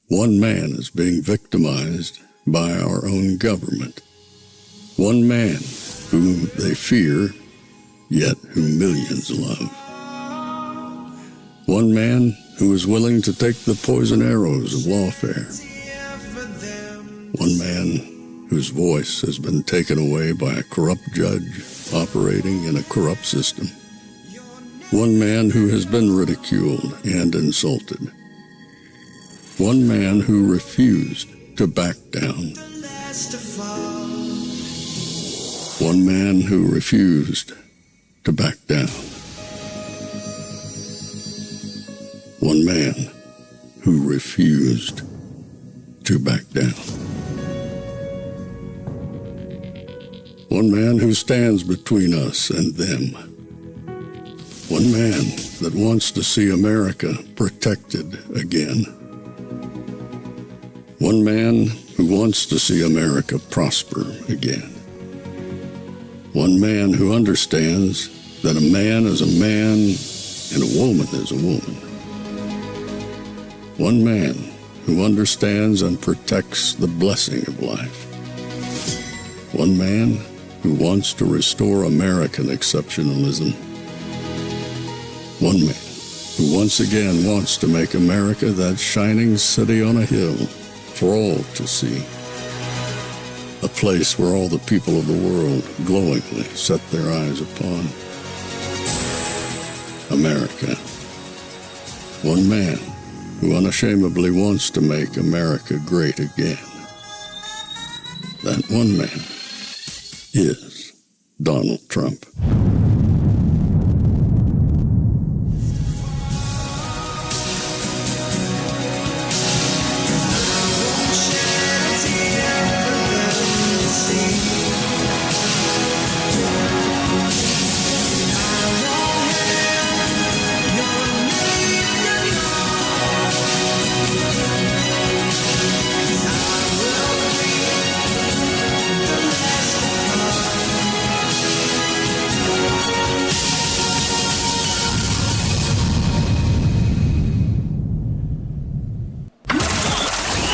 One man is being victimized by our own government. One man whom they fear, yet who millions love. One man who is willing to take the poison arrows of lawfare. One man whose voice has been taken away by a corrupt judge operating in a corrupt system. One man who has been ridiculed and insulted. One man who refused to back down. One man who refused to back down. One man who refused to back down. One man who stands between us and them. One man that wants to see America protected again. One man who wants to see America prosper again. One man who understands that a man is a man and a woman is a woman. One man who understands and protects the blessing of life. One man who wants to restore American exceptionalism. One man who once again wants to make America that shining city on a hill for all to see. A place where all the people of the world glowingly set their eyes upon. America. One man who unashamedly wants to make America great again. That one man is Donald Trump.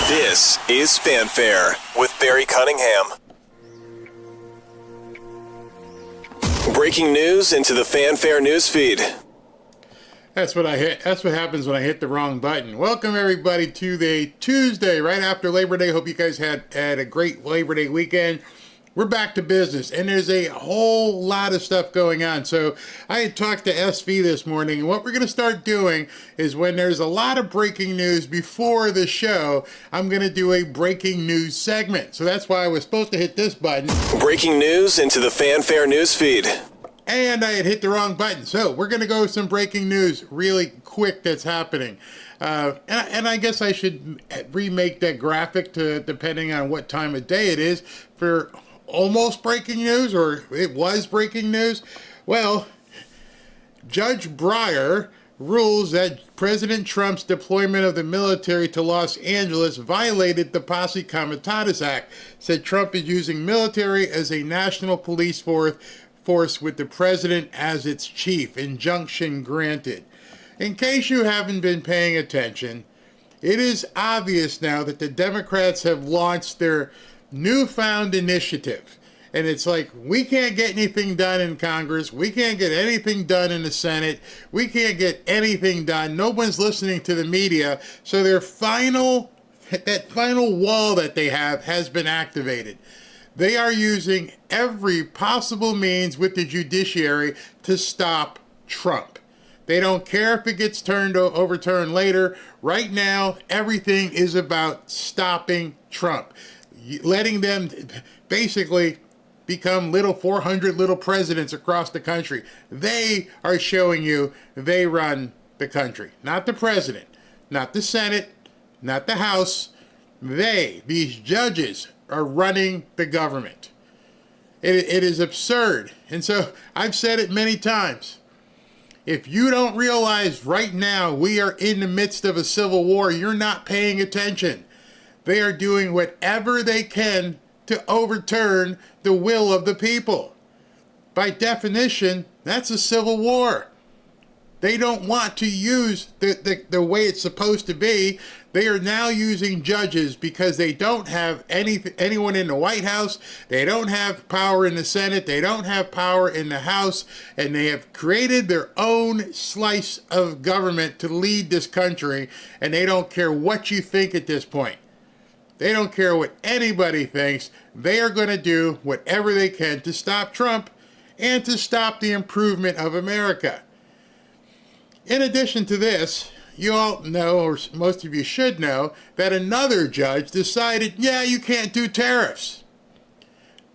This is Fanfare with Barry Cunningham. Breaking news into the Fanfare newsfeed. That's what happens when I hit the wrong button. Welcome everybody to the Tuesday right after Labor Day. Hope you guys had a great Labor Day weekend. We're back to business, and there's a whole lot of stuff going on. So I had talked to SV this morning, and what we're going to start doing is when there's a lot of breaking news before the show, I'm going to do a breaking news segment. So that's why I was supposed to hit this button. Breaking news into the Fanfare newsfeed. And I had hit the wrong button. So we're going to go with some breaking news really quick that's happening. And I guess I should remake that graphic to depending on what time of day it is for almost breaking news, or it was breaking news. Well, Judge Breyer rules that President Trump's deployment of the military to Los Angeles violated the Posse Comitatus Act, said Trump is using military as a national police force with the president as its chief. Injunction granted. In case you haven't been paying attention, it is obvious now that the Democrats have launched their newfound initiative. And it's like, we can't get anything done in Congress. We can't get anything done in the Senate. We can't get anything done. No one's listening to the media. So that final wall that they have has been activated. They are using every possible means with the judiciary to stop Trump. They don't care if it gets overturned later. Right now, everything is about stopping Trump. Letting them basically become 400 little presidents across the country. They are showing you they run the country. Not the president, not the Senate, not the House. These judges, are running the government. It is absurd. And so I've said it many times. If you don't realize right now we are in the midst of a civil war, you're not paying attention. They are doing whatever they can to overturn the will of the people. By definition, that's a civil war. They don't want to use the way it's supposed to be. They are now using judges because they don't have anyone in the White House. They don't have power in the Senate. They don't have power in the House. And they have created their own slice of government to lead this country. And they don't care what you think at this point. They don't care what anybody thinks. They are going to do whatever they can to stop Trump and to stop the improvement of America. In addition to this, you all know, or most of you should know, that another judge decided, yeah, you can't do tariffs.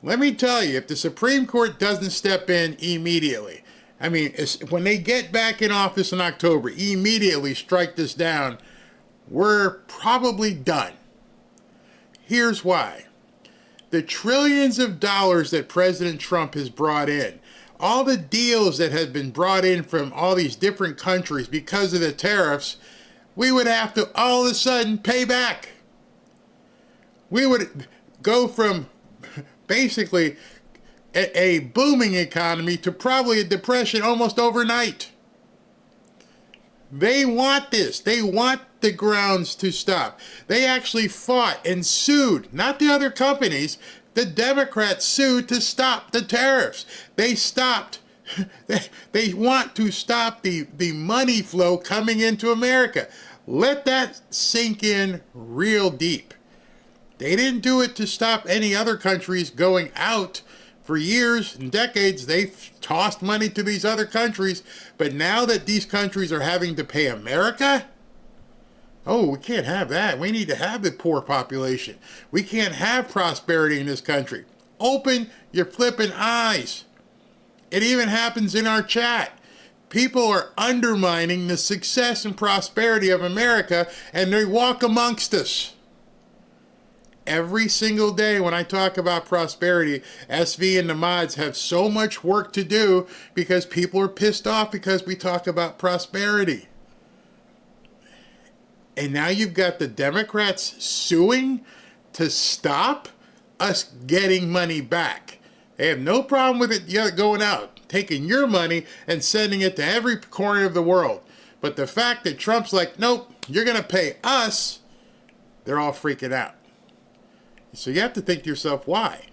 Let me tell you, if the Supreme Court doesn't step in immediately, I mean, when they get back in office in October, immediately strike this down, we're probably done. Here's why. The trillions of dollars that President Trump has brought in, all the deals that have been brought in from all these different countries because of the tariffs, we would have to all of a sudden pay back. We would go from basically a booming economy to probably a depression almost overnight. They want this. They want the grounds to stop. They actually fought and sued, not the other companies. The Democrats sued to stop the tariffs. They stopped. They want to stop the money flow coming into America. Let that sink in real deep. They didn't do it to stop any other countries going out. For years and decades, they've tossed money to these other countries. But now that these countries are having to pay America, oh, we can't have that. We need to have the poor population. We can't have prosperity in this country. Open your flipping eyes. It even happens in our chat. People are undermining the success and prosperity of America, and they walk amongst us. Every single day when I talk about prosperity, SV and the mods have so much work to do because people are pissed off because we talk about prosperity. And now you've got the Democrats suing to stop us getting money back. They have no problem with it going out, taking your money and sending it to every corner of the world. But the fact that Trump's like, nope, you're going to pay us, they're all freaking out. So you have to think to yourself, why?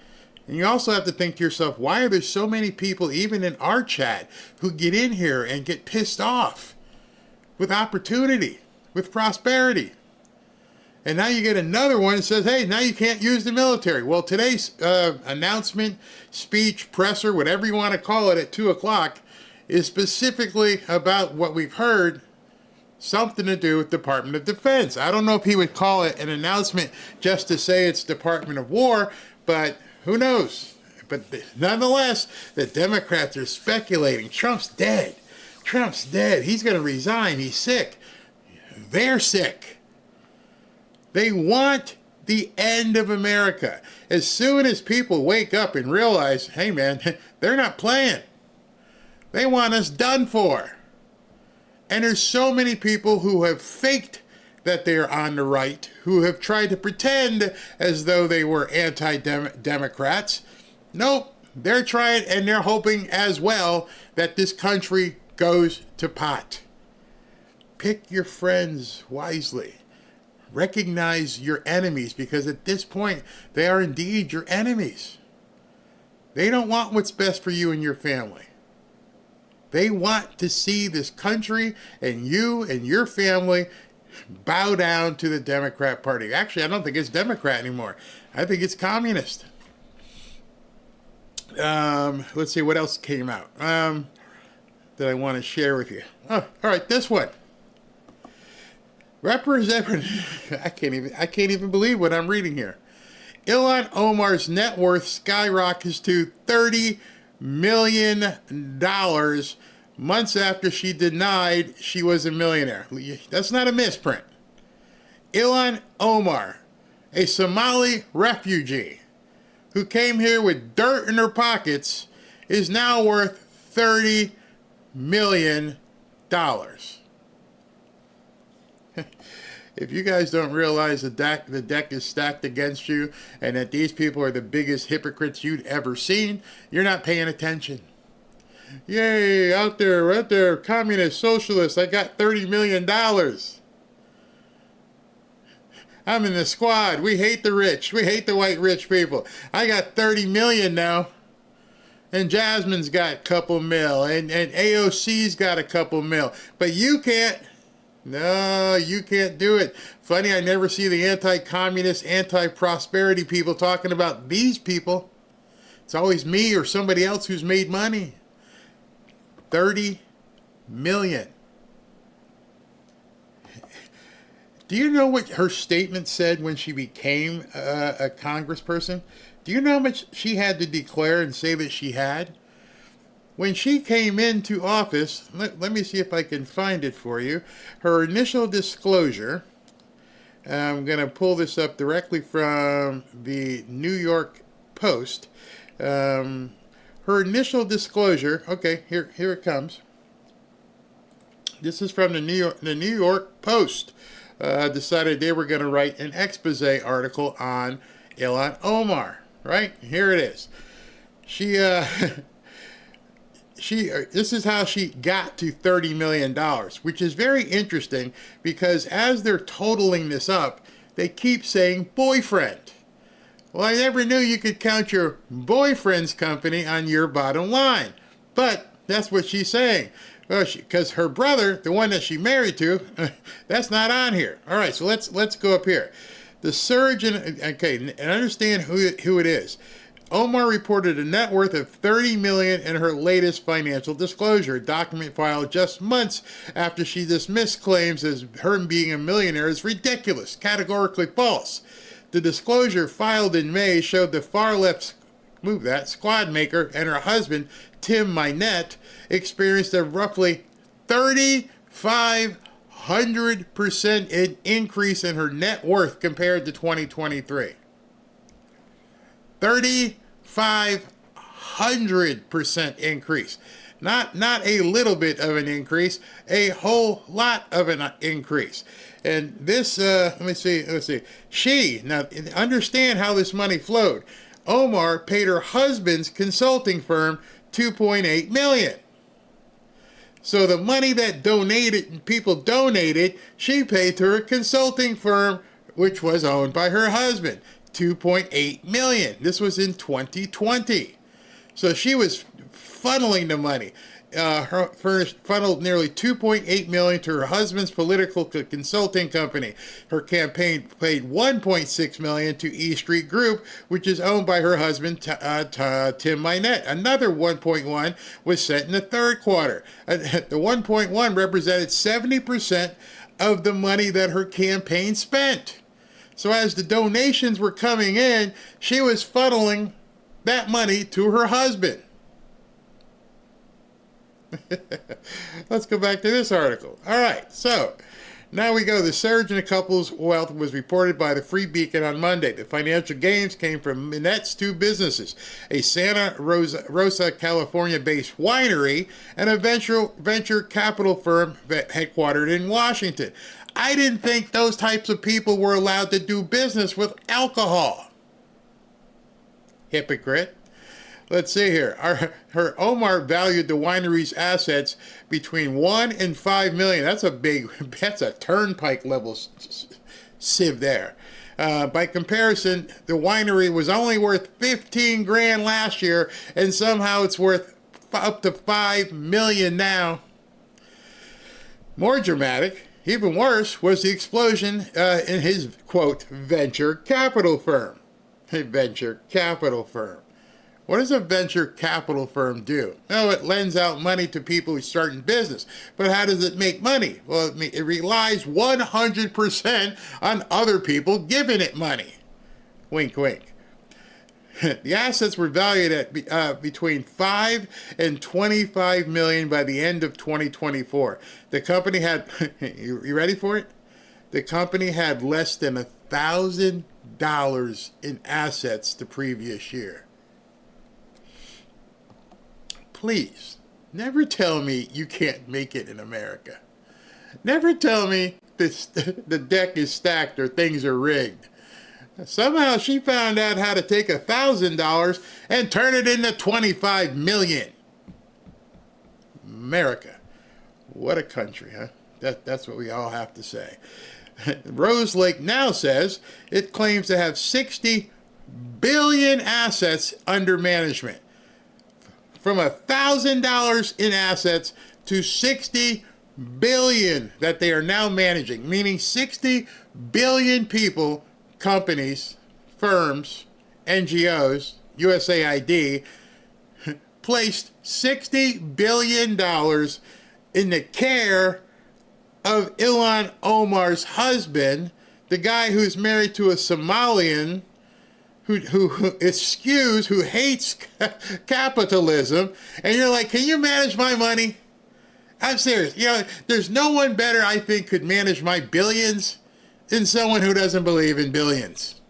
And you also have to think to yourself, why are there so many people, even in our chat, who get in here and get pissed off with opportunity, with prosperity? And now you get another one that says, hey, now you can't use the military. Well, today's announcement, speech, presser, whatever you want to call it at 2 o'clock, is specifically about what we've heard, something to do with Department of Defense. I don't know if he would call it an announcement just to say it's Department of War, but who knows? But nonetheless, the Democrats are speculating. Trump's dead. Trump's dead. He's going to resign. He's sick. They're sick. They want the end of America. As soon as people wake up and realize, hey man, they're not playing. They want us done for. And there's so many people who have faked that they're on the right, who have tried to pretend as though they were anti-Democrats. Nope, they're trying and they're hoping as well that this country goes to pot. Pick your friends wisely. Recognize your enemies, because at this point, they are indeed your enemies. They don't want what's best for you and your family. They want to see this country and you and your family bow down to the Democrat Party. Actually, I don't think it's Democrat anymore. I think it's communist. Let's see what else came out that I want to share with you. Oh, all right, this one. Representative, I can't even believe what I'm reading here. Ilhan Omar's net worth skyrockets to $30 million months after she denied she was a millionaire. That's not a misprint. Ilhan Omar, a Somali refugee who came here with dirt in her pockets, is now worth $30 million. If you guys don't realize the deck is stacked against you and that these people are the biggest hypocrites you'd ever seen, you're not paying attention. Yay, out there, communist, socialist, I got $30 million. I'm in the squad. We hate the rich. We hate the white rich people. I got 30 million now. And Jasmine's got a couple mil. And AOC's got a couple mil. But you can't. No, you can't do it. Funny, I never see the anti-communist, anti-prosperity people talking about these people. It's always me or somebody else who's made money. 30 million. Do you know what her statement said when she became a congressperson? Do you know how much she had to declare and say that she had? When she came into office, let me see if I can find it for you. Her initial disclosure, I'm going to pull this up directly from the New York Post. Her initial disclosure, okay, here it comes. This is from the New York Post. Decided they were going to write an expose article on Ilhan Omar. Right? Here it is. This is how she got to $30 million, which is very interesting because as they're totaling this up, they keep saying boyfriend. Well, I never knew you could count your boyfriend's company on your bottom line. But that's what she's saying. Well, because her brother, the one that she married to, that's not on here. All right, so let's go up here. The surge in, okay, and understand who it is. Omar reported a net worth of $30 million in her latest financial disclosure, a document filed just months after she dismissed claims as her being a millionaire is ridiculous, categorically false. The disclosure filed in May showed the far-left squad maker and her husband, Tim Minette, experienced a roughly 3,500% increase in her net worth compared to 2023. 3,500% increase. Not a little bit of an increase, a whole lot of an increase. And this, let's see. Now, understand how this money flowed. Omar paid her husband's consulting firm $2.8 million. So the money that people donated, she paid to her consulting firm, which was owned by her husband. $2.8 million. This was in 2020. So she was funneling the money. Funneled nearly $2.8 million to her husband's political consulting company. Her campaign paid $1.6 million to E Street Group, which is owned by her husband, Tim Minette. Another $1.1 was sent in the third quarter. The $1.1 represented 70% of the money that her campaign spent. So as the donations were coming in, she was funneling that money to her husband. Let's go back to this article. All right, so now we go. The surge in the couple's wealth was reported by the Free Beacon on Monday. The financial gains came from Minette's two businesses, a Santa Rosa, California-based winery and a venture capital firm headquartered in Washington. I didn't think those types of people were allowed to do business with alcohol. Hypocrite. Let's see here. Her Omar valued the winery's assets between $1 and $5 million. That's a turnpike level sieve there. By comparison, the winery was only worth $15,000 last year, and somehow it's worth up to $5 million now. More dramatic, even worse, was the explosion in his, quote, venture capital firm. A venture capital firm. What does a venture capital firm do? No, it lends out money to people who start in business. But how does it make money? Well, it relies 100% on other people giving it money. Wink, wink. The assets were valued at between $5 and $25 million by the end of 2024. The company had, you ready for it? The company had less than $1,000 in assets the previous year. Please, never tell me you can't make it in America. Never tell me the deck is stacked or things are rigged. Somehow she found out how to take $1,000 and turn it into $25 million. America. What a country, huh? That's what we all have to say. Rose Lake now says it claims to have 60 billion assets under management. From $1,000 in assets to 60 billion that they are now managing, meaning 60 billion people, companies, firms, NGOs, USAID, placed $60 billion in the care of Ilhan Omar's husband, the guy who's married to a Somalian who hates capitalism. And you're like, can you manage my money? I'm serious. You know, there's no one better, I think, could manage my billions than someone who doesn't believe in billions.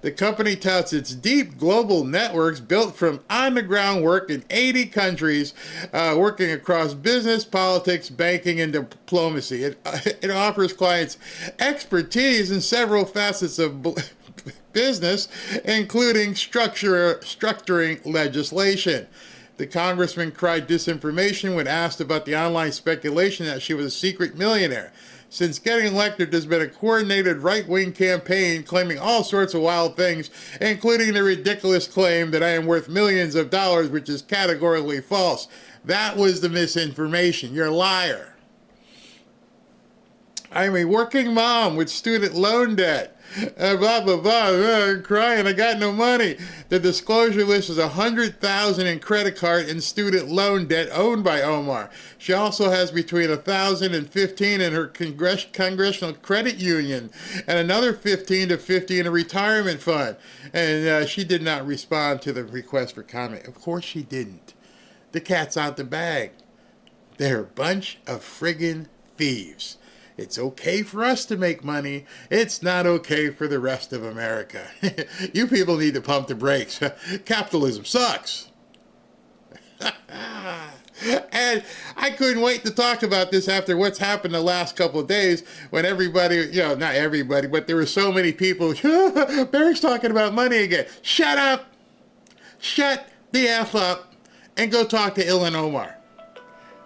The company touts its deep global networks built from on-the-ground work in 80 countries, working across business, politics, banking, and diplomacy. It offers clients expertise in several facets of business, including structuring legislation. The congressman cried disinformation when asked about the online speculation that she was a secret millionaire. Since getting elected, there's been a coordinated right-wing campaign claiming all sorts of wild things, including the ridiculous claim that I am worth millions of dollars, which is categorically false. That was the misinformation. You're a liar. I'm a working mom with student loan debt. Blah, blah, blah. I'm crying. I got no money. The disclosure list is $100,000 in credit card and student loan debt owned by Omar. She also has between $1,000 and $15,000 in her congressional credit union and another $15,000 to $50,000 in a retirement fund. And she did not respond to the request for comment. Of course she didn't. The cat's out the bag. They're a bunch of friggin' thieves. It's okay for us to make money. It's not okay for the rest of America. You people need to pump the brakes. Capitalism sucks. And I couldn't wait to talk about this after what's happened the last couple of days when everybody, not everybody, but there were so many people, Barry's talking about money again. Shut up. Shut the F up and go talk to Ilhan Omar.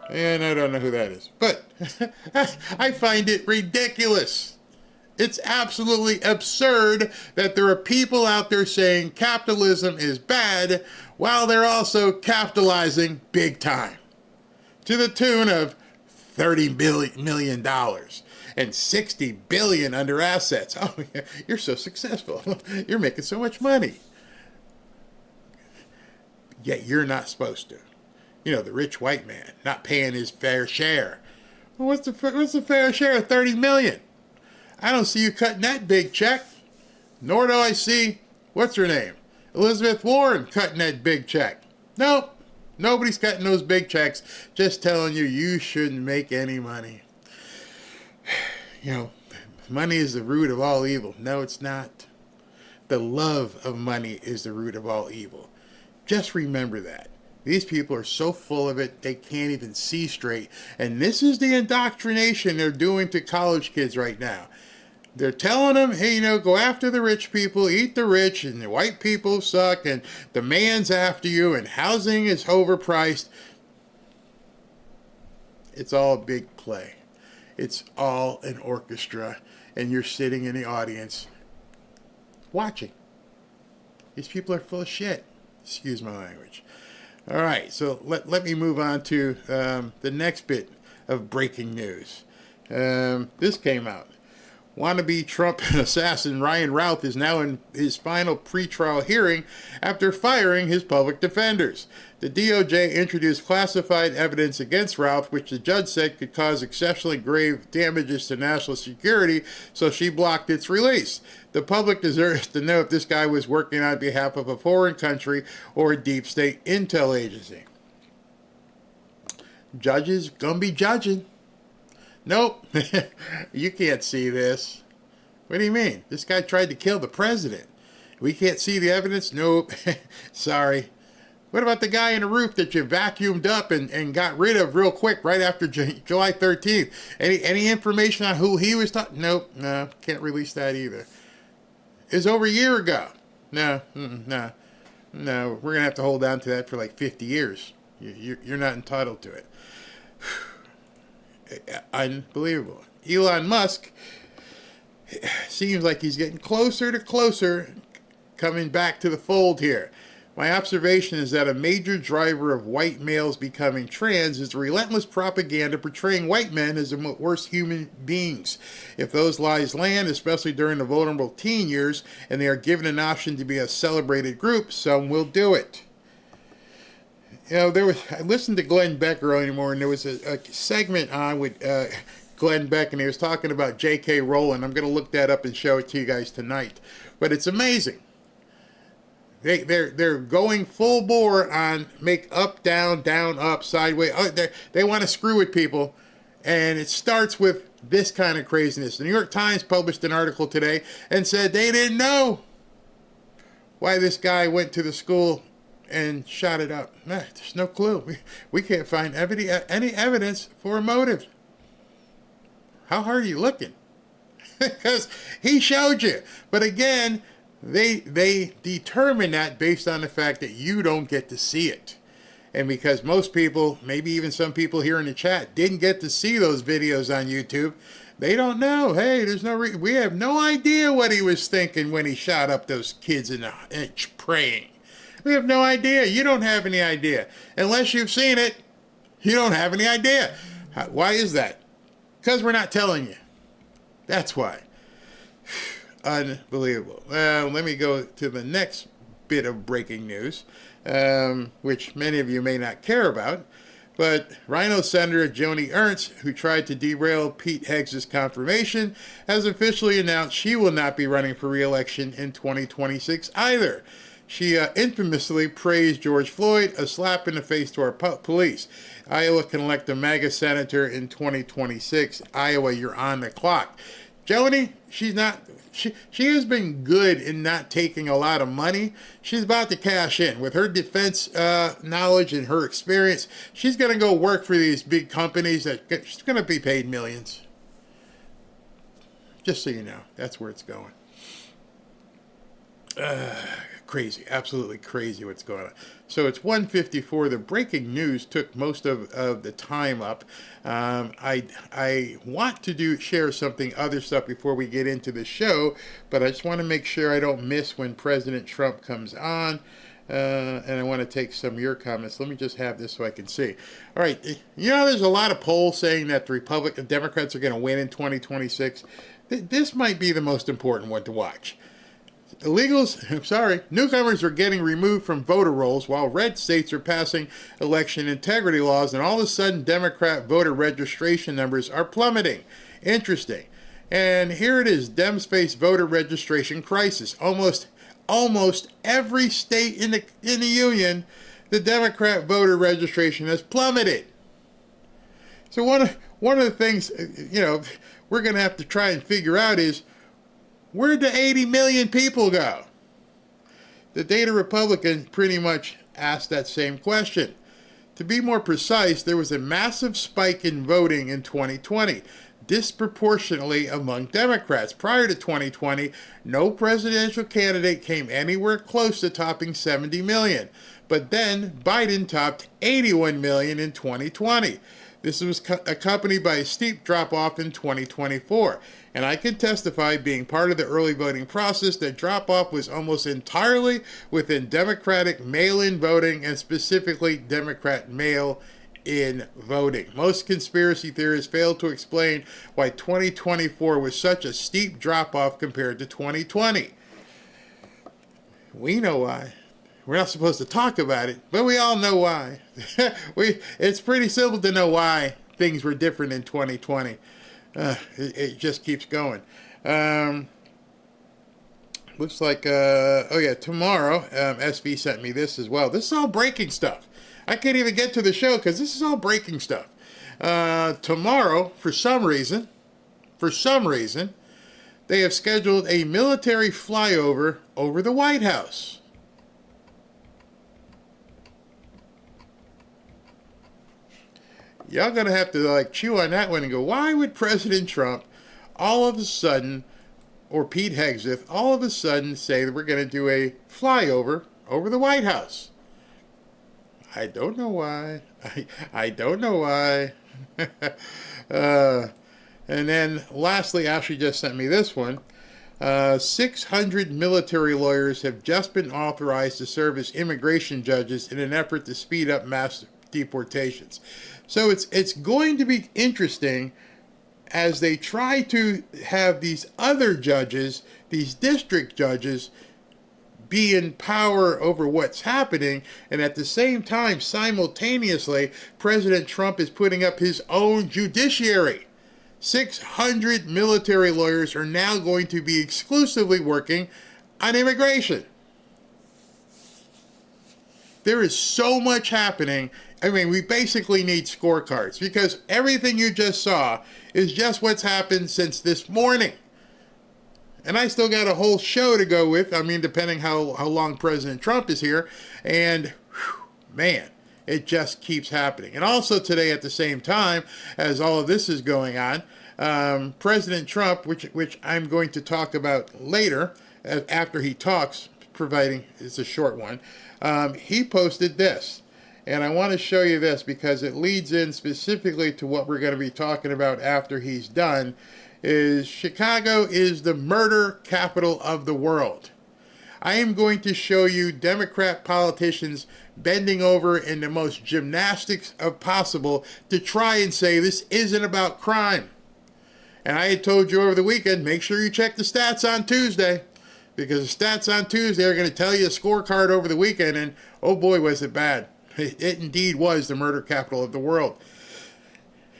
And I don't know who that is. But I find it ridiculous. It's absolutely absurd that there are people out there saying capitalism is bad while they're also capitalizing big time. To the tune of $30 million and $60 billion under assets. Oh, you're so successful. You're making so much money. Yet you're not supposed to. The rich white man not paying his fair share. Well, what's the fair share of $30 million? I don't see you cutting that big check. Nor do I see, what's her name? Elizabeth Warren cutting that big check. Nope. Nobody's cutting those big checks. Just telling you shouldn't make any money. Money is the root of all evil. No, it's not. The love of money is the root of all evil. Just remember that. These people are so full of it, they can't even see straight. And this is the indoctrination they're doing to college kids right now. They're telling them, hey, go after the rich people, eat the rich, and the white people suck, and the man's after you, and housing is overpriced. It's all a big play. It's all an orchestra, and you're sitting in the audience watching. These people are full of shit. Excuse my language. All right, so let me move on to the next bit of breaking news. This came out. Wannabe Trump assassin Ryan Routh is now in his final pretrial hearing after firing his public defenders. The DOJ introduced classified evidence against Routh, which the judge said could cause exceptionally grave damages to national security, so she blocked its release. The public deserves to know if this guy was working on behalf of a foreign country or a deep state intel agency. Judges gonna be judging. Nope, you can't see this. What do you mean? This guy tried to kill the president. We can't see the evidence? Nope, sorry. What about the guy in the roof that you vacuumed up and got rid of real quick right after July 13th? Any information on who he was talking? Nope, no, can't release that either. It was over a year ago. No, No, we're going to have to hold on to that for like 50 years. You're not entitled to it. Unbelievable. Elon Musk seems like he's getting closer to closer coming back to the fold here. My observation is that a major driver of white males becoming trans is the relentless propaganda portraying white men as the worst human beings. If those lies land, especially during the vulnerable teen years, and they are given an option to be a celebrated group, some will do it. You know, I listened to Glenn Beck earlier morning, and there was a segment on with Glenn Beck, and he was talking about J.K. Rowling. I'm going to look that up and show it to you guys tonight. But it's amazing. They're going full bore on make up, down, up, sideways. They want to screw with people, and it starts with this kind of craziness. The New York Times published an article today and said they didn't know why this guy went to the school and shot it up. There's no clue. We can't find any evidence for a motive. How hard are you looking? Because he showed you. But again, they determine that based on the fact that you don't get to see it. And because most people, maybe even some people here in the chat, didn't get to see those videos on YouTube, they don't know. Hey, there's no reason. We have no idea what he was thinking when he shot up those kids in praying. We have no idea. You don't have any idea. Unless you've seen it, you don't have any idea. Why is that? Because we're not telling you. That's why. Unbelievable. Let me go to the next bit of breaking news, which many of you may not care about. But Rhino Senator Joni Ernst, who tried to derail Pete Heggs' confirmation, has officially announced she will not be running for re-election in 2026 either. She infamously praised George Floyd, a slap in the face to our police. Iowa can elect a MAGA senator in 2026. Iowa, you're on the clock. Joni, she has been good in not taking a lot of money. She's about to cash in. With her defense knowledge and her experience, she's going to go work for these big companies that she's going to be paid millions. Just so you know, that's where it's going. Crazy, absolutely crazy what's going on. So it's 1:54. The breaking news took most of the time up. I want to share something, other stuff before we get into the show, but I just want to make sure I don't miss when President Trump comes on. And I want to take some of your comments. Let me just have this so I can see. All right, you know, there's a lot of polls saying that the Democrats are going to win in 2026. This might be the most important one to watch. Newcomers are getting removed from voter rolls while red states are passing election integrity laws, and all of a sudden Democrat voter registration numbers are plummeting. Interesting. And here it is, Dems face voter registration crisis. Almost every state in the union, the Democrat voter registration has plummeted. So one of the things, we're going to have to try and figure out is, where'd the 80 million people go? The Data Republican pretty much asked that same question. To be more precise, there was a massive spike in voting in 2020, disproportionately among Democrats. Prior to 2020, no presidential candidate came anywhere close to topping 70 million. But then Biden topped 81 million in 2020. This was accompanied by a steep drop-off in 2024. And I can testify, being part of the early voting process, that drop-off was almost entirely within Democratic mail-in voting, and specifically Democrat mail-in voting. Most conspiracy theorists fail to explain why 2024 was such a steep drop-off compared to 2020. We know why. We're not supposed to talk about it, but we all know why. It's pretty simple to know why things were different in 2020. It just keeps going. Looks like, tomorrow, SV sent me this as well. This is all breaking stuff. I can't even get to the show because this is all breaking stuff. Tomorrow, for some reason, they have scheduled a military flyover over the White House. Y'all gonna have to chew on that one and go, why would President Trump all of a sudden, or Pete Hegseth, all of a sudden say that we're gonna do a flyover over the White House. I don't know why. I don't know why. And then lastly, Ashley just sent me this one. 600 military lawyers have just been authorized to serve as immigration judges in an effort to speed up mass deportations. So it's going to be interesting as they try to have these other judges, these district judges, be in power over what's happening, and at the same time, simultaneously, President Trump is putting up his own judiciary. 600 military lawyers are now going to be exclusively working on immigration. There is so much happening. I mean, we basically need scorecards because everything you just saw is just what's happened since this morning. And I still got a whole show to go with. I mean, depending how long President Trump is here. And man, it just keeps happening. And also today at the same time as all of this is going on, President Trump, which I'm going to talk about later after he talks, providing it's a short one, he posted this. And I want to show you this because it leads in specifically to what we're going to be talking about after he's done. Is Chicago is the murder capital of the world. I am going to show you Democrat politicians bending over in the most gymnastics of possible to try and say this isn't about crime. And I had told you over the weekend, make sure you check the stats on Tuesday, because the stats on Tuesday are going to tell you a scorecard over the weekend, and oh boy, was it bad. It indeed was the murder capital of the world.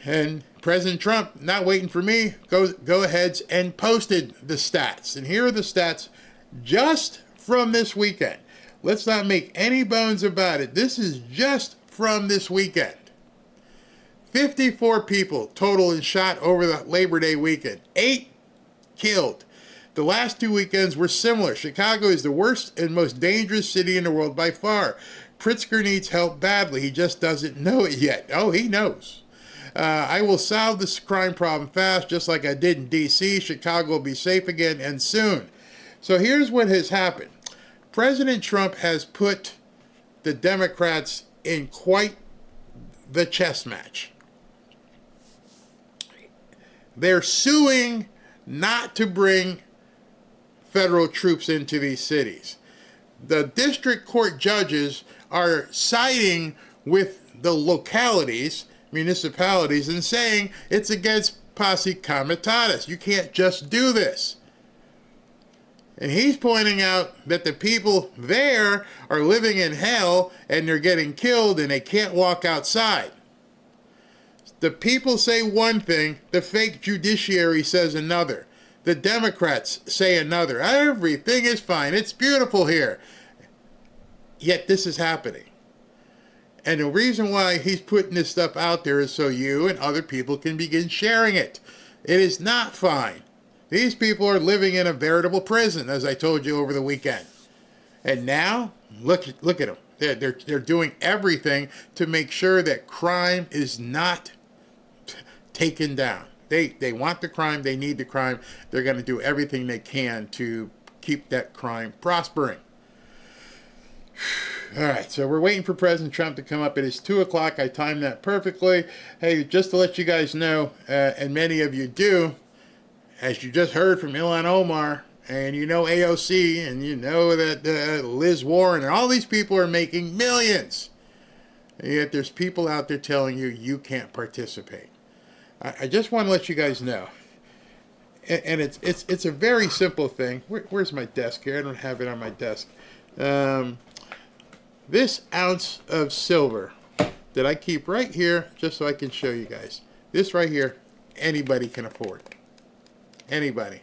And President Trump, not waiting for me, go ahead and posted the stats. And here are the stats just from this weekend. Let's not make any bones about it. This is just from this weekend. 54 people total and shot over the Labor Day weekend. 8 killed. The last 2 weekends were similar. Chicago is the worst and most dangerous city in the world by far. Pritzker needs help badly. He just doesn't know it yet. Oh, he knows. I will solve this crime problem fast, just like I did in D.C. Chicago will be safe again, and soon. So here's what has happened. President Trump has put the Democrats in quite the chess match. They're suing not to bring federal troops into these cities. The district court judges are siding with the localities, municipalities, and saying it's against posse comitatus. You can't just do this. And he's pointing out that the people there are living in hell and they're getting killed and they can't walk outside. The people say one thing, the fake judiciary says another. The Democrats say another. Everything is fine. It's beautiful here. Yet this is happening. And the reason why he's putting this stuff out there is so you and other people can begin sharing it. It is not fine. These people are living in a veritable prison, as I told you over the weekend. And now, look at them. They're doing everything to make sure that crime is not taken down. They want the crime. They need the crime. They're going to do everything they can to keep that crime prospering. All right, so we're waiting for President Trump to come up. It is 2 o'clock. I timed that perfectly. Hey, just to let you guys know, and many of you do, as you just heard from Ilhan Omar, and you know AOC, and you know that Liz Warren, and all these people are making millions. And yet there's people out there telling you you can't participate. I just want to let you guys know. And it's a very simple thing. Where's my desk here? I don't have it on my desk. This ounce of silver that I keep right here, just so I can show you guys. This right here, anybody can afford. Anybody.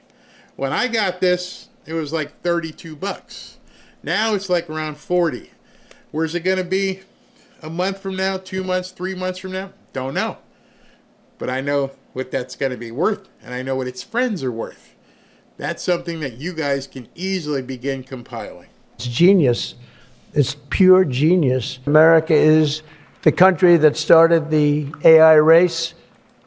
When I got this, it was like 32 bucks. Now it's like around 40. Where's it going to be a month from now, 2 months, 3 months from now? Don't know. But I know what that's going to be worth, and I know what its friends are worth. That's something that you guys can easily begin compiling. It's genius. It's pure genius. America is the country that started the AI race.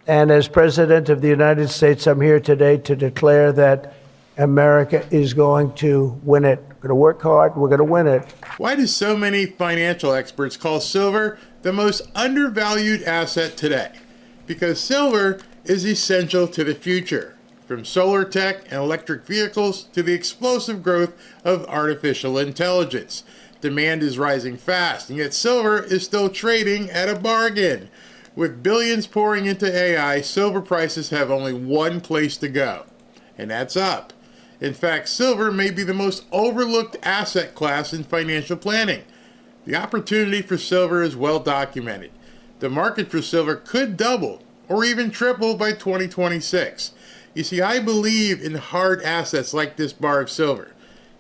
And as President of the United States, I'm here today to declare that America is going to win it. We're going to work hard. We're going to win it. Why do so many financial experts call silver the most undervalued asset today? Because silver is essential to the future, from solar tech and electric vehicles to the explosive growth of artificial intelligence. Demand is rising fast, and yet silver is still trading at a bargain. With billions pouring into AI, silver prices have only one place to go, and that's up. In fact, silver may be the most overlooked asset class in financial planning. The opportunity for silver is well documented. The market for silver could double or even triple by 2026. You see, I believe in hard assets like this bar of silver.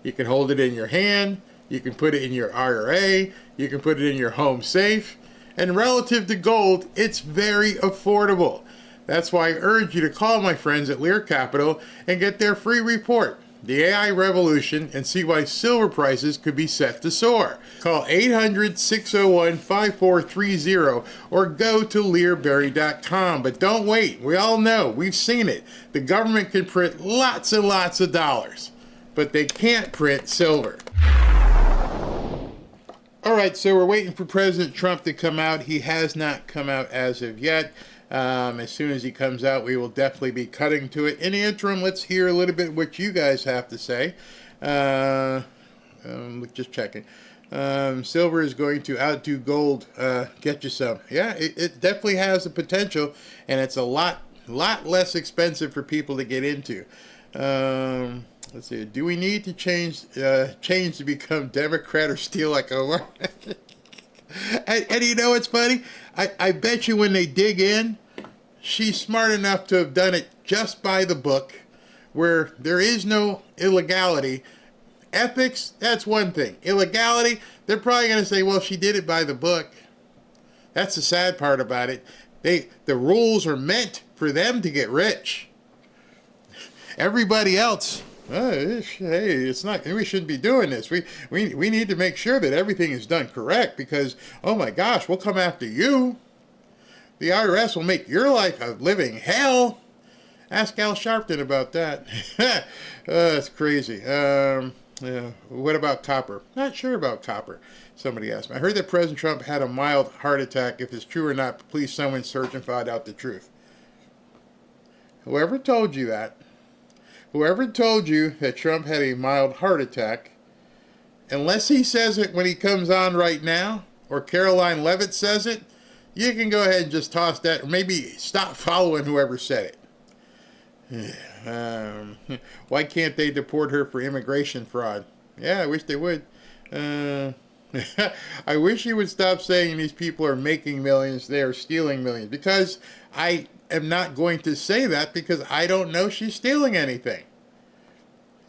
You can hold it in your hand, you can put it in your IRA, you can put it in your home safe, and relative to gold, it's very affordable. That's why I urge you to call my friends at Lear Capital and get their free report, The AI Revolution, and see why silver prices could be set to soar. Call 800-601-5430 or go to learberry.com. But don't wait. We all know. We've seen it. The government can print lots and lots of dollars, but they can't print silver. All right, so we're waiting for President Trump to come out. He has not come out as of yet. As soon as he comes out, we will definitely be cutting to it. In the interim, let's hear a little bit what you guys have to say. Just checking. Silver is going to outdo gold. Get you some. Yeah, it definitely has the potential, and it's a lot less expensive for people to get into. Let's see. Do we need to change to become Democrat or steal like Omar? And you know what's funny? I bet you when they dig in, she's smart enough to have done it just by the book, where there is no illegality. Ethics, that's one thing. Illegality, they're probably going to say, well, she did it by the book. That's the sad part about it. The rules are meant for them to get rich. Everybody else, hey, it's not. We shouldn't be doing this. We need to make sure that everything is done correct, because, oh my gosh, we'll come after you. The IRS will make your life a living hell. Ask Al Sharpton about that. That's crazy. Yeah. What about copper? Not sure about copper. Somebody asked me. I heard that President Trump had a mild heart attack. If it's true or not, please someone search and find out the truth. Whoever told you that, whoever told you that Trump had a mild heart attack, unless he says it when he comes on right now, or Caroline Levitt says it, you can go ahead and just toss that, or maybe stop following whoever said it. Why can't they deport her for immigration fraud? Yeah, I wish they would. I wish you would stop saying these people are making millions, they are stealing millions, because I am not going to say that, because I don't know she's stealing anything.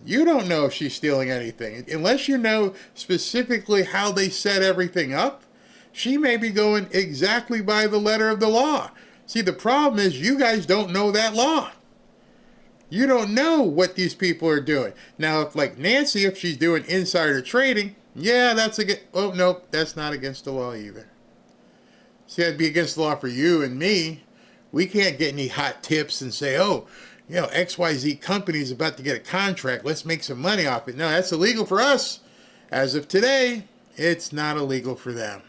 You don't know if she's stealing anything. Unless you know specifically how they set everything up, she may be going exactly by the letter of the law. See, the problem is you guys don't know that law. You don't know what these people are doing. Now, if like Nancy, if she's doing insider trading, yeah, that's oh, no, that's not against the law either. See, that'd be against the law for you and me. We can't get any hot tips and say, oh, you know, XYZ company is about to get a contract. Let's make some money off it. No, that's illegal for us. As of today, it's not illegal for them.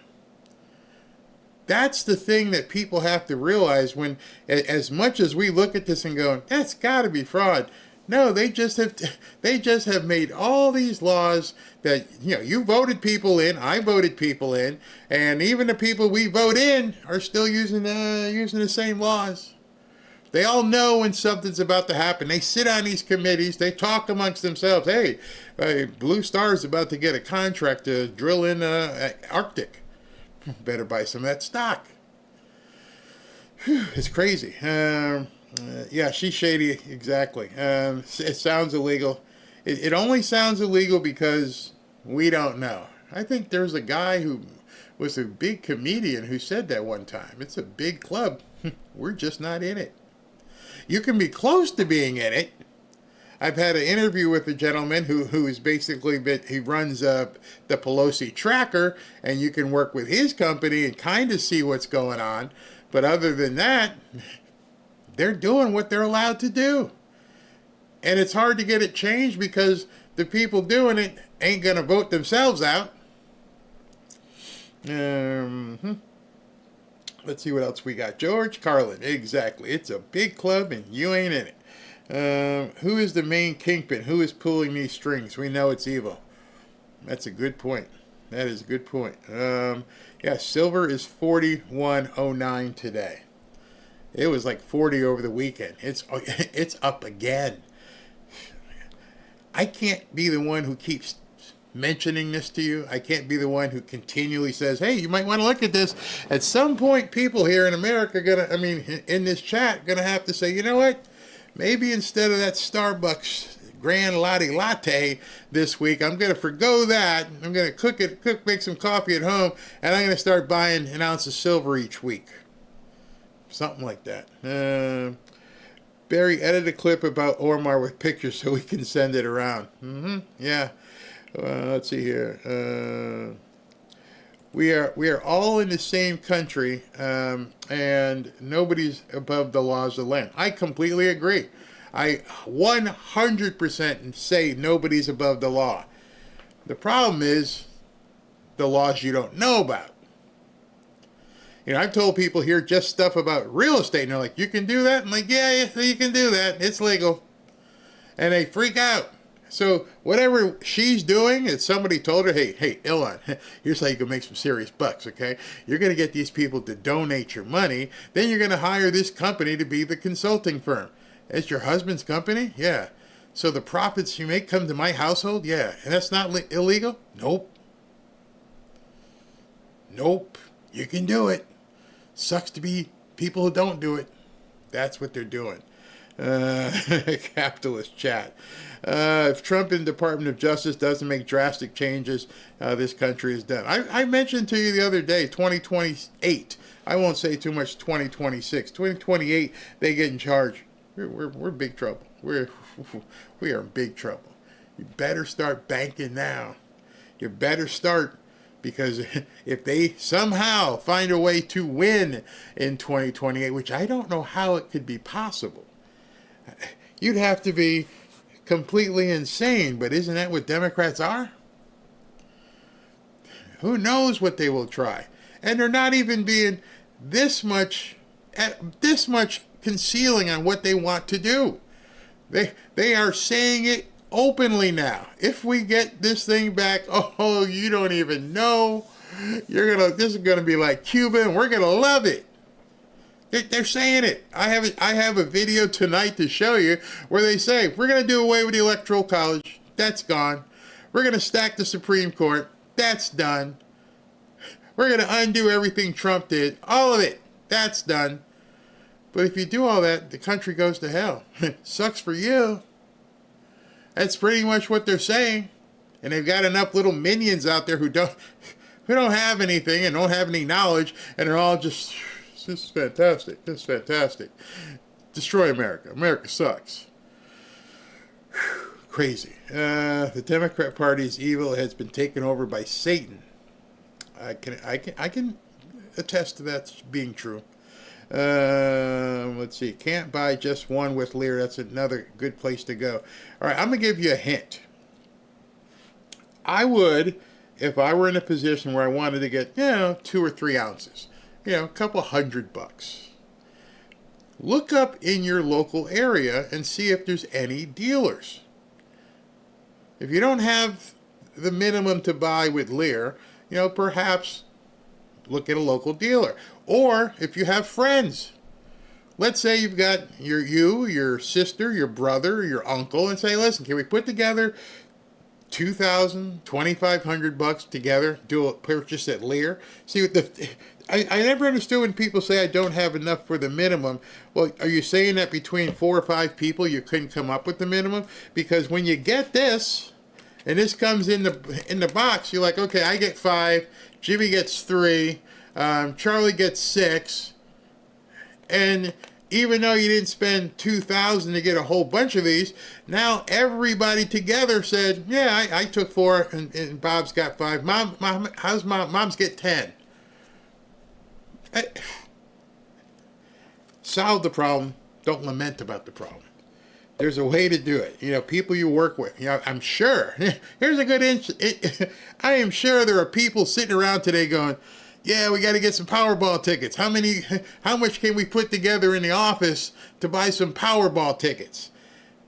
That's the thing that people have to realize when, as much as we look at this and go, that's got to be fraud. No, they just have made all these laws that, you know, you voted people in, I voted people in, and even the people we vote in are still using the same laws. They all know when something's about to happen. They sit on these committees. They talk amongst themselves. Hey, Blue Star's about to get a contract to drill in Arctic. Better buy some of that stock. It's crazy. Yeah, she's shady. Exactly. It sounds illegal. It only sounds illegal because we don't know. I think there's a guy who was a big comedian who said that one time. It's a big club. We're just not in it. You can be close to being in it. I've had an interview with a gentleman who is basically, he runs the Pelosi tracker, and you can work with his company and kind of see what's going on. But other than that, they're doing what they're allowed to do. And it's hard to get it changed because the people doing it ain't going to vote themselves out. Let's see what else we got. George Carlin, exactly. It's a big club and you ain't in it. Who is the main kingpin? Who is pulling these strings? We know it's evil. That's a good point. That is a good point. Yeah, silver is 41.09 today. It was like 40 over the weekend. It's up again. I can't be the one who keeps mentioning this to you. I can't be the one who continually says, hey, you might want to look at this. At some point, people here in America in this chat, gonna have to say, you know what? Maybe instead of that Starbucks Grand Latte this week, I'm gonna forgo that. I'm gonna make some coffee at home, and I'm gonna start buying an ounce of silver each week. Something like that. Barry, edit a clip about Ormar with pictures so we can send it around. Yeah. Let's see here. We are all in the same country, and nobody's above the laws of the land. I completely agree. I 100% say nobody's above the law. The problem is the laws you don't know about. You know, I've told people here just stuff about real estate, and they're like, you can do that? I'm like, yeah, you can do that. It's legal. And they freak out. So whatever she's doing, if somebody told her, hey, Elon, here's how you can make some serious bucks, okay? You're going to get these people to donate your money. Then you're going to hire this company to be the consulting firm. It's your husband's company? Yeah. So the profits you make come to my household? Yeah. And that's not illegal? Nope. You can do it. Sucks to be people who don't do it. That's what they're doing. Capitalist chat. If Trump in the Department of Justice doesn't make drastic changes, this country is done. I mentioned to you the other day, 2028. I won't say too much. 2026, 2028. They get in charge. We're in big trouble. We are in big trouble. You better start banking now. You better start. Because if they somehow find a way to win in 2028, which I don't know how it could be possible, you'd have to be completely insane. But isn't that what Democrats are? Who knows what they will try? And they're not even being this much concealing on what they want to do. They are saying it openly now. If we get this thing back, oh, you don't even know. This is gonna be like Cuba, and we're gonna love it. They're saying it. I have a video tonight to show you where they say we're gonna do away with the Electoral College. That's gone. We're gonna stack the Supreme Court. That's done. We're gonna undo everything Trump did. All of it. That's done. But if you do all that, the country goes to hell. Sucks for you. That's pretty much what they're saying. And they've got enough little minions out there who don't have anything and don't have any knowledge, and they're all just, this is fantastic. This is fantastic. Destroy America. America sucks. Crazy. The Democrat Party is evil. It has been taken over by Satan. I can attest to that being true. Let's see. Can't buy just one with Lear. That's another good place to go. All right, I'm going to give you a hint. I would, if I were in a position where I wanted to get, 2 or 3 ounces, a couple $100. Look up in your local area and see if there's any dealers. If you don't have the minimum to buy with Lear, perhaps look at a local dealer. Or if you have friends, let's say you've got your sister, your brother, your uncle, and say, listen, can we put together $2,000, $2,500 together, do a purchase at Lear? See, I never understood when people say I don't have enough for the minimum. Well, are you saying that between 4 or 5 people you couldn't come up with the minimum? Because when you get this, and this comes in the box, you're like, okay, I get 5, Jimmy gets 3, Charlie gets 6, and even though you didn't spend $2,000 to get a whole bunch of these, now everybody together said, yeah, I took 4 and Bob's got 5. Mom's get 10. Solve the problem. Don't lament about the problem. There's a way to do it. You know, people you work with. You know, I'm sure. Here's a good I am sure there are people sitting around today going, yeah, we got to get some Powerball tickets. How much can we put together in the office to buy some Powerball tickets?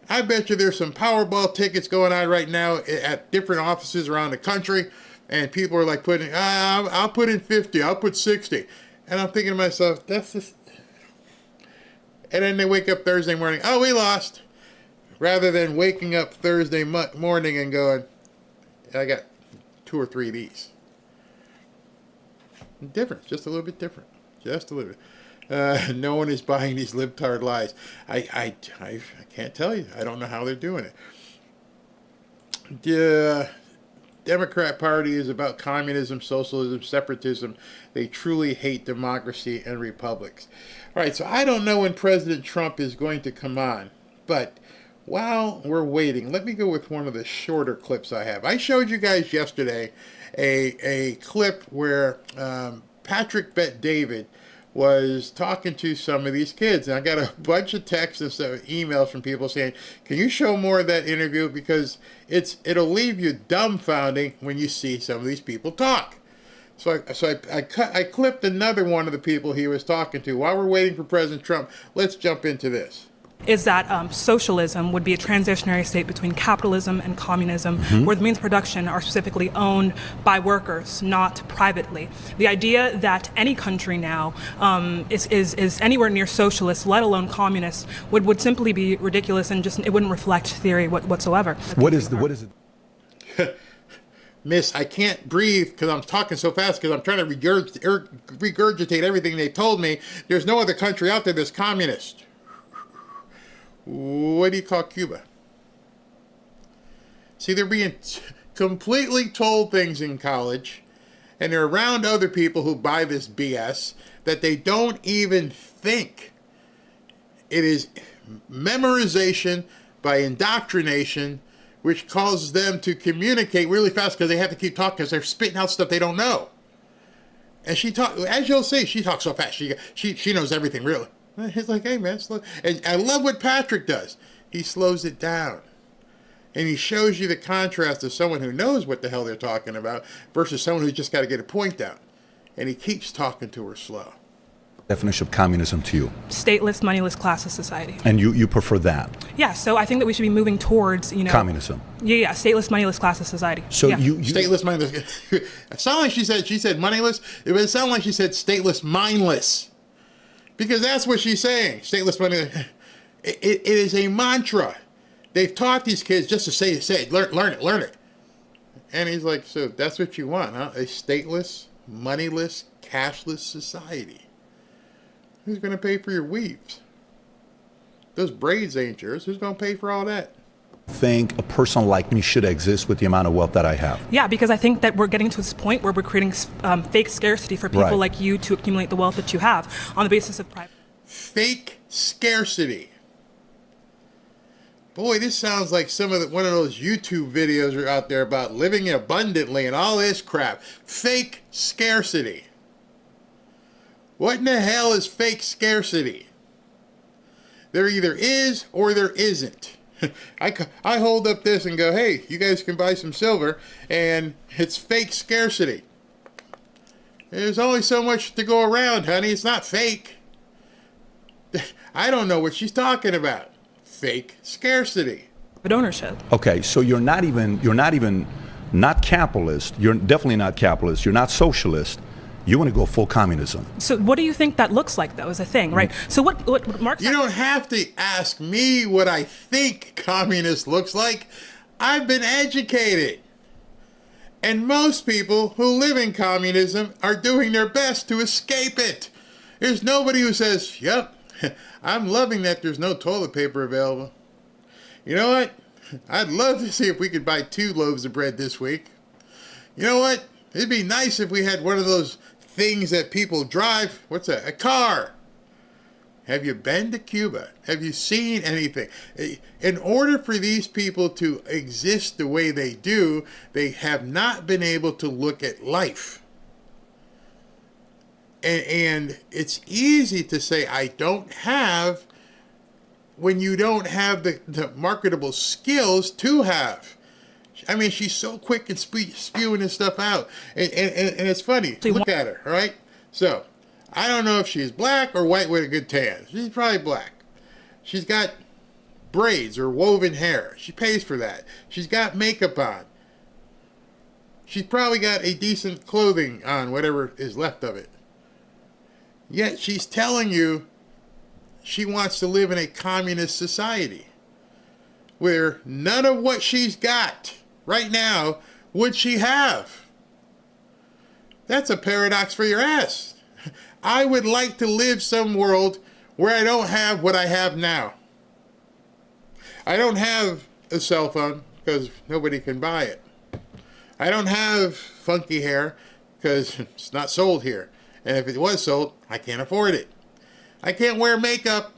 I bet you there's some Powerball tickets going on right now at different offices around the country, and people are like putting, I'll put in 50, I'll put 60. And I'm thinking to myself, that's just... And then they wake up Thursday morning, oh, we lost. Rather than waking up Thursday morning and going, I got 2 or 3 of these. Different, just a little bit different. Just a little bit. No one is buying these libtard lies. I can't tell you. I don't know how they're doing it. The Democrat Party is about communism, socialism, separatism. They truly hate democracy and republics. All right, so I don't know when President Trump is going to come on, but while we're waiting, let me go with one of the shorter clips I have. I showed you guys yesterday a clip where Patrick Bet-David was talking to some of these kids. And I got a bunch of texts and emails from people saying, can you show more of that interview? Because it'll leave you dumbfounding when you see some of these people talk. So I clipped another one of the people he was talking to. While we're waiting for President Trump, let's jump into this. Is that socialism would be a transitionary state between capitalism and communism, where the means of production are specifically owned by workers, not privately. The idea that any country now is anywhere near socialist, let alone communist, would simply be ridiculous, and just it wouldn't reflect theory whatsoever. What is it? Miss, I can't breathe because I'm talking so fast because I'm trying to regurgitate everything they told me. There's no other country out there that's communist. What do you call Cuba? See, they're being completely told things in college, and they're around other people who buy this BS that they don't even think. It is memorization by indoctrination, which causes them to communicate really fast because they have to keep talking because they're spitting out stuff they don't know. And as you'll see, she talks so fast. She knows everything, really. It's like, hey, man, slow. And I love what Patrick does. He slows it down. And he shows you the contrast of someone who knows what the hell they're talking about versus someone who's just got to get a point down. And he keeps talking to her slow. Definition of communism to you? Stateless, moneyless, classless society. And you prefer that? Yeah, so I think that we should be moving towards, communism. Yeah, stateless, moneyless, classless society. So yeah. you stateless, mindless. It sounded like she said moneyless. It sounded like she said stateless, mindless. Because that's what she's saying. Stateless, mindless. It is a mantra. They've taught these kids just to say it, learn it. And he's like, so that's what you want, huh? A stateless, moneyless, cashless society. Who's going to pay for your weaves? Those braids ain't yours. Who's going to pay for all that? Think a person like me should exist with the amount of wealth that I have? Yeah, because I think that we're getting to this point where we're creating fake scarcity for people like you to accumulate the wealth that you have on the basis of private. Fake scarcity. Boy, this sounds like one of those YouTube videos are out there about living abundantly and all this crap. Fake scarcity. What in the hell is fake scarcity? There either is or there isn't. I hold up this and go, hey, you guys can buy some silver, and it's fake scarcity. There's only so much to go around, honey. It's not fake. I don't know what she's talking about. Fake scarcity. But ownership. Okay, so you're not capitalist. You're definitely not capitalist. You're not socialist. You want to go full communism. So what do you think that looks like, though, is a thing, right? So what Mark... You don't have to ask me what I think communist looks like. I've been educated. And most people who live in communism are doing their best to escape it. There's nobody who says, yep, I'm loving that there's no toilet paper available. You know what? I'd love to see if we could buy 2 loaves of bread this week. You know what? It'd be nice if we had one of those things that people drive. What's that? A car. Have you been to Cuba? Have you seen anything? In order for these people to exist the way they do, they have not been able to look at life. And it's easy to say, I don't have when you don't have the marketable skills to have. I mean, she's so quick and spewing this stuff out. And it's funny. Look at her, all right? So, I don't know if she's black or white with a good tan. She's probably black. She's got braids or woven hair. She pays for that. She's got makeup on. She's probably got a decent clothing on, whatever is left of it. Yet she's telling you she wants to live in a communist society where none of what she's got right now would she have. That's a paradox for your ass. I would like to live some world where I don't have what I have now. I don't have a cell phone because nobody can buy it. I don't have funky hair because it's not sold here. And if it was sold, I can't afford it. I can't wear makeup.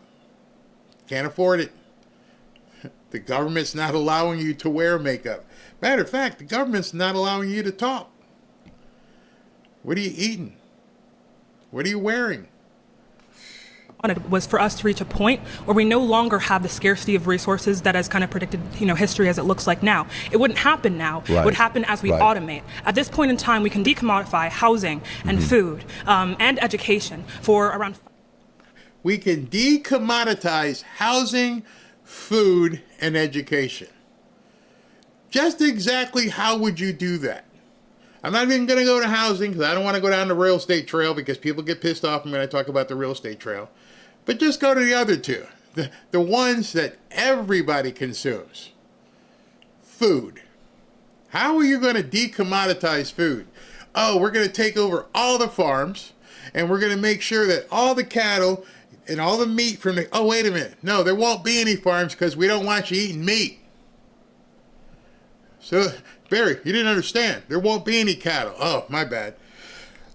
Can't afford it. The government's not allowing you to wear makeup. Matter of fact, the government's not allowing you to talk. What are you eating? What are you wearing? Was for us to reach a point where we no longer have the scarcity of resources that has kind of predicted, history as it looks like now. It wouldn't happen now. It would happen as we automate. At this point in time, we can decommodify housing and food and education for around. We can decommoditize housing, food, and education. Just exactly how would you do that? I'm not even going to go to housing because I don't want to go down the real estate trail because people get pissed off when I talk about the real estate trail. But just go to the other two, the ones that everybody consumes. Food. How are you going to decommoditize food? Oh, we're going to take over all the farms and we're going to make sure that all the cattle and all the meat from the... Oh, wait a minute. No, there won't be any farms because we don't want you eating meat. So, Barry, you didn't understand. There won't be any cattle. Oh, my bad.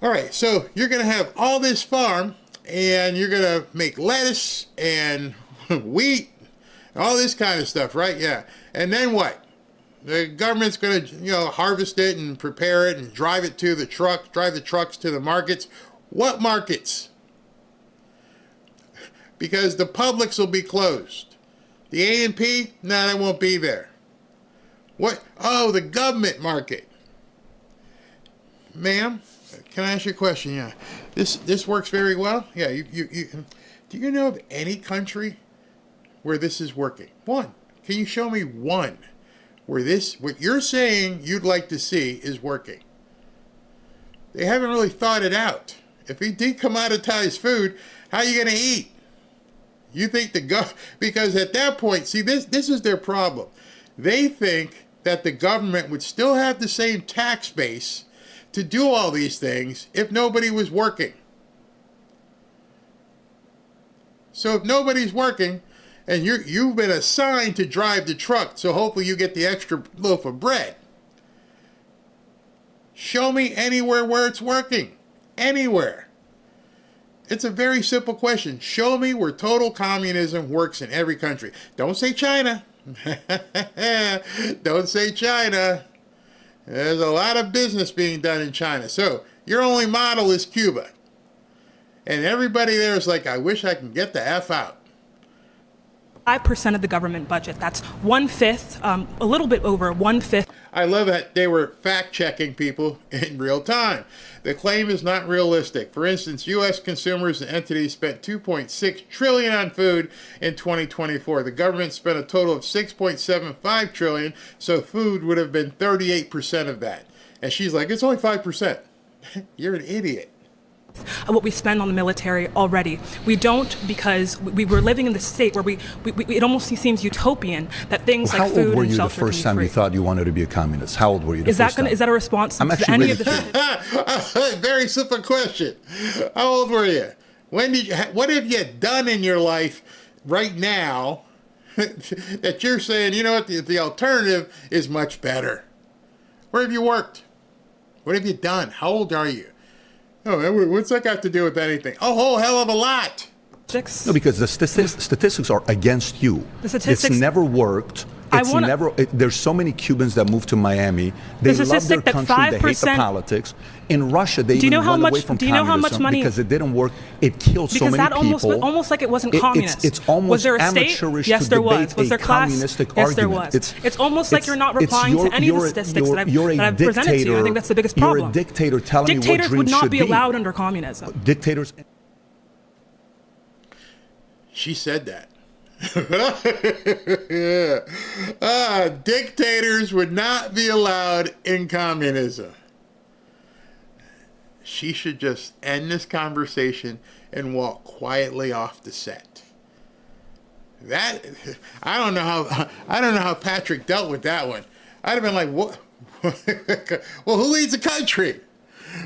All right, so you're going to have all this farm, and you're going to make lettuce and wheat, all this kind of stuff, right? Yeah. And then what? The government's going to, harvest it and prepare it and drive it to the truck, drive the trucks to the markets. What markets? Because the Publix will be closed. The A&P, no, that won't be there. What? Oh, the government market. Ma'am, can I ask you a question? Yeah. This works very well? Yeah, you do you know of any country where this is working? One. Can you show me one where what you're saying you'd like to see is working? They haven't really thought it out. If we decommoditize food, how are you going to eat? You think because at that point, see, this is their problem. They think that the government would still have the same tax base to do all these things if nobody was working. So if nobody's working and you've been assigned to drive the truck, so hopefully you get the extra loaf of bread. Show me anywhere where it's working. Anywhere. It's a very simple question. Show me where total communism works in every country. Don't say China. Don't say China. There's a lot of business being done in China. So your only model is Cuba. And everybody there is like, I wish I can get the F out. 5% of the government budget. That's 1/5, a little bit over 1/5. I love that they were fact-checking people in real time. The claim is not realistic. For instance, U.S. consumers and entities spent $2.6 trillion on food in 2024. The government spent a total of $6.75 trillion, so food would have been 38% of that. And she's like, it's only 5%. You're an idiot. What we spend on the military already. We don't, because we were living in the state where it almost seems utopian that things like food and shelter can be free. How old were you the first time you thought you wanted to be a communist? How old were you the first time? Is that a response I'm to any of the... Very simple question. How old were you? What have you done in your life right now that you're saying, you know what, the alternative is much better? Where have you worked? What have you done? How old are you? Oh, what's that got to do with anything? A whole hell of a lot. No, because the statistics are against you. The statistics... It's never worked There's so many Cubans that move to Miami. They There's a love their statistic that country. They hate the 5%. politics. In Russia, they Do you know even how run much- away from do you know how much communism money- because it didn't work. It killed so Because many that people. almost like it wasn't communist. It's almost was there a state? amateurish Yes, to there debate was. Was a there class? communistic Yes, there argument. was. It's almost like you're not replying to any of the statistics that I've presented to you. I think that's the biggest problem. You're a dictator telling me what Dictators dreams would not should be allowed under communism. Dictators. She said that. Dictators would not be allowed in communism. She should just end this conversation and walk quietly off the set. That I don't know how Patrick dealt with that one. I'd have been like, what? Well, who leads the country?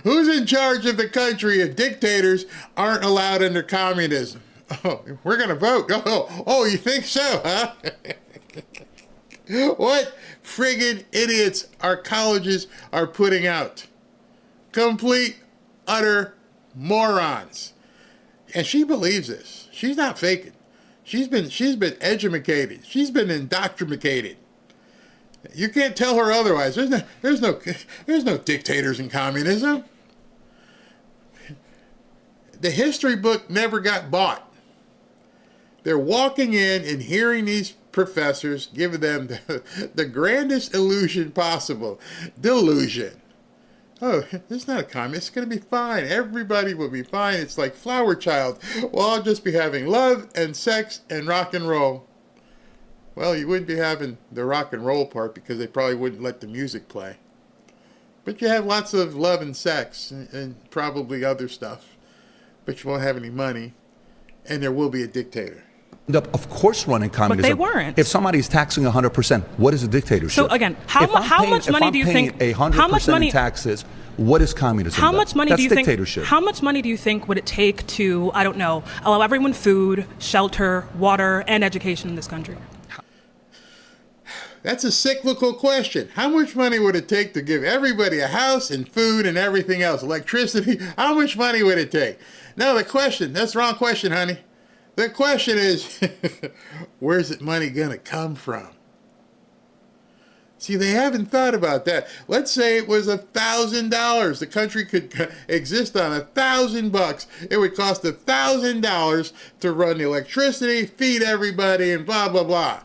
Who's in charge of the country if dictators aren't allowed under communism? Oh, we're going to vote. Oh, you think so, huh? What friggin' idiots our colleges are putting out. Complete, utter morons. And she believes this. She's not faking. She's been educated. She's been indoctrinated. You can't tell her otherwise. There's no dictators in communism. The history book never got bought. They're walking in and hearing these professors give them the grandest illusion possible. Delusion. Oh, it's not a communist. It's going to be fine. Everybody will be fine. It's like Flower Child. We'll all just be having love and sex and rock and roll. Well, you wouldn't be having the rock and roll part because they probably wouldn't let the music play. But you have lots of love and sex and probably other stuff. But you won't have any money. And there will be a dictator. Of course, running communism. But they weren't. If somebody's taxing 100%, what is a dictatorship? So again, how much money do you think? 100% in taxes, what is communism? How much money do you think? Dictatorship. How much money do you think would it take to, I don't know, allow everyone food, shelter, water, and education in this country? That's a cyclical question. How much money would it take to give everybody a house and food and everything else? Electricity? How much money would it take? No, that's the wrong question, honey. The question is, where's that money going to come from? See, they haven't thought about that. Let's say it was $1,000. The country could exist on $1,000. It would cost $1,000 to run the electricity, feed everybody, and blah, blah, blah.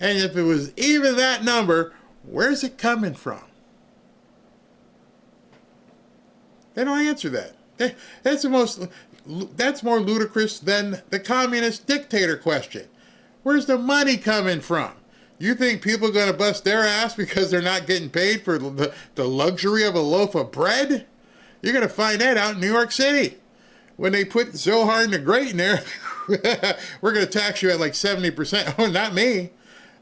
And if it was even that number, where's it coming from? They don't answer that. That's more ludicrous than the communist dictator question. Where's the money coming from? You think people are going to bust their ass because they're not getting paid for the luxury of a loaf of bread? You're going to find that out in New York City. When they put Zohar and the Great in there, we're going to tax you at like 70%. Oh, not me.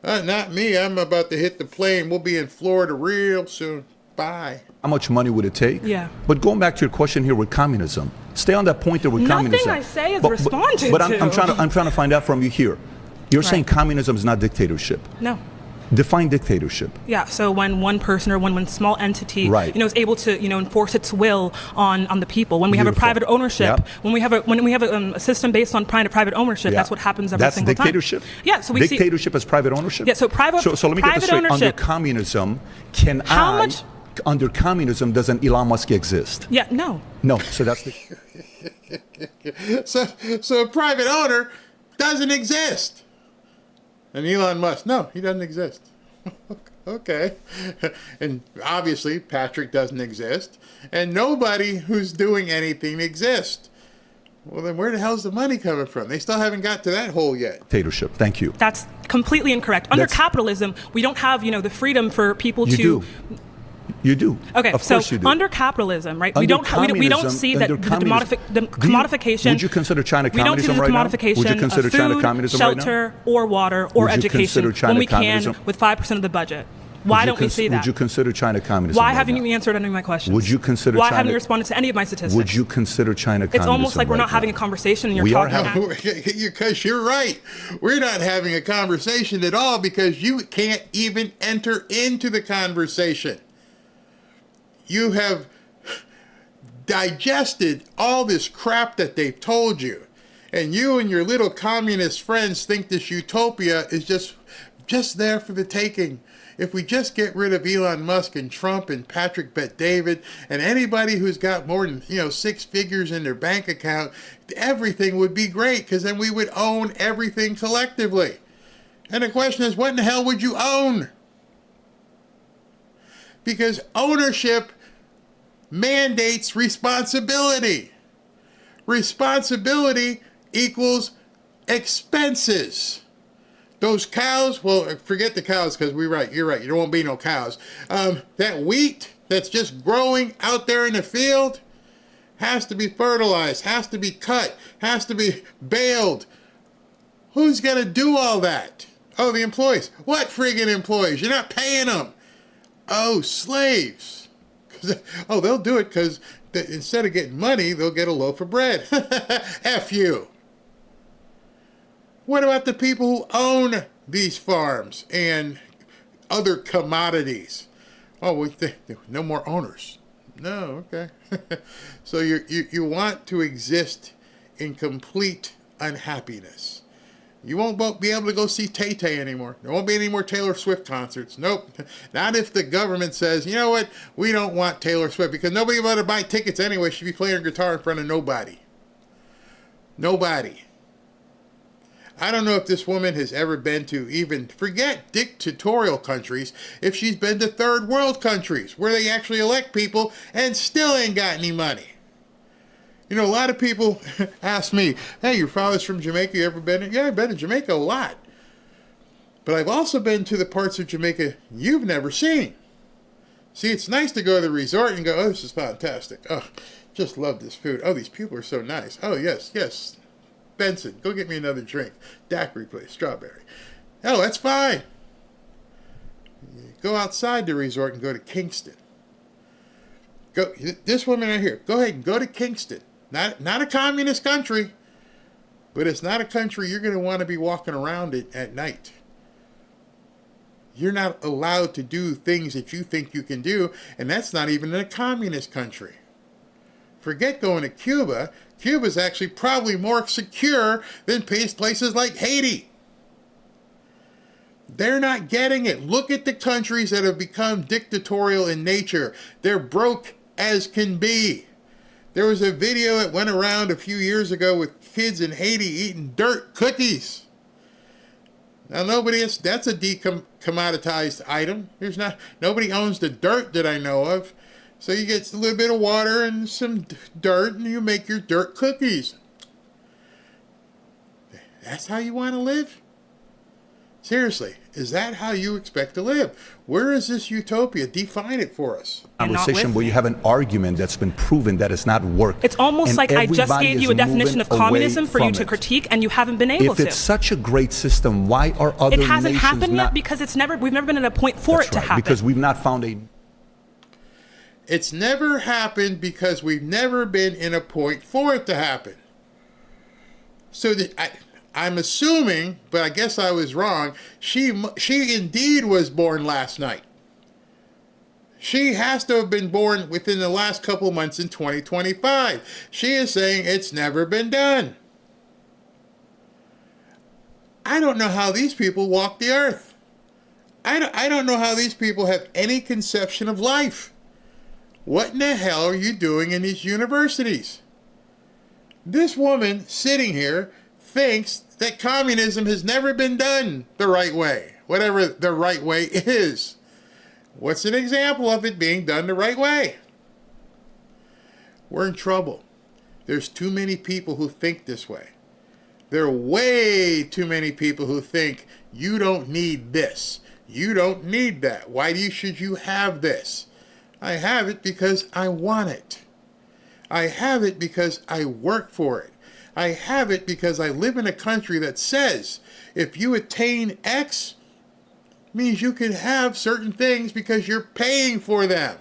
Not me. I'm about to hit the plane. We'll be in Florida real soon. Bye. How much money would it take? Yeah. But going back to your question here with communism, stay on that point there with communism. Nothing I say is responded but to. I'm trying to find out from you here. You're saying Right. communism is not dictatorship. No. Define dictatorship. Yeah, so when one person or one small entity, Right. is able to, enforce its will on the people. When we have a Beautiful. private ownership, Yep. when we have a system based on private ownership, Yeah. that's what happens every That's single dictatorship? time. Yeah, so we dictatorship is private ownership? Yeah, so private So let me get this private straight. Under ownership. communism, under communism, doesn't Elon Musk exist? Yeah, no. No. So that's the So a private owner doesn't exist. And Elon Musk, no, he doesn't exist. Okay. And obviously Patrick doesn't exist. And nobody who's doing anything exists. Well, then where the hell's the money coming from? They still haven't got to that hole yet. dictatorship. Thank you. That's completely incorrect. Under That's- capitalism, we don't have, the freedom for people You to do. You do. Okay, Of so course you do. under capitalism, right? Under we don't see that under the communism- commodification. Would you consider China We don't see communism the right now? commodification Would you consider of food, China communism right now? shelter, or water, or Would you education consider China when we communism? can with 5% of the budget. Why don't we see that? Would you consider China communism? Why right haven't now? you answered any of my questions? Would you consider Why China? haven't you responded to any of my statistics? Would you consider China communism? It's almost like we're right not now? having a conversation and you're We are talking. having- Because you're right. We're not having a conversation at all because you can't even enter into the conversation. You have digested all this crap that they've told you. And you and your little communist friends think this utopia is just just there for the taking. If we just get rid of Elon Musk and Trump and Patrick Bet-David and anybody who's got more than 6 figures in their bank account, everything would be great, because then we would own everything collectively. And the question is, what in the hell would you own? Because ownership mandates responsibility. Responsibility equals expenses. Those cows, well, forget the cows, because you're right, there won't be no cows. That wheat that's just growing out there in the field has to be fertilized, has to be cut, has to be baled. Who's going to do all that? Oh, the employees. What friggin' employees? You're not paying them. Oh, slaves. Oh, they'll do it because instead of getting money, they'll get a loaf of bread. F you. What about the people who own these farms and other commodities? Oh, no more owners. No, okay. So you want to exist in complete unhappiness. You won't be able to go see Tay-Tay anymore. There won't be any more Taylor Swift concerts. Nope. Not if the government says, you know what, we don't want Taylor Swift, because nobody will to buy tickets anyway. She'll be playing her guitar in front of nobody. Nobody. I don't know if this woman has ever been to, even forget dictatorial countries, if she's been to third world countries where they actually elect people and still ain't got any money. A lot of people ask me, hey, your father's from Jamaica, you ever been? Yeah, I've been to Jamaica a lot. But I've also been to the parts of Jamaica you've never seen. See, it's nice to go to the resort and go, oh, this is fantastic. Oh, just love this food. Oh, these people are so nice. Oh, yes. Benson, go get me another drink. Daiquiri, please. Strawberry. Oh, that's fine. Go outside the resort and go to Kingston. Go. This woman right here. Go ahead and go to Kingston. Not a communist country, but it's not a country you're going to want to be walking around it at night. You're not allowed to do things that you think you can do, and that's not even in a communist country. Forget going to Cuba. Cuba's actually probably more secure than places like Haiti. They're not getting it. Look at the countries that have become dictatorial in nature. They're broke as can be. There was a video that went around a few years ago with kids in Haiti eating dirt cookies. Now that's a decommoditized item. Nobody owns the dirt that I know of. So you get a little bit of water and some dirt and you make your dirt cookies. That's how you want to live? Seriously, is that how you expect to live? Where is this utopia? Define it for us. Conversation where you have an argument that's been proven that it's not working. It's almost like I just gave you a definition of communism for you to critique, and you haven't been able to. If it's such a great system, why are other nations not? It hasn't happened yet because we've never been at a point for it to happen. Because we've not found a... It's never happened because we've never been in a point for it to happen. So I'm assuming, but I guess I was wrong, she indeed was born last night. She has to have been born within the last couple months in 2025. She is saying it's never been done. I don't know how these people walk the earth. I don't know how these people have any conception of life. What in the hell are you doing in these universities? This woman sitting here thinks that communism has never been done the right way, whatever the right way is. What's an example of it being done the right way? We're in trouble. There's too many people who think this way. There are way too many people who think you don't need this. You don't need that. Why should you have this? I have it because I want it. I have it because I work for it. I have it because I live in a country that says if you attain X, means you can have certain things because you're paying for them.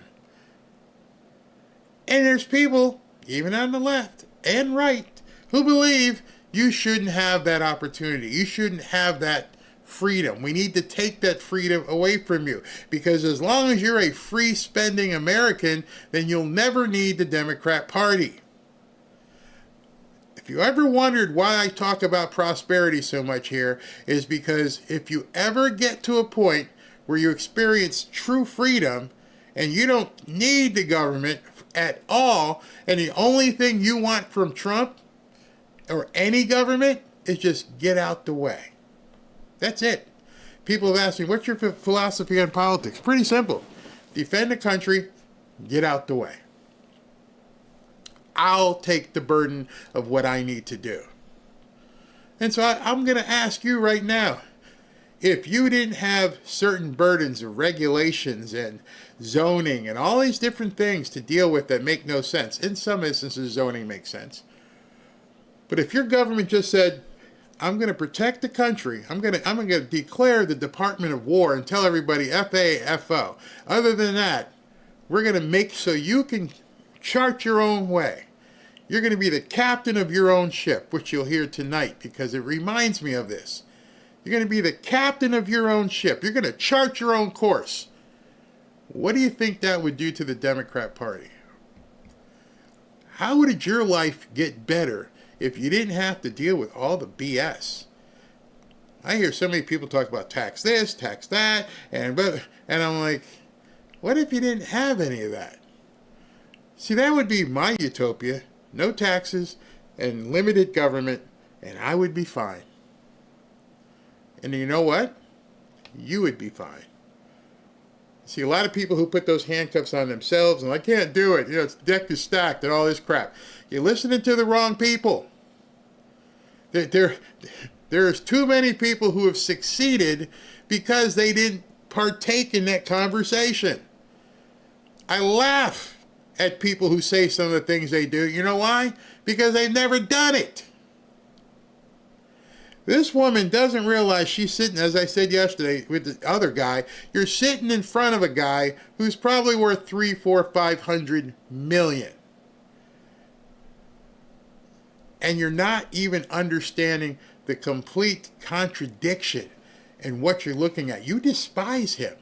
And there's people, even on the left and right, who believe you shouldn't have that opportunity. You shouldn't have that freedom. We need to take that freedom away from you, because as long as you're a free spending American, then you'll never need the Democrat Party. If you ever wondered why I talk about prosperity so much here, is because if you ever get to a point where you experience true freedom and you don't need the government at all, and the only thing you want from Trump or any government is just get out the way. That's it. People have asked me, what's your philosophy on politics? Pretty simple. Defend the country, get out the way. I'll take the burden of what I need to do. And so I'm going to ask you right now, if you didn't have certain burdens of regulations and zoning and all these different things to deal with that make no sense, in some instances zoning makes sense, but if your government just said, I'm going to protect the country, I'm going to declare the Department of War and tell everybody FAFO. Other than that, we're going to make so you can chart your own way. You're going to be the captain of your own ship, which you'll hear tonight because it reminds me of this. You're going to be the captain of your own ship. You're going to chart your own course. What do you think that would do to the Democrat Party? How would your life get better if you didn't have to deal with all the BS? I hear so many people talk about tax this, tax that, and I'm like, what if you didn't have any of that? See, that would be my utopia. No taxes and limited government, and I would be fine. And you know what? You would be fine. See, a lot of people who put those handcuffs on themselves, and I can't do it, it's deck is stacked and all this crap. You're listening to the wrong people. There's too many people who have succeeded because they didn't partake in that conversation. I laugh at people who say some of the things they do. You know why? Because they've never done it. This woman doesn't realize she's sitting, as I said yesterday, with the other guy. You're sitting in front of a guy who's probably worth $300, $400, $500 million. And you're not even understanding the complete contradiction in what you're looking at. You despise him.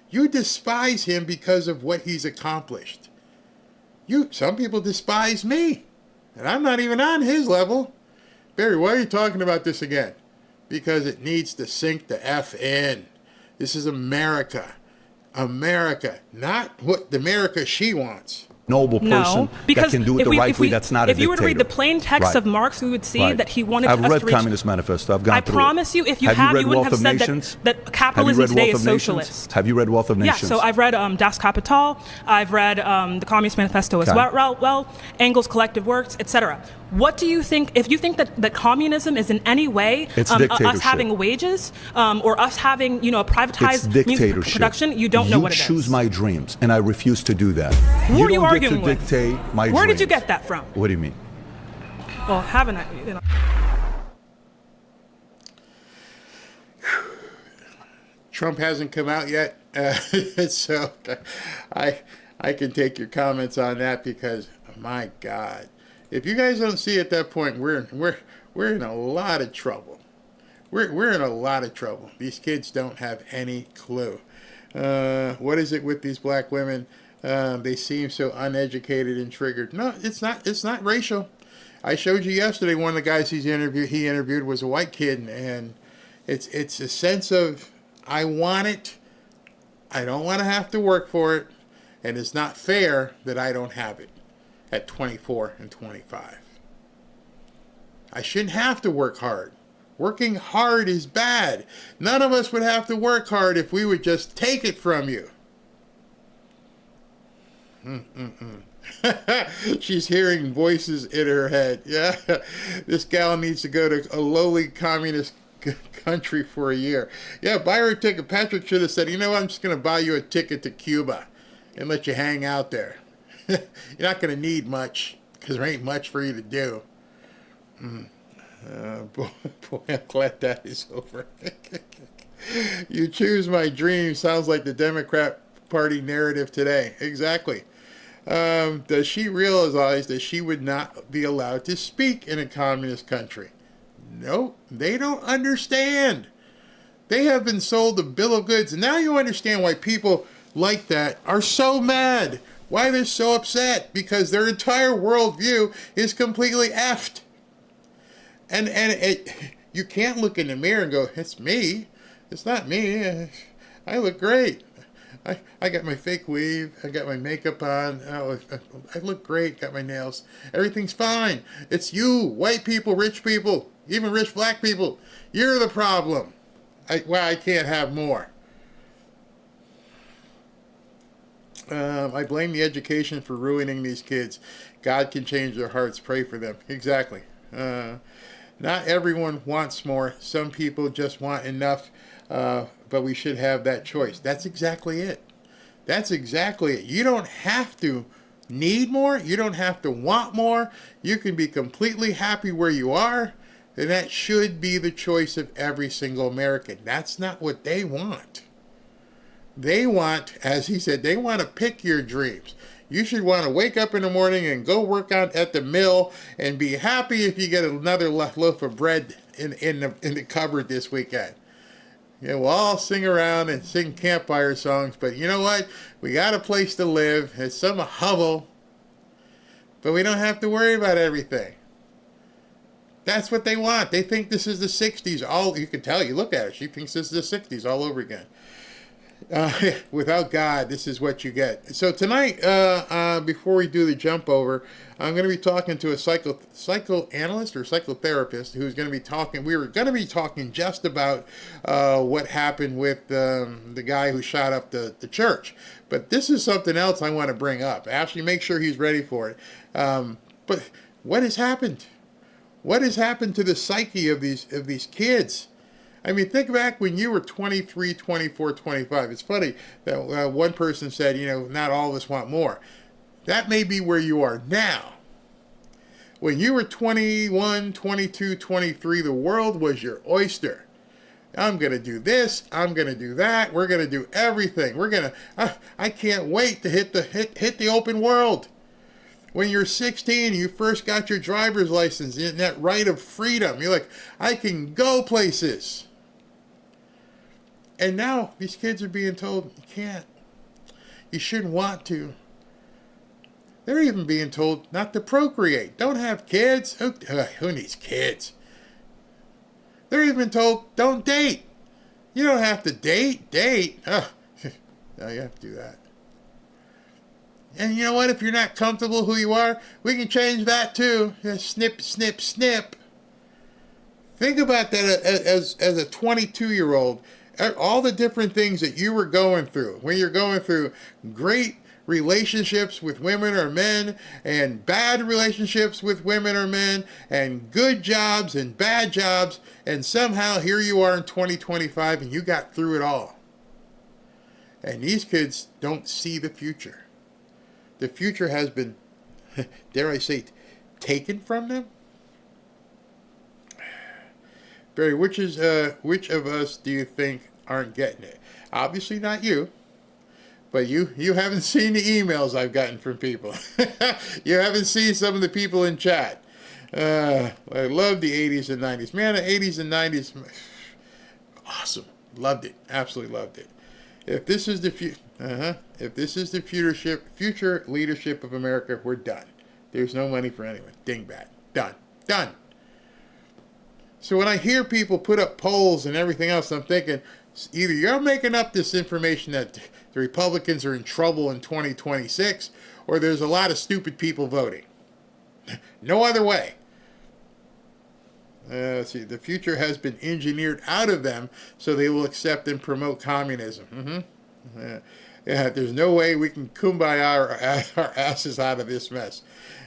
You despise him because of what he's accomplished. Some people despise me, and I'm not even on his level. Barry, why are you talking about this again? Because it needs to sink the F in. This is America. America, not what the America she wants. Noble person that can do it the right way, that's not a dictator. If you were to read the plain text of Marx, we would see that he wanted us to reach... I've read Communist Manifesto. I've gone through it. I promise you, if you you wouldn't have said that capitalism today is socialist. Have you read Wealth of Nations? Yeah, so I've read Das Kapital. I've read the Communist Manifesto as well, Engels' Collective Works, etc. What do you think, if you think that communism is in any way us having wages or us having, a privatized music production, you don't know what it is. You choose my dreams, and I refuse to do that. Who are you arguing with? Dictate my Where dreams. did you get that from? What do you mean? Well, haven't I? Trump hasn't come out yet, so I can take your comments on that because, my God, if you guys don't see at that point, we're in a lot of trouble. We're in a lot of trouble. These kids don't have any clue. What is it with these black women? They seem so uneducated and triggered. No, it's not racial. I showed you yesterday one of the guys he interviewed was a white kid, and it's a sense of I want it. I don't want to have to work for it, and it's not fair that I don't have it at 24 and 25. I shouldn't have to work hard. Working hard is bad. None of us would have to work hard if we would just take it from you. She's hearing voices in her head. Yeah, this gal needs to go to a lowly communist country for a year. Yeah, buy her a ticket. Patrick should have said, you know what, I'm just going to buy you a ticket to Cuba and let you hang out there. You're not going to need much because there ain't much for you to do. Boy, I'm glad that is over. You choose my dream sounds like the Democrat Party narrative today. Exactly. Does she realize that she would not be allowed to speak in a communist country? Nope, they don't understand. They have been sold a bill of goods. And now you understand why people like that are so mad. Why they're so upset. Because their entire worldview is completely effed. You can't look in the mirror and go, it's me. It's not me. I look great. I got my fake weave. I got my makeup on. Oh, I look great. Got my nails. Everything's fine. It's you, white people, rich people, even rich black people. You're the problem. I can't have more. I blame the education for ruining these kids. God can change their hearts. Pray for them. Exactly. Not everyone wants more. Some people just want enough, but we should have that choice. That's exactly it. That's exactly it. You don't have to need more. You don't have to want more. You can be completely happy where you are. And that should be the choice of every single American. That's not what they want. They want, as he said, they want to pick your dreams. You should want to wake up in the morning and go work out at the mill and be happy if you get another loaf of bread in the cupboard this weekend. Yeah, we'll all sing around and sing campfire songs, but you know what? We got a place to live. It's some hovel, but we don't have to worry about everything. That's what they want. They think this is the 60s. You can tell, you look at her, she thinks this is the 60s all over again. Without God, this is what you get. So tonight, before we do the jump over, I'm going to be talking to a psychoanalyst or psychotherapist who's going to be talking. We were going to be talking just about what happened with the guy who shot up the church. But this is something else I want to bring up. Actually, make sure he's ready for it. But what has happened? What has happened to the psyche of these kids? I mean, think back when you were 23, 24, 25. It's funny that one person said, not all of us want more. That may be where you are now. When you were 21, 22, 23, the world was your oyster. I'm going to do this. I'm going to do that. We're going to do everything. I can't wait to hit the open world. When you're 16, you first got your driver's license, and that right of freedom. You're like, I can go places. And now these kids are being told, you can't. You shouldn't want to. They're even being told not to procreate. Don't have kids. Who needs kids? They're even told, don't date. You don't have to date. Oh, now you have to do that. And you know what? If you're not comfortable who you are, we can change that too. Snip, snip, snip. Think about that as a 22-year-old. All the different things that you were going through. When you're going through great relationships with women or men, and bad relationships with women or men, and good jobs and bad jobs, and somehow here you are in 2025 and you got through it all. And these kids don't see the future. The future has been, dare I say, taken from them? Barry, which of us do you think aren't getting it? Obviously not you, but you haven't seen the emails I've gotten from people. You haven't seen some of the people in chat. I love the 80s and 90s. Man, the 80s and 90s, awesome. Loved it. Absolutely loved it. If this is the future leadership of America, we're done. There's no money for anyone. Dingbat. Done. So when I hear people put up polls and everything else, I'm thinking either you're making up this information that the Republicans are in trouble in 2026, or there's a lot of stupid people voting. No other way. The future has been engineered out of them so they will accept and promote communism. There's no way we can kumbaya our asses out of this mess.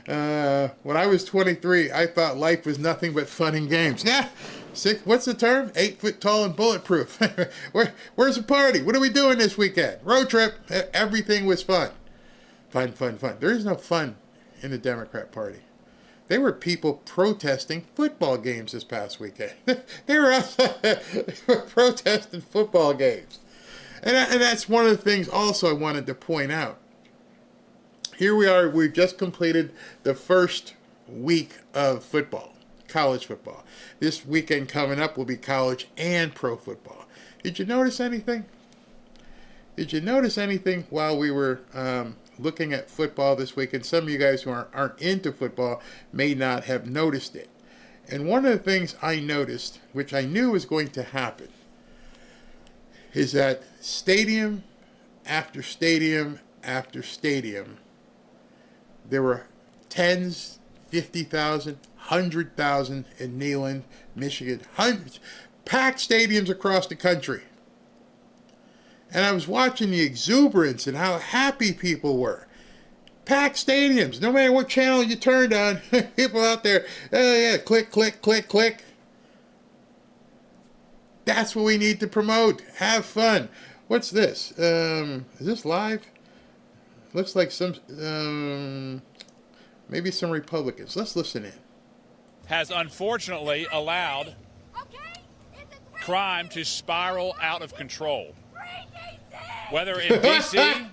When I was 23, I thought life was nothing but fun and games. What's the term? 8 foot tall and bulletproof. Where's the party? What are we doing this weekend? Road trip. Everything was fun. Fun. There is no fun in the Democrat Party. There were people protesting football games this past weekend. They were protesting football games. And that's one of the things also I wanted to point out. Here we are, we've just completed the first week of football, college football. This weekend coming up will be college and pro football. Did you notice anything? Did you notice anything while we were looking at football this weekend? Some of you guys who aren't into football may not have noticed it. And one of the things I noticed, which I knew was going to happen, is that stadium after stadium after stadium, there were tens, 50,000, 100,000 in Neyland, Michigan, hundreds, packed stadiums across the country. And I was watching the exuberance and how happy people were. Packed stadiums, no matter what channel you turned on, people out there, oh yeah, click, click, click, click. That's what we need to promote. Have fun. What's this? Is this live? Looks like some, maybe some Republicans. Let's listen in. Has unfortunately allowed crime to spiral out of control, whether in D.C.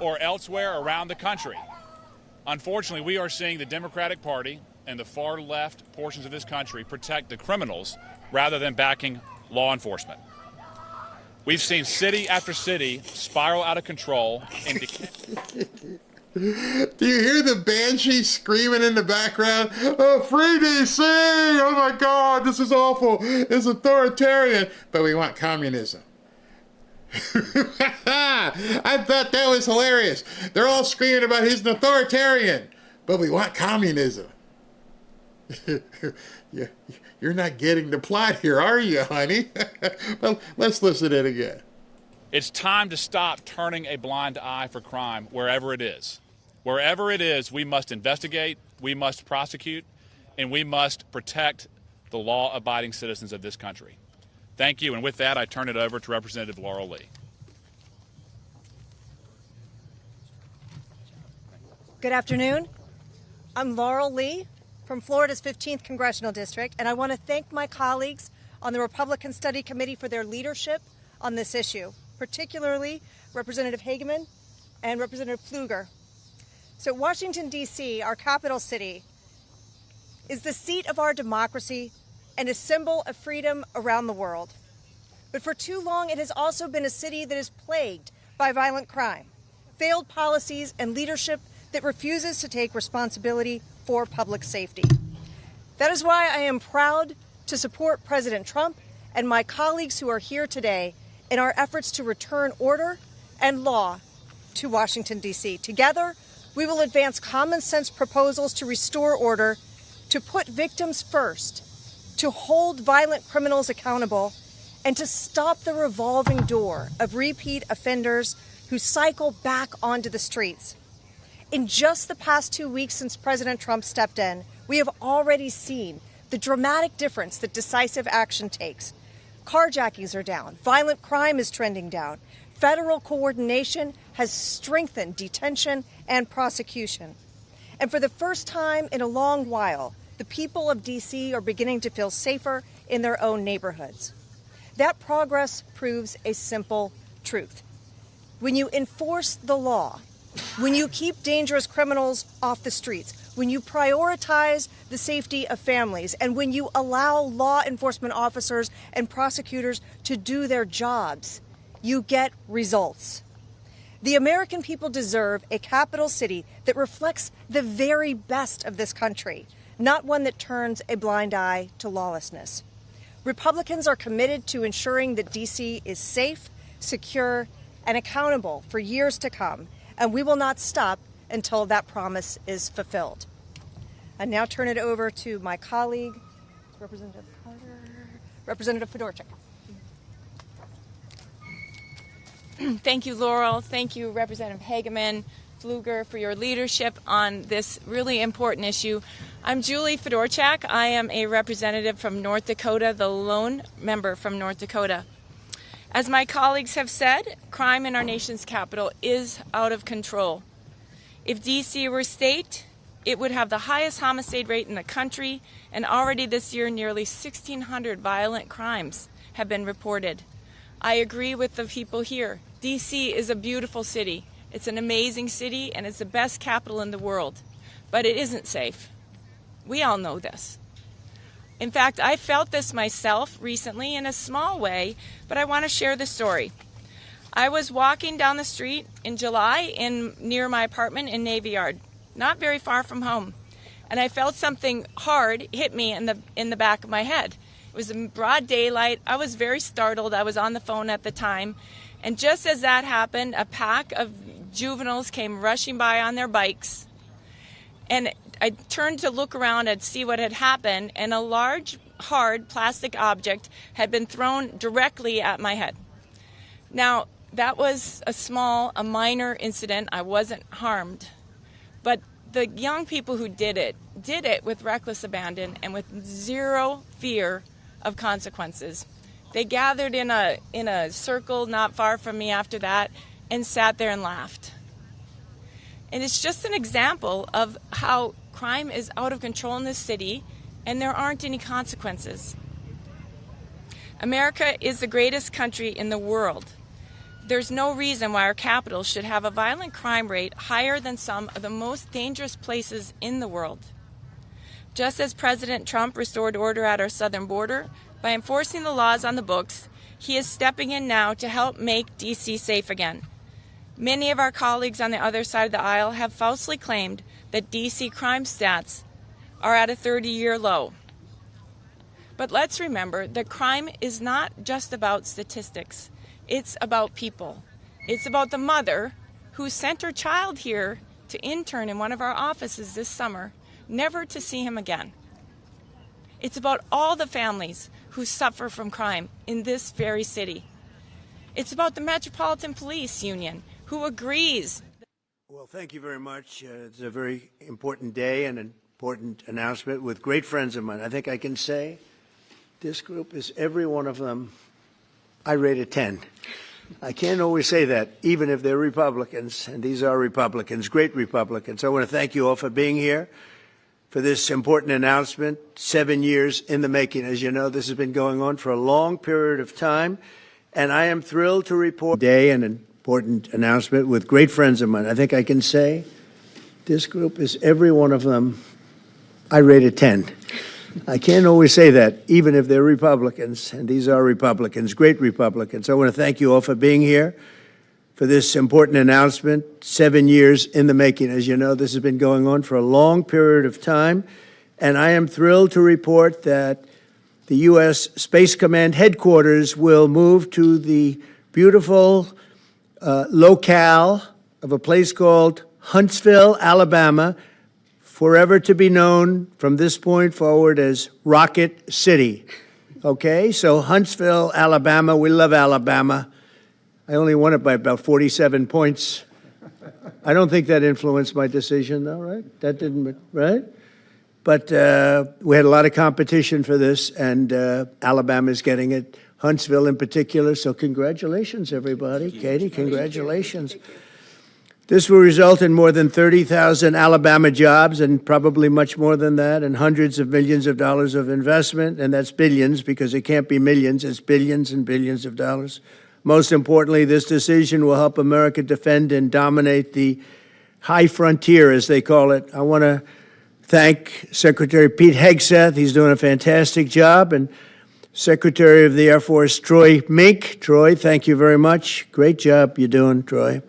or elsewhere around the country. Unfortunately, we are seeing the Democratic Party and the far left portions of this country protect the criminals rather than backing law enforcement. We've seen city after city spiral out of control. Do you hear the banshee screaming in the background? Oh, free DC! Oh my God, this is awful. It's authoritarian. But we want communism. I thought that was hilarious. They're all screaming about he's an authoritarian, but we want communism. You're not getting the plot here, are you, honey? Well, let's listen in again. It's time to stop turning a blind eye for crime wherever it is. Wherever it is, we must investigate, we must prosecute, and we must protect the law-abiding citizens of this country. Thank you, and with that, I turn it over to Representative Laurel Lee. Good afternoon. I'm Laurel Lee from Florida's 15th Congressional District, and I want to thank my colleagues on the Republican Study Committee for their leadership on this issue, particularly Representative Hageman and Representative Pfluger. So Washington, D.C., our capital city, is the seat of our democracy and a symbol of freedom around the world. But for too long, it has also been a city that is plagued by violent crime, failed policies, and leadership that refuses to take responsibility for public safety. That is why I am proud to support President Trump and my colleagues who are here today in our efforts to return order and law to Washington, D.C. Together, we will advance common sense proposals to restore order, to put victims first, to hold violent criminals accountable, and to stop the revolving door of repeat offenders who cycle back onto the streets. In just the past 2 weeks since President Trump stepped in, we have already seen the dramatic difference that decisive action takes. Carjackings are down, violent crime is trending down, federal coordination has strengthened detention and prosecution. And for the first time in a long while, the people of D.C. are beginning to feel safer in their own neighborhoods. That progress proves a simple truth. When you enforce the law, when you keep dangerous criminals off the streets, when you prioritize the safety of families, and when you allow law enforcement officers and prosecutors to do their jobs, you get results. The American people deserve a capital city that reflects the very best of this country, not one that turns a blind eye to lawlessness. Republicans are committed to ensuring that D.C. is safe, secure, and accountable for years to come, and we will not stop until that promise is fulfilled. I now turn it over to my colleague, Representative Fedorchak. Thank you, Laurel. Thank you, Representative Hageman, Pfluger, for your leadership on this really important issue. I'm Julie Fedorchak. I am a representative from North Dakota, the lone member from North Dakota. As my colleagues have said, crime in our nation's capital is out of control. If D.C. were a state, it would have the highest homicide rate in the country, and already this year nearly 1,600 violent crimes have been reported. I agree with the people here. D.C. is a beautiful city. It's an amazing city, and it's the best capital in the world. But it isn't safe. We all know this. In fact, I felt this myself recently in a small way, but I want to share the story. I was walking down the street in July near my apartment in Navy Yard, not very far from home, and I felt something hard hit me in the back of my head. It was in broad daylight. I was very startled. I was on the phone at the time. And just as that happened, a pack of juveniles came rushing by on their bikes. And I turned to look around and see what had happened, and a large, hard plastic object had been thrown directly at my head. Now, that was a minor incident. I wasn't harmed. But the young people who did it with reckless abandon and with zero fear of consequences. They gathered in a circle not far from me after that and sat there and laughed. And it's just an example of how crime is out of control in this city and there aren't any consequences. America is the greatest country in the world. There's no reason why our capital should have a violent crime rate higher than some of the most dangerous places in the world. Just as President Trump restored order at our southern border, by enforcing the laws on the books, he is stepping in now to help make D.C. safe again. Many of our colleagues on the other side of the aisle have falsely claimed that D.C. crime stats are at a 30-year low. But let's remember that crime is not just about statistics. It's about people. It's about the mother who sent her child here to intern in one of our offices this summer, never to see him again. It's about all the families who suffer from crime in this very city. It's about the Metropolitan Police Union, who agrees. Well, thank you very much. It's a very important day and an important announcement with great friends of mine. I think I can say this group is every one of them. I rate a 10. I can't always say that, even if they're Republicans, and these are Republicans, great Republicans. I want to thank you all for being here for this important announcement, 7 years in the making. As you know, this has been going on for a long period of time, and I am thrilled to report today an important announcement with great friends of mine. I think I can say this group is every one of them. I rate a 10. I can't always say that, even if they're Republicans, and these are Republicans, great Republicans. I want to thank you all for being here for this important announcement, 7 years in the making. As you know, this has been going on for a long period of time, and I am thrilled to report that the U.S. Space Command headquarters will move to the beautiful locale of a place called Huntsville, Alabama, forever to be known from this point forward as Rocket City. Okay, so Huntsville, Alabama, we love Alabama. I only won it by about 47 points. I don't think that influenced my decision, though, right? That didn't, right? But we had a lot of competition for this, and Alabama's getting it, Huntsville in particular, so congratulations, everybody. Katie, congratulations. This will result in more than 30,000 Alabama jobs and probably much more than that, and hundreds of millions of dollars of investment, and that's billions because it can't be millions, it's billions and billions of dollars. Most importantly, this decision will help America defend and dominate the high frontier, as they call it. I want to thank Secretary Pete Hegseth. He's doing a fantastic job, and Secretary of the Air Force Troy Mink. Troy, thank you very much. Great job you're doing, Troy.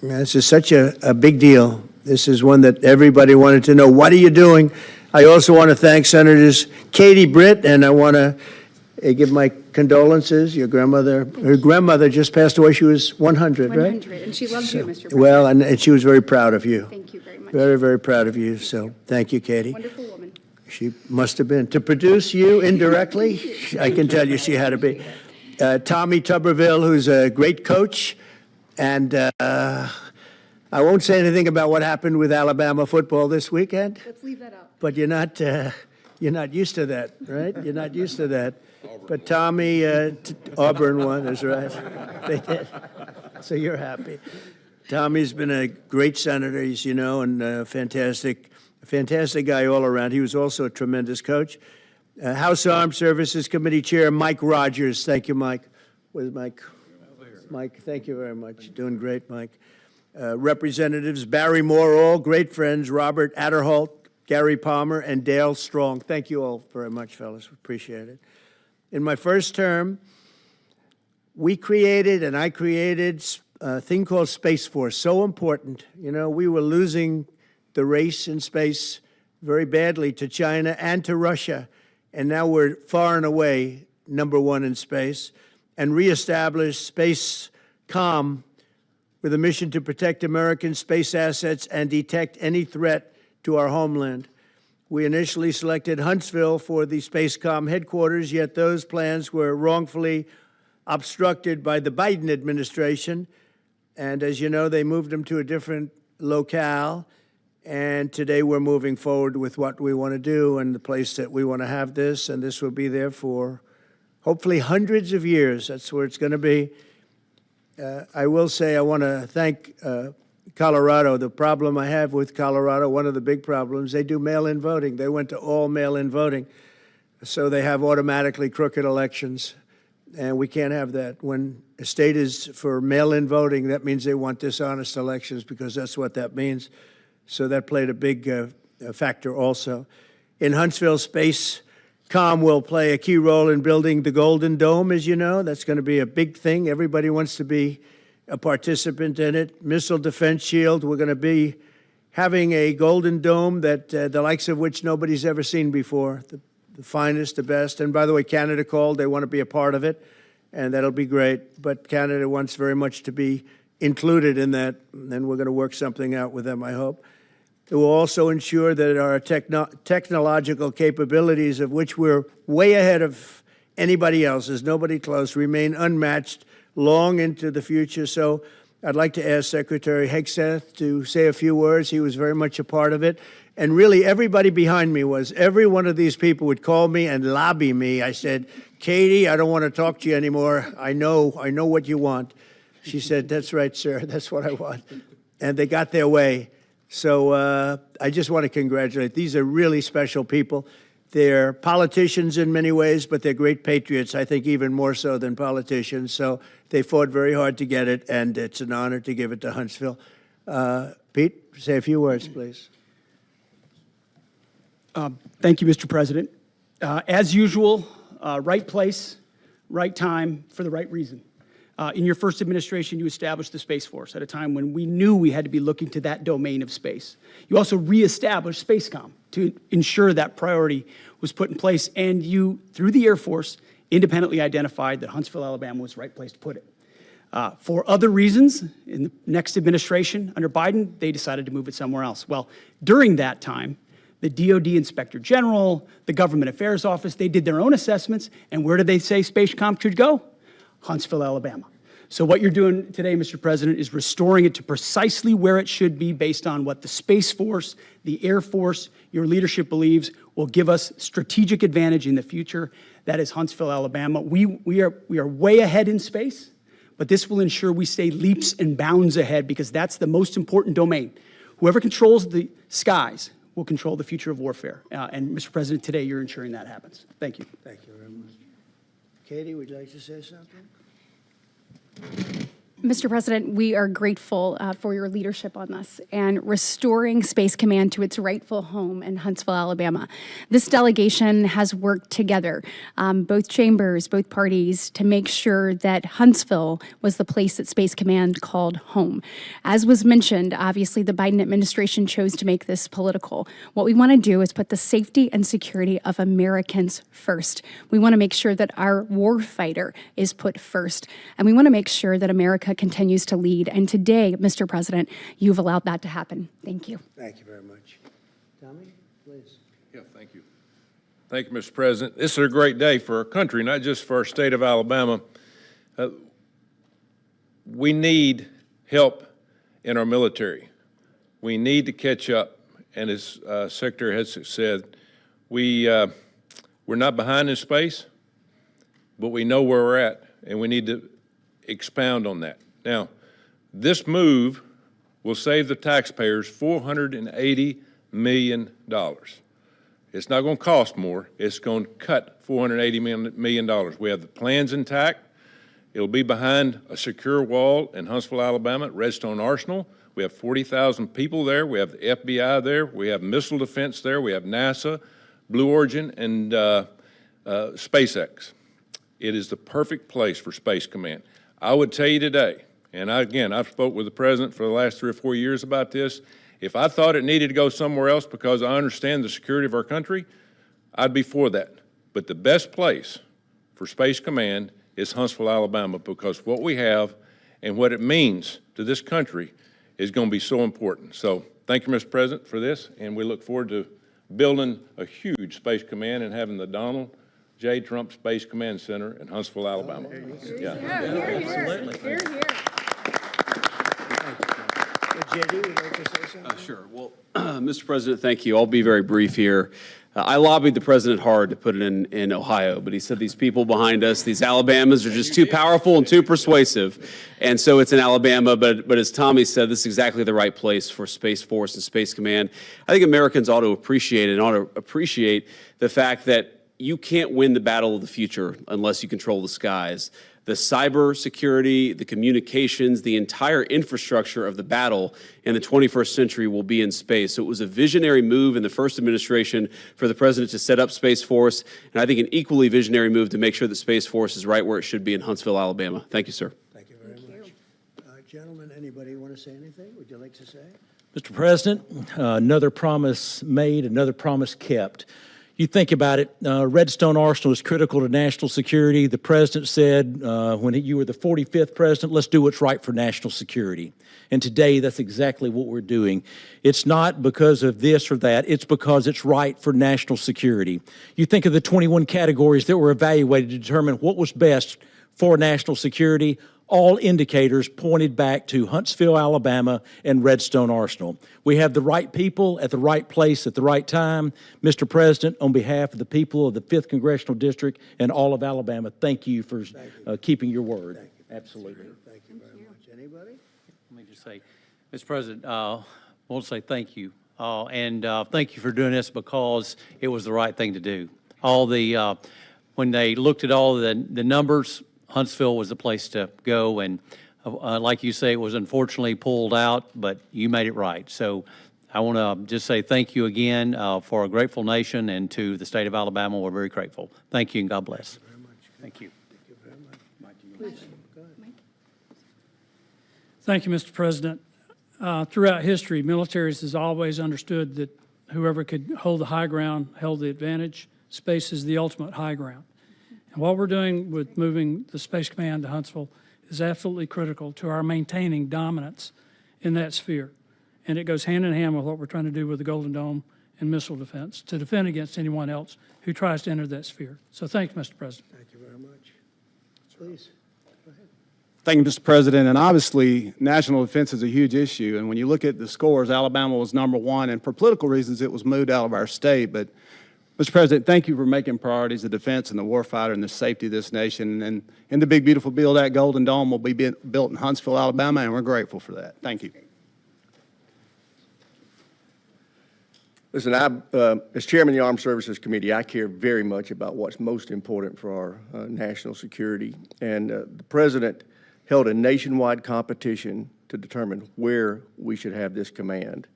This is such a big deal. This is one that everybody wanted to know. What are you doing? I also want to thank Senators Katie Britt, and I want to give my condolences. Your grandmother, her grandmother just passed away. She was 100, right? 100, and she loves you, Mr. President. Well, and she was very proud of you. Thank you very much. Very, very proud of you. So thank you, Katie. Wonderful woman. She must have been. To produce you indirectly, I can tell you she had to be. Tommy Tuberville, who's a great coach. And I won't say anything about what happened with Alabama football this weekend. Let's leave that out. But you're not used to that, right? You're not used to that. But Tommy, Auburn won, that's right. They did. So you're happy. Tommy's been a great senator, as you know, and a fantastic guy all around. He was also a tremendous coach. House Armed Services Committee Chair Mike Rogers. Thank you, Mike. Where's Mike? Mike, thank you very much. Doing great, Mike. Representatives Barry Morall, great friends, Robert Adderholt, Gary Palmer, and Dale Strong. Thank you all very much, fellas. Appreciate it. In my first term, I created a thing called Space Force, so important. You know, we were losing the race in space very badly to China and to Russia, and now we're far and away #1 in space, and reestablish SpaceCom with a mission to protect American space assets and detect any threat to our homeland. We initially selected Huntsville for the SpaceCom headquarters, yet those plans were wrongfully obstructed by the Biden administration. And as you know, they moved them to a different locale. And today we're moving forward with what we want to do and the place that we want to have this. And this will be there for hopefully hundreds of years. That's where it's going to be. I will say I want to thank Colorado. The problem I have with Colorado, one of the big problems, they do mail-in voting. They went to all mail-in voting. So they have automatically crooked elections. And we can't have that. When a state is for mail-in voting, that means they want dishonest elections, because that's what that means. So that played a big factor also. In Huntsville, SpaceCom will play a key role in building the Golden Dome, as you know. That's going to be a big thing. Everybody wants to be a participant in it. Missile Defense Shield, we're going to be having a Golden Dome that the likes of which nobody's ever seen before. The finest, the best. And by the way, Canada called. They want to be a part of it, and that'll be great. But Canada wants very much to be included in that, and we're going to work something out with them, I hope. It will also ensure that our technological capabilities, of which we're way ahead of anybody else, there's nobody close, remain unmatched long into the future. So I'd like to ask Secretary Hegseth to say a few words. He was very much a part of it. And really, everybody behind me was. Every one of these people would call me and lobby me. I said, Katie, I don't want to talk to you anymore. I know what you want. She said, that's right, sir. That's what I want. And they got their way. So I just want to congratulate. These are really special people. They're politicians in many ways, but they're great patriots, I think even more so than politicians. So they fought very hard to get it, and it's an honor to give it to Huntsville. Pete, say a few words, please. Thank you, Mr. President. As usual, right place, right time, for the right reason. In your first administration, you established the Space Force at a time when we knew we had to be looking to that domain of space. You also reestablished SpaceCom to ensure that priority was put in place, and you, through the Air Force, independently identified that Huntsville, Alabama was the right place to put it. For other reasons, in the next administration under Biden, they decided to move it somewhere else. Well, during that time, the DOD Inspector General, the Government Affairs Office, they did their own assessments, and where did they say SpaceCom should go? Huntsville, Alabama. So what you're doing today, Mr. President, is restoring it to precisely where it should be based on what the Space Force, the Air Force, your leadership believes will give us strategic advantage in the future. That is Huntsville, Alabama. We are way ahead in space, but this will ensure we stay leaps and bounds ahead, because that's the most important domain. Whoever controls the skies will control the future of warfare. And Mr. President, today you're ensuring that happens. Thank you. Thank you very much. Katie, would you like to say something? Mr. President, we are grateful for your leadership on this and restoring Space Command to its rightful home in Huntsville, Alabama. This delegation has worked together, both chambers, both parties, to make sure that Huntsville was the place that Space Command called home. As was mentioned, obviously the Biden administration chose to make this political. What we want to do is put the safety and security of Americans first. We want to make sure that our warfighter is put first, and we want to make sure that America continues to lead. And today, Mr. President, you've allowed that to happen. Thank you. Thank you very much. Tommy, please. Yeah, thank you. Thank you, Mr. President. This is a great day for our country, not just for our state of Alabama. We need help in our military. We need to catch up. And as Secretary Hegseth said, we're not behind in space, but we know where we're at, and we need to expound on that. Now, this move will save the taxpayers $480 million. It's not going to cost more. It's going to cut $480 million. We have the plans intact. It'll be behind a secure wall in Huntsville, Alabama, at Redstone Arsenal. We have 40,000 people there. We have the FBI there. We have missile defense there. We have NASA, Blue Origin, and SpaceX. It is the perfect place for Space Command. I would tell you today, and I've spoke with the President for the last 3 or 4 years about this, If I thought it needed to go somewhere else because I understand the security of our country, I'd be for that. But the best place for Space Command is Huntsville, Alabama, because what we have and what it means to this country is going to be so important. So thank you, Mr. President, for this, and we look forward to building a huge Space Command and having the Donald J. Trump Space Command Center in Huntsville, Alabama. JD, would you like to say something? Sure. Well, Mr. President, thank you. I'll be very brief here. I lobbied the president hard to put it in Ohio, but he said these people behind us, these Alabamas, are just too powerful and too persuasive, and so it's in Alabama. But as Tommy said, this is exactly the right place for Space Force and Space Command. I think Americans ought to appreciate the fact that you can't win the battle of the future unless you control the skies. The cyber security, the communications, the entire infrastructure of the battle in the 21st century will be in space. So it was a visionary move in the first administration for the president to set up Space Force, and I think an equally visionary move to make sure that Space Force is right where it should be in Huntsville, Alabama. Thank you, sir. Thank you very much. Gentlemen, anybody want to say anything? Would you like to say? Mr. President, another promise made, another promise kept. You think about it, Redstone Arsenal is critical to national security. The president said when you were the 45th president, let's do what's right for national security. And today, that's exactly what we're doing. It's not because of this or that. It's because it's right for national security. You think of the 21 categories that were evaluated to determine what was best for national security. All indicators pointed back to Huntsville, Alabama, and Redstone Arsenal. We have the right people at the right place at the right time. Mr. President, on behalf of the people of the 5th Congressional District and all of Alabama, thank you for keeping your word. Thank you. Absolutely. Thank you very much. Anybody? Let me just say, Mr. President, I want to say thank you. And thank you for doing this because it was the right thing to do. When they looked at all the numbers, Huntsville was the place to go, and like you say, it was unfortunately pulled out, but you made it right. So I want to just say thank you again for a grateful nation, and to the state of Alabama, we're very grateful. Thank you, and God bless. Thank you very much. Thank you. Thank you very much. Please, go ahead. Thank you, Mr. President. Throughout history, militaries has always understood that whoever could hold the high ground held the advantage. Space is the ultimate high ground. And what we're doing with moving the Space Command to Huntsville is absolutely critical to our maintaining dominance in that sphere. And it goes hand in hand with what we're trying to do with the Golden Dome and missile defense, to defend against anyone else who tries to enter that sphere. So thank you, Mr. President. Thank you very much. Please, go ahead. Thank you, Mr. President. And obviously, national defense is a huge issue. And when you look at the scores, Alabama was #1, and for political reasons, it was moved out of our state. But Mr. President, thank you for making priorities the defense and the warfighter and the safety of this nation. And in the big, beautiful bill, that Golden Dome will be built in Huntsville, Alabama, and we're grateful for that. Thank you. Listen, as chairman of the Armed Services Committee, I care very much about what's most important for our national security. And the president held a nationwide competition to determine where we should have this command.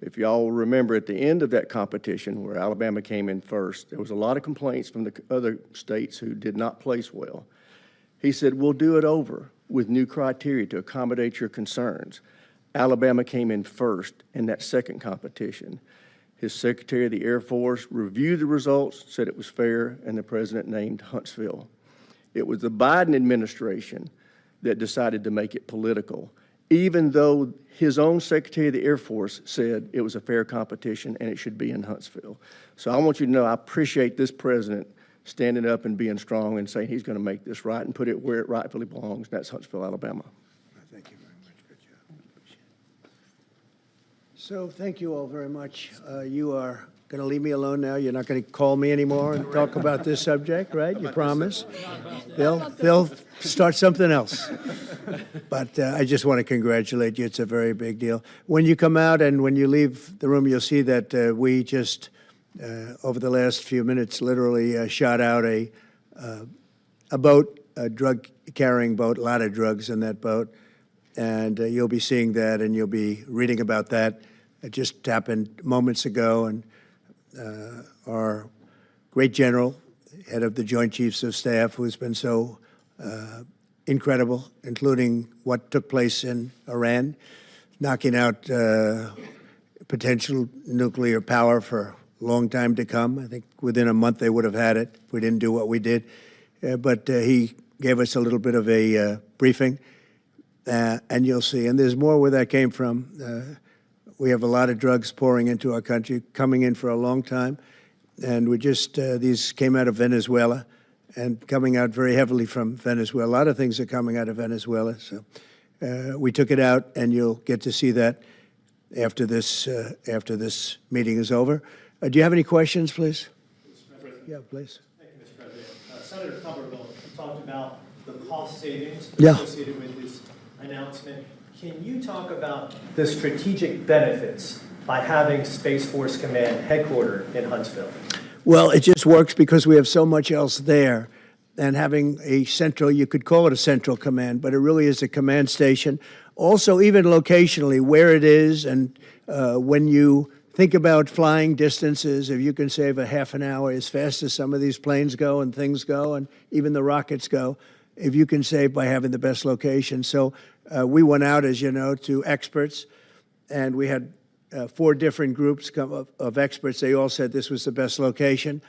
If y'all remember, at the end of that competition, where Alabama came in first, there was a lot of complaints from the other states who did not place well. He said, we'll do it over with new criteria to accommodate your concerns. Alabama came in first in that second competition. His Secretary of the Air Force reviewed the results, said it was fair, and the president named Huntsville. It was the Biden administration that decided to make it political, even though his own Secretary of the Air Force said it was a fair competition and it should be in Huntsville. So I want you to know I appreciate this president standing up and being strong and saying he's going to make this right and put it where it rightfully belongs, and that's Huntsville, Alabama. Thank you very much. Good job. So thank you all very much. You are going to leave me alone now? You're not going to call me anymore and talk about this subject, right? You promise? They'll start something else. But I just want to congratulate you. It's a very big deal. When you come out and when you leave the room, you'll see that we just, over the last few minutes, literally shot out a boat, a drug-carrying boat, a lot of drugs in that boat. And you'll be seeing that and you'll be reading about that. It just happened moments ago, and our great general, head of the Joint Chiefs of Staff, who's been so incredible, including what took place in Iran, knocking out potential nuclear power for a long time to come. I think within a month they would have had it if we didn't do what we did. But he gave us a little bit of a briefing, and you'll see. And there's more where that came from. We have a lot of drugs pouring into our country, coming in for a long time. And we just, these came out of Venezuela and coming out very heavily from Venezuela. A lot of things are coming out of Venezuela. So we took it out, and you'll get to see that after this meeting is over. Do you have any questions, please? Yeah, please. Thank you, Mr. President. Senator Tuberville talked about the cost savings Yeah. associated with this announcement. Can you talk about the strategic benefits by having Space Force Command headquartered in Huntsville? Well, it just works because we have so much else there. And having a central, you could call it a central command, but it really is a command station. Also, even locationally, where it is, and when you think about flying distances, if you can save a half an hour as fast as some of these planes go and things go, and even the rockets go, if you can save by having the best location. So we went out, as you know, to experts, and we had 4 different groups of experts. They all said this was the best location.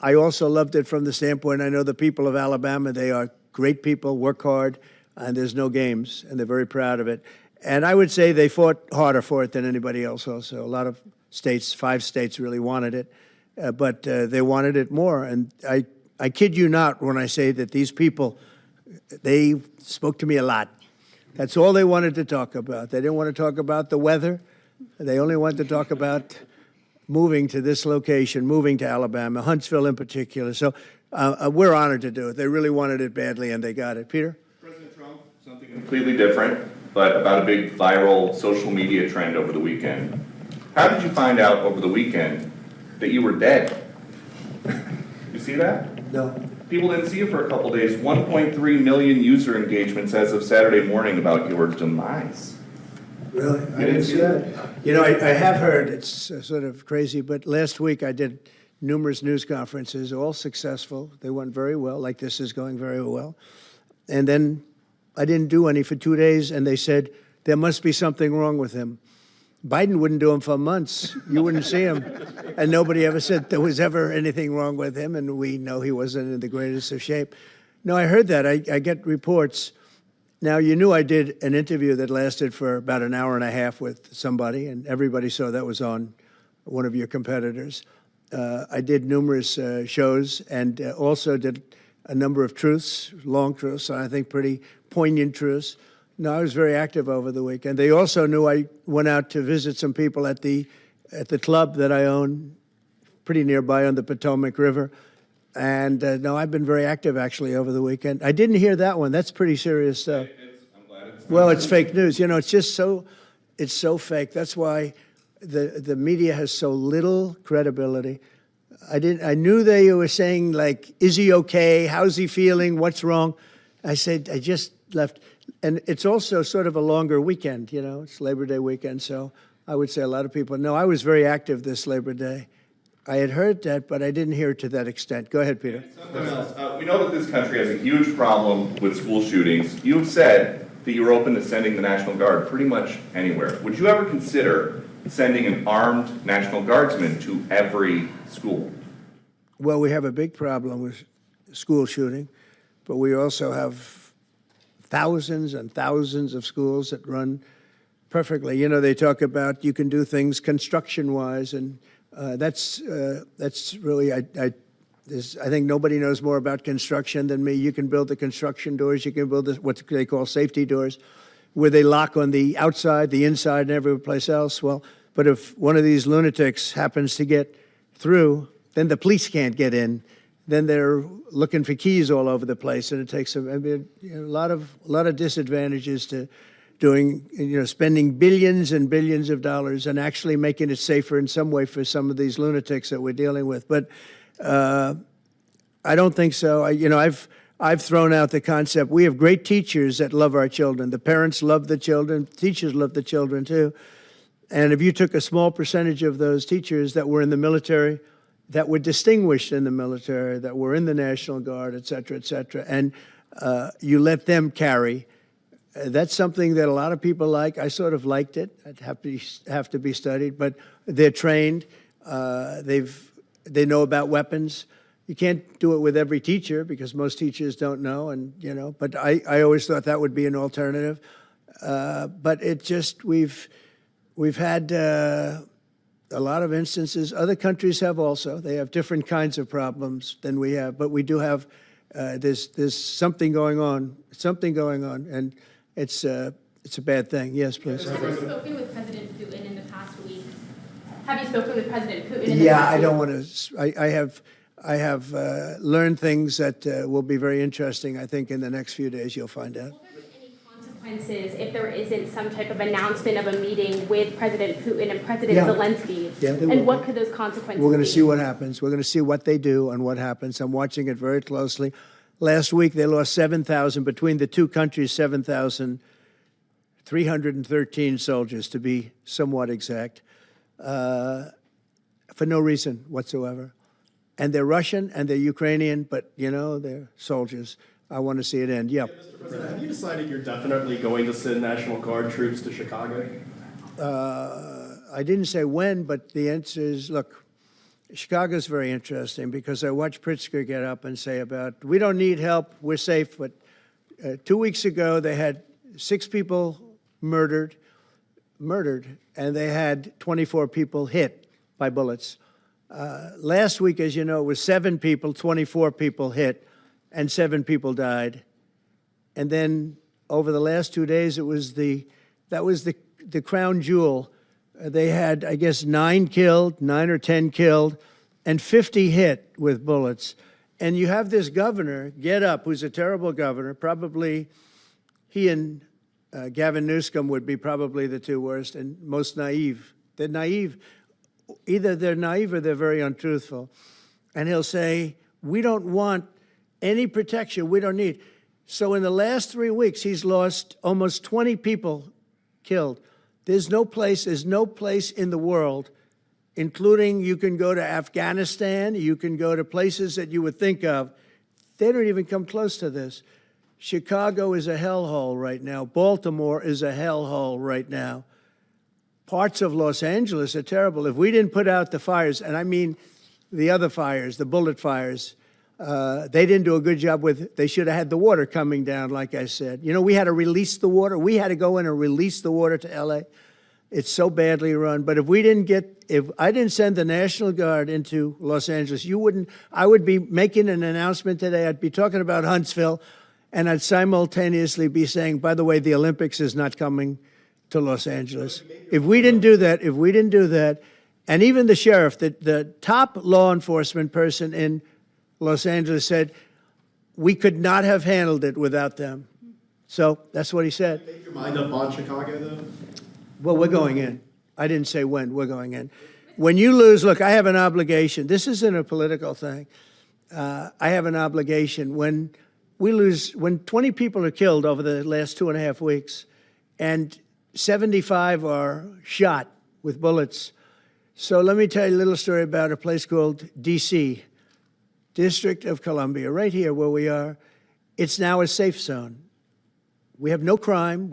I also loved it from the standpoint, I know the people of Alabama, they are great people, work hard, and there's no games, and they're very proud of it. And I would say they fought harder for it than anybody else also. A lot of states, 5 states really wanted it, but they wanted it more. And I kid you not when I say that these people, they spoke to me a lot. That's all they wanted to talk about. They didn't want to talk about the weather. They only wanted to talk about moving to this location, moving to Alabama, Huntsville in particular. So we're honored to do it. They really wanted it badly, and they got it. Peter? President Trump, something completely different, but about a big viral social media trend over the weekend. How did you find out over the weekend that you were dead? You see that? No. People didn't see you for a couple days. 1.3 million user engagements as of Saturday morning about your demise. Really? I didn't see that. You know, I have heard, it's sort of crazy, but last week I did numerous news conferences, all successful. They went very well, like this is going very well. And then I didn't do any for 2 days, and they said, there must be something wrong with him. Biden wouldn't do them for months. You wouldn't see him. And nobody ever said there was ever anything wrong with him, and we know he wasn't in the greatest of shape. No, I heard that. I get reports. Now, you knew I did an interview that lasted for about an hour and a half with somebody, and everybody saw that was on one of your competitors. I did numerous shows and also did a number of truths, long truths, and I think pretty poignant truths. No, I was very active over the weekend. They also knew I went out to visit some people at the club that I own, pretty nearby on the Potomac River. And no, I've been very active actually over the weekend. I didn't hear that one. That's pretty serious stuff. I'm glad it's Well, it's fake news. You know, it's just it's so fake. That's why the media has so little credibility. I knew they were saying, like, is he okay? How's he feeling? What's wrong? I said, I just left. And it's also sort of a longer weekend, you know, it's Labor Day weekend. So I would say a lot of people know I was very active this Labor Day. I had heard that, but I didn't hear it to that extent. Go ahead, Peter. We know that this country has a huge problem with school shootings. You've said that you're open to sending the National Guard pretty much anywhere. Would you ever consider sending an armed National Guardsman to every school? Well, we have a big problem with school shooting, but we also have thousands and thousands of schools that run perfectly. You know, they talk about you can do things construction-wise, and that's really, I think nobody knows more about construction than me. You can build the construction doors. You can build what they call safety doors, where they lock on the outside, the inside, and every place else. Well, but if one of these lunatics happens to get through, then the police can't get in. Then they're looking for keys all over the place, and it takes a lot of disadvantages to doing, spending billions and billions of dollars and actually making it safer in some way for some of these lunatics that we're dealing with. But I don't think so. I've thrown out the concept. We have great teachers that love our children. The parents love the children. Teachers love the children too. And if you took a small percentage of those teachers that were in the military, that were distinguished in the military, that were in the National Guard, et cetera, and you let them carry That's something that a lot of people like. I sort of liked it. I'd have to be studied, but they're trained. They know about weapons. You can't do it with every teacher because most teachers don't know, and But I always thought that would be an alternative. But it just we've had a lot of instances. Other countries have also. They have different kinds of problems than we have, but we do have. There's something going on. And it's a bad thing. Yes, please. Have you spoken with President Putin in the past week? Have you spoken with President Putin in the past week? Yeah, I don't want to. I have learned things that will be very interesting. I think in the next few days you'll find out. Will there be any consequences if there isn't some type of announcement of a meeting with President Putin and President Zelensky? Yeah, and what could those consequences be? We're going to see what happens. We're going to see what they do and what happens. I'm watching it very closely. Last week, they lost 7,000, between the two countries, 7,313 soldiers, to be somewhat exact, for no reason whatsoever. And they're Russian and they're Ukrainian, but, they're soldiers. I want to see it end. Yeah. Mr. President, have you decided you're definitely going to send National Guard troops to Chicago? I didn't say when, but the answer is, look, Chicago's very interesting because I watched Pritzker get up and say we don't need help, we're safe. But 2 weeks ago, they had 6 people murdered, and they had 24 people hit by bullets. Last week, as you know, it was 7 people, 24 people hit, and 7 people died. And then over the last 2 days, that was the crown jewel. They had, I guess, 9 or 10 killed, and 50 hit with bullets. And you have this governor get up, who's a terrible governor. Probably he and Gavin Newsom would be probably the 2 worst and most naive. They're naive. Either they're naive or they're very untruthful. And he'll say, we don't want any protection. We don't need. So in the last 3 weeks, he's lost almost 20 people killed. There's no place in the world, including you can go to Afghanistan, you can go to places that you would think of. They don't even come close to this. Chicago is a hellhole right now. Baltimore is a hellhole right now. Parts of Los Angeles are terrible. If we didn't put out the fires, and I mean the other fires, the bullet fires, they didn't do a good job they should have had the water coming down, like I said. We had to release the water. We had to go in and release the water to L.A. It's so badly run. But if I didn't send the National Guard into Los Angeles, I would be making an announcement today. I'd be talking about Huntsville, and I'd simultaneously be saying, by the way, the Olympics is not coming to Los Angeles. If we didn't do that, and even the sheriff, the top law enforcement person in Los Angeles said, we could not have handled it without them. So that's what he said. Make your mind up on Chicago, though? Well, we're going in. I didn't say when. We're going in. When you lose, look, I have an obligation. This isn't a political thing. I have an obligation. When we lose, when 20 people are killed over the last 2.5 weeks, and 75 are shot with bullets. So let me tell you a little story about a place called D.C., District of Columbia, right here where we are. It's now a safe zone. We have no crime.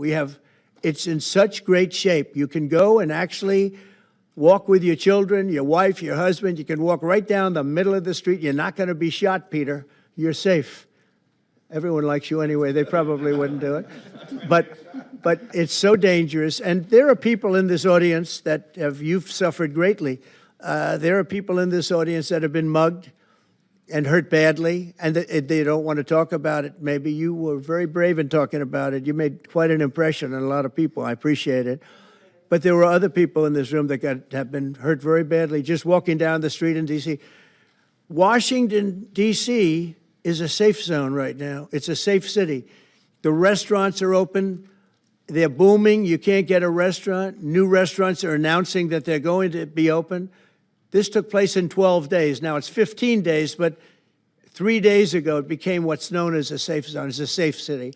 It's in such great shape. You can go and actually walk with your children, your wife, your husband. You can walk right down the middle of the street. You're not going to be shot, Peter. You're safe. Everyone likes you anyway. They probably wouldn't do it. But it's so dangerous. And there are people in this audience you've suffered greatly. There are people in this audience that have been mugged and hurt badly, and they don't want to talk about it. Maybe you were very brave in talking about it. You made quite an impression on a lot of people. I appreciate it. But there were other people in this room that have been hurt very badly just walking down the street in D.C. Washington, D.C. is a safe zone right now. It's a safe city. The restaurants are open. They're booming. You can't get a restaurant. New restaurants are announcing that they're going to be open. This took place in 12 days. Now, it's 15 days, but 3 days ago, it became what's known as a safe zone. It's a safe city.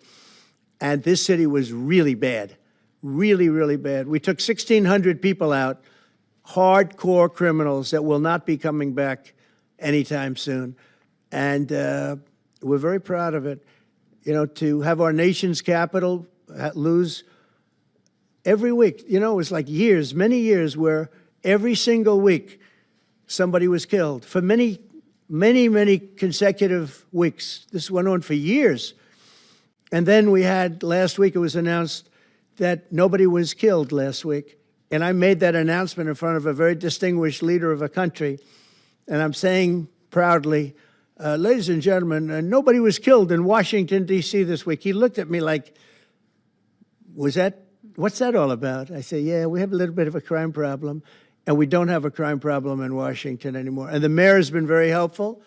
And this city was really bad, really, really bad. We took 1,600 people out, hardcore criminals that will not be coming back anytime soon. And we're very proud of it. To have our nation's capital lose every week. You know, it was like years, many years, where every single week somebody was killed for many, many, many consecutive weeks. This went on for years. And then we had, last week it was announced that nobody was killed last week. And I made that announcement in front of a very distinguished leader of a country. And I'm saying proudly, ladies and gentlemen, nobody was killed in Washington, D.C. this week. He looked at me like, what's that all about? I say, yeah, we have a little bit of a crime problem, and we don't have a crime problem in Washington anymore. And the mayor has been very helpful,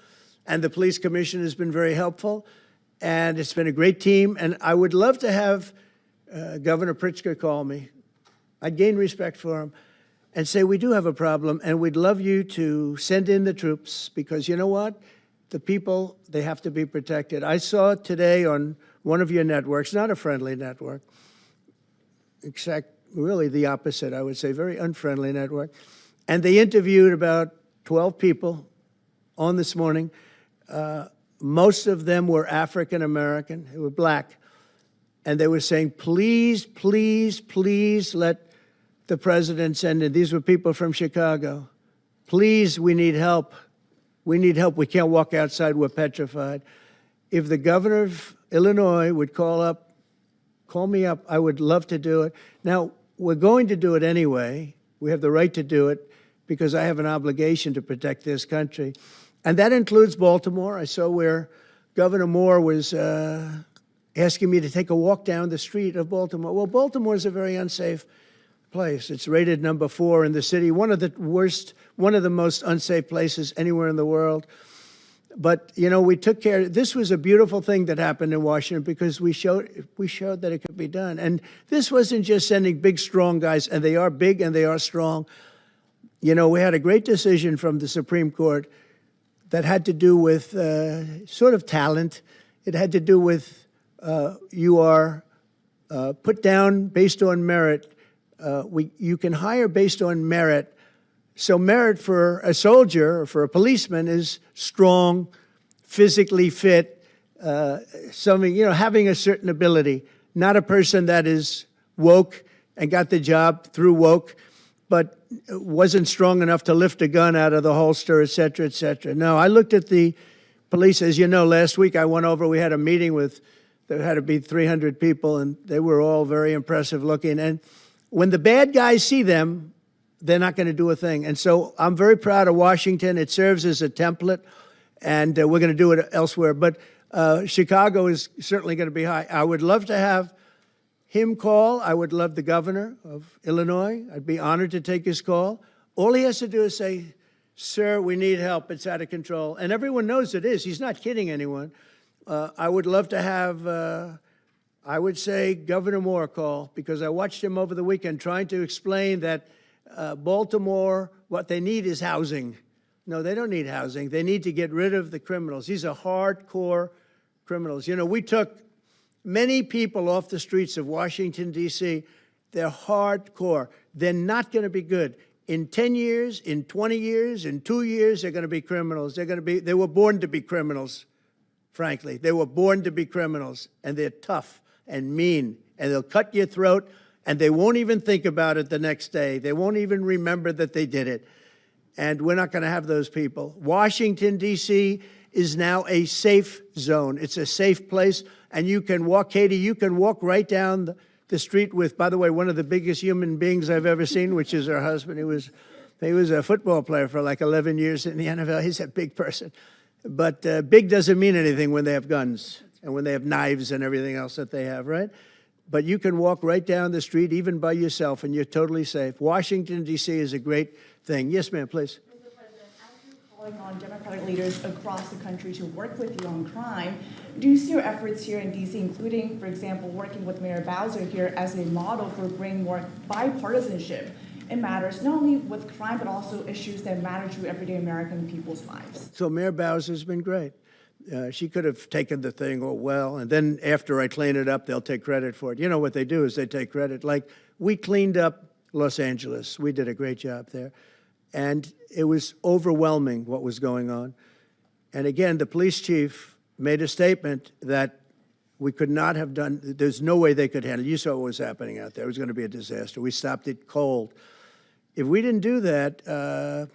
and the police commission has been very helpful, and it's been a great team. And I would love to have Governor Pritzker call me. I'd gain respect for him and say, we do have a problem, and we'd love you to send in the troops, because you know what? The people, they have to be protected. I saw today on one of your networks, not a friendly network, except really the opposite, I would say, very unfriendly network, and they interviewed about 12 people on this morning. Most of them were African American, they were black, and they were saying, please, please, please let the president send in. These were people from Chicago. Please, we need help. We need help. We can't walk outside. We're petrified. If the governor of Illinois would call me up, I would love to do it. Now, we're going to do it anyway. We have the right to do it because I have an obligation to protect this country. And that includes Baltimore. I saw where Governor Moore was asking me to take a walk down the street of Baltimore. Well, Baltimore is a very unsafe place. It's rated number 4 in the city, one of the most unsafe places anywhere in the world. But, you know, we took care. This was a beautiful thing that happened in Washington because we showed that it could be done. And this wasn't just sending big, strong guys, and they are big and they are strong. You know, we had a great decision from the Supreme Court that had to do with sort of talent. It had to do with you are put down based on merit. You can hire based on merit. So merit for a soldier or for a policeman is strong, physically fit, having a certain ability, not a person that is woke and got the job through woke, but wasn't strong enough to lift a gun out of the holster, et cetera, et cetera. No, I looked at the police. As you know, last week I went over, we had a meeting there had to be 300 people, and they were all very impressive looking. And when the bad guys see them, they're not going to do a thing. And so I'm very proud of Washington. It serves as a template, and we're going to do it elsewhere. But Chicago is certainly going to be high. I would love to have him call. I would love the governor of Illinois. I'd be honored to take his call. All he has to do is say, sir, we need help. It's out of control. And everyone knows it is. He's not kidding anyone. I would love to have, I would say, Governor Moore call, because I watched him over the weekend trying to explain that Baltimore, what they need is housing. No, they don't need housing. They need to get rid of the criminals. These are hardcore criminals. You know, we took many people off the streets of Washington, D.C. They're hardcore. They're not going to be good. In 10 years, in 20 years, in 2 years, they're going to be criminals. They were born to be criminals, frankly. They were born to be criminals, and they're tough and mean, and they'll cut your throat, and they won't even think about it the next day. They won't even remember that they did it. And we're not going to have those people. Washington, D.C. is now a safe zone. It's a safe place. And you can walk, Katie, you can walk right down the street with, by the way, one of the biggest human beings I've ever seen, which is her husband. He was a football player for like 11 years in the NFL. He's a big person. But big doesn't mean anything when they have guns and when they have knives and everything else that they have, right? But you can walk right down the street, even by yourself, and you're totally safe. Washington, D.C. is a great thing. Yes, ma'am, please. Mr. President, as you're calling on Democratic leaders across the country to work with you on crime, do you see your efforts here in D.C., including, for example, working with Mayor Bowser here as a model for bringing more bipartisanship in matters, not only with crime, but also issues that matter to everyday American people's lives? So Mayor Bowser's been great. She could have taken the thing, oh, well, and then after I clean it up, they'll take credit for it. You know what they do is they take credit. Like, we cleaned up Los Angeles. We did a great job there. And it was overwhelming what was going on. And again, the police chief made a statement that We could not have done, there's no way they could handle it. You saw what was happening out there. It was going to be a disaster. We stopped it cold. If we didn't do that,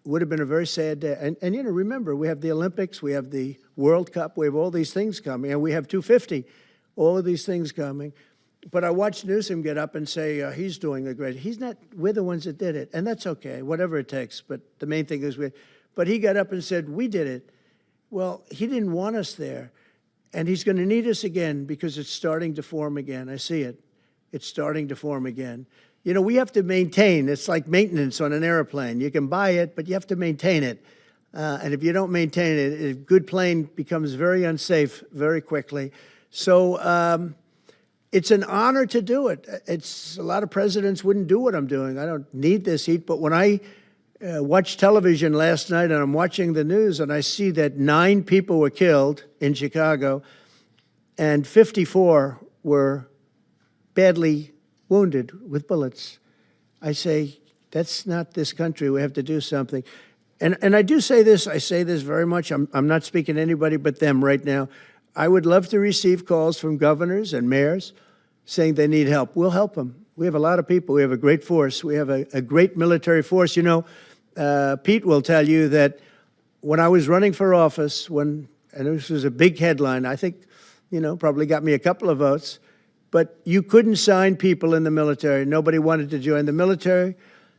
would have been a very sad day. And, you know, remember, we have the Olympics, we have the World Cup, we have all these things coming, and we have 250, all of these things coming. But I watched Newsom get up and say he's doing a great, he's not, we're the ones that did it, and that's okay, whatever it takes. But the main thing is, but he got up and said, we did it. Well, he didn't want us there. And he's going to need us again because it's starting to form again. I see it. It's starting to form again. You know, we have to maintain. It's like maintenance on an airplane. You can buy it, but you have to maintain it. And if you don't maintain it, a good plane becomes very unsafe very quickly. So it's an honor to do it. It's a lot of presidents wouldn't do what I'm doing. I don't need this heat. But when I watched television last night and I'm watching the news and I see that 9 people were killed in Chicago and 54 were badly wounded with bullets, I say, that's not this country. We have to do something. And I do say this, I say this very much. I'm not speaking to anybody but them right now. I would love to receive calls from governors and mayors saying they need help. We'll help them. We have a lot of people. We have a great force. We have a great military force. You know, Pete will tell you that when I was running for office, and this was a big headline, I think, you know, probably got me a couple of votes, but you couldn't sign people in the military. Nobody wanted to join the military,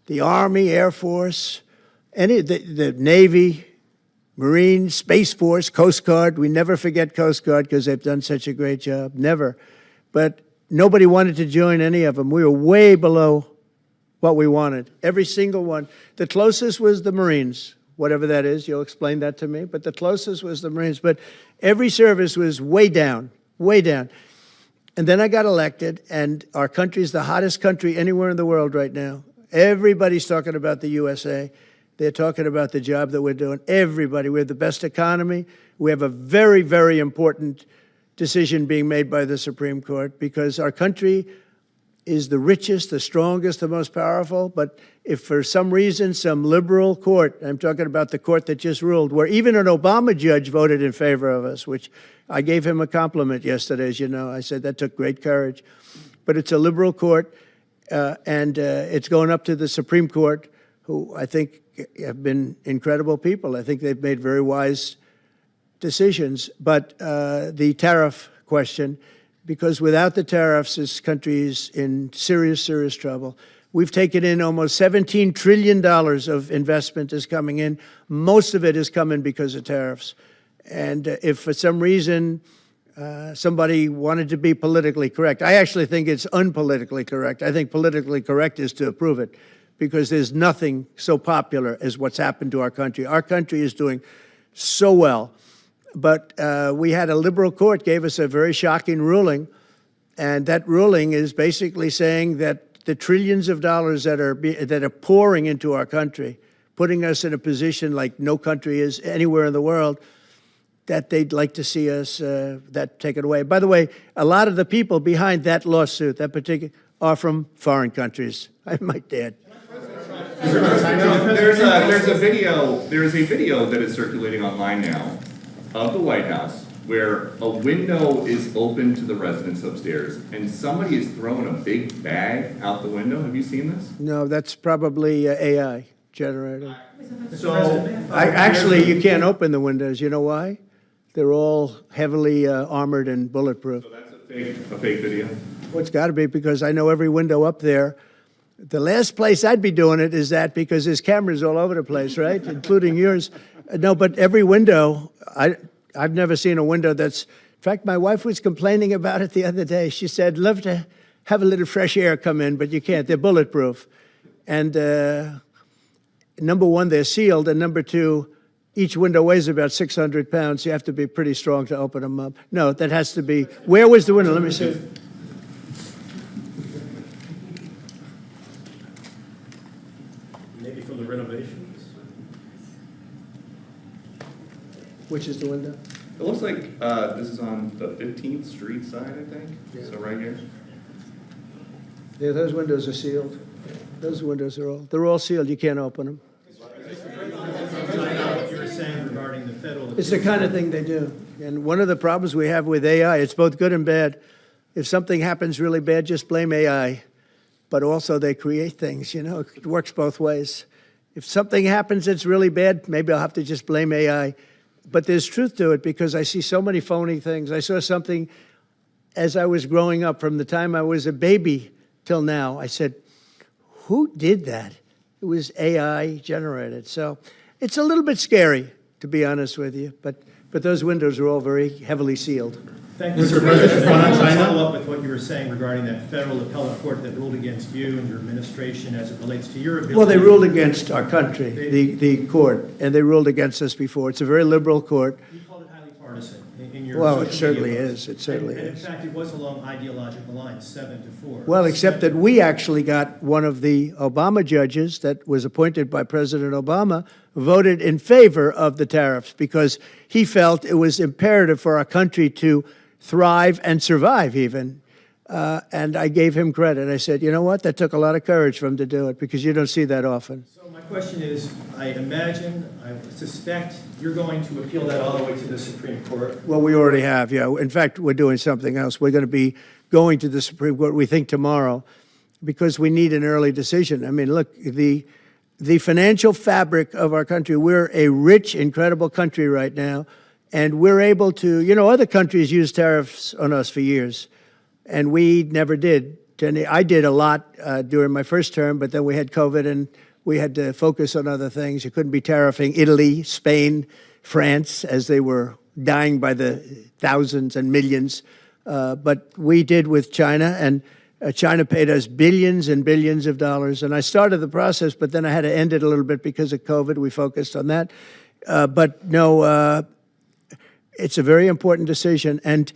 the Army, Air Force, the Navy, Marines, Space Force, Coast Guard. We never forget Coast Guard because they've done such a great job. Never. But nobody wanted to join any of them. We were way below what we wanted. Every single one. The closest was the Marines, whatever that is. You'll explain that to me. But the closest was the Marines. But every service was way down, way down. And then I got elected, and our country is the hottest country anywhere in the world right now. Everybody's talking about the USA. They're talking about the job that we're doing. Everybody. We have the best economy. We have a very, very important decision being made by the Supreme Court because our country is the richest, the strongest, the most powerful. But if for some reason some liberal court, I'm talking about the court that just ruled, where even an Obama judge voted in favor of us, which I gave him a compliment yesterday, as you know. I said that took great courage. But it's a liberal court, and it's going up to the Supreme Court, who I think have been incredible people. I think they've made very wise decisions. But the tariff question, because without the tariffs, this country is in serious, serious trouble. We've taken in almost $17 trillion of investment is coming in. Most of it is coming because of tariffs. And if for some reason somebody wanted to be politically correct, I actually think it's unpolitically correct. I think politically correct is to approve it because there's nothing so popular as what's happened to our country. Our country is doing so well. But we had a liberal court gave us a very shocking ruling, and that ruling is basically saying that the trillions of dollars that are pouring into our country, putting us in a position like no country is anywhere in the world, that they'd like to see us that taken away. By the way, a lot of the people behind that lawsuit, that particular, are from foreign countries. I might add. There's a video that is circulating online now of the White House where a window is open to the residents upstairs and somebody is throwing a big bag out the window. Have you seen this? No, that's probably AI generated. So Actually, you can't open the windows. You know why? They're all heavily armored and bulletproof. So that's a fake video? Well, it's got to be because I know every window up there. The last place I'd be doing it is that because there's cameras all over the place, right? Including yours. No, but every window, I've never seen a window that's, in fact, my wife was complaining about it the other day. She said, love to have a little fresh air come in, but you can't. They're bulletproof. And number one, they're sealed. And number two, each window weighs about 600 pounds. You have to be pretty strong to open them up. No, that has to be, where was the window? Let me see. Maybe from the renovations? Which is the window? It looks like this is on the 15th Street side, I think. Yeah. So right here. Yeah, those windows are sealed. Those windows they're all sealed. You can't open them. What you were saying regarding the federal. It's the kind of thing they do. And one of the problems we have with AI, it's both good and bad. If something happens really bad, just blame AI. But also they create things, you know, it works both ways. If something happens that's really bad, maybe I'll have to just blame AI. But there's truth to it because I see so many phony things. I saw something as I was growing up, from the time I was a baby till now. I said, who did that? It was AI generated. So it's a little bit scary, to be honest with you. But those windows are all very heavily sealed. Thank you, Mr. President. I want to follow up with what you were saying regarding that federal appellate court that ruled against you and your administration as it relates to your ability. Well, they ruled against our country, the court, and they ruled against us before. It's a very liberal court. You called it highly partisan in your Well, it social certainly media is. It certainly and is. in fact, it was along ideological lines, 7-4. Well, except that we actually got one of the Obama judges that was appointed by President Obama voted in favor of the tariffs because he felt it was imperative for our country to thrive and survive even. And I gave him credit. I said, you know what? That took a lot of courage for him to do it because you don't see that often. So my question is, I suspect you're going to appeal that all the way to the Supreme Court. Well, we already have, yeah. In fact, we're doing something else. We're going to be going to the Supreme Court, we think, tomorrow because we need an early decision. I mean, look, the financial fabric of our country, we're a rich, incredible country right now. And we're able to, you know, other countries use tariffs on us for years, and we never did. I did a lot during my first term, but then we had COVID, and we had to focus on other things. You couldn't be tariffing Italy, Spain, France, as they were dying by the thousands and millions. But we did with China, and China paid us billions and billions of dollars. And I started the process, but then I had to end it a little bit because of COVID. We focused on that. But no, it's a very important decision. And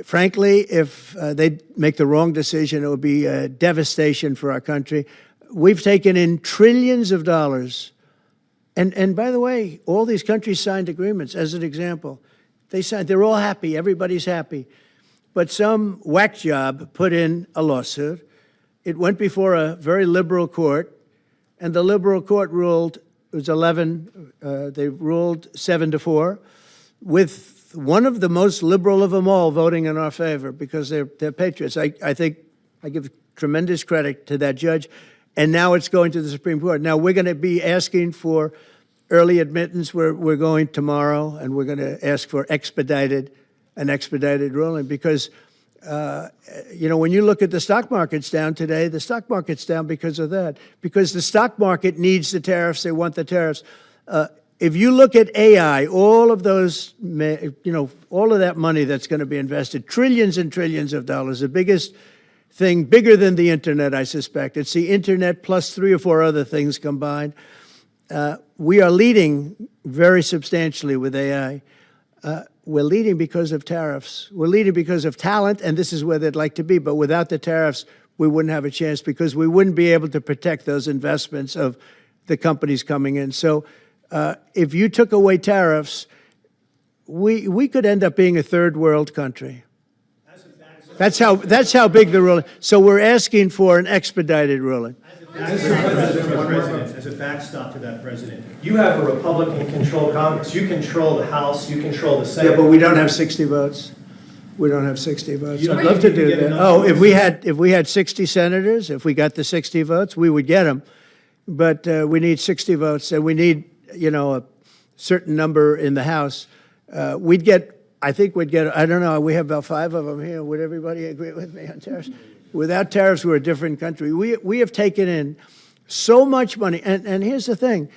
frankly, if they make the wrong decision, it would be a devastation for our country. We've taken in trillions of dollars. And by the way, all these countries signed agreements, as an example. They're all happy. Everybody's happy. But some whack job put in a lawsuit. It went before a very liberal court. And the liberal court ruled, it was 11, they ruled 7-4. With one of the most liberal of them all voting in our favor because they're patriots. I think I give tremendous credit to that judge. And now it's going to the Supreme Court. Now we're going to be asking for early admittance. We're going tomorrow, and we're going to ask for an expedited ruling because, you know, when you look at the stock market's down today, the stock market's down because of that. Because the stock market needs the tariffs. They want the tariffs. If you look at AI, all of those, you know, all of that money that's going to be invested, trillions and trillions of dollars, the biggest thing, bigger than the internet, I suspect. It's the internet plus 3 or 4 other things combined. We are leading very substantially with AI. We're leading because of tariffs. We're leading because of talent, and this is where they'd like to be. But without the tariffs, we wouldn't have a chance because we wouldn't be able to protect those investments of the companies coming in. So if you took away tariffs, we could end up being a third world country. That's how big the ruling. So we're asking for an expedited ruling. As a backstop to that, President, you have a Republican-controlled Congress. You control the House. You control the Senate. Yeah, but we don't have 60 votes. We don't have 60 votes. I'd love to do that. Oh, if we had 60 senators, if we got the 60 votes, we would get them. But we need 60 votes, and we need, you know, a certain number in the House. I think we'd get, I don't know, we have about 5 of them here. Would everybody agree with me on tariffs? Without tariffs, we're a different country. We have taken in so much money. And here's the thing.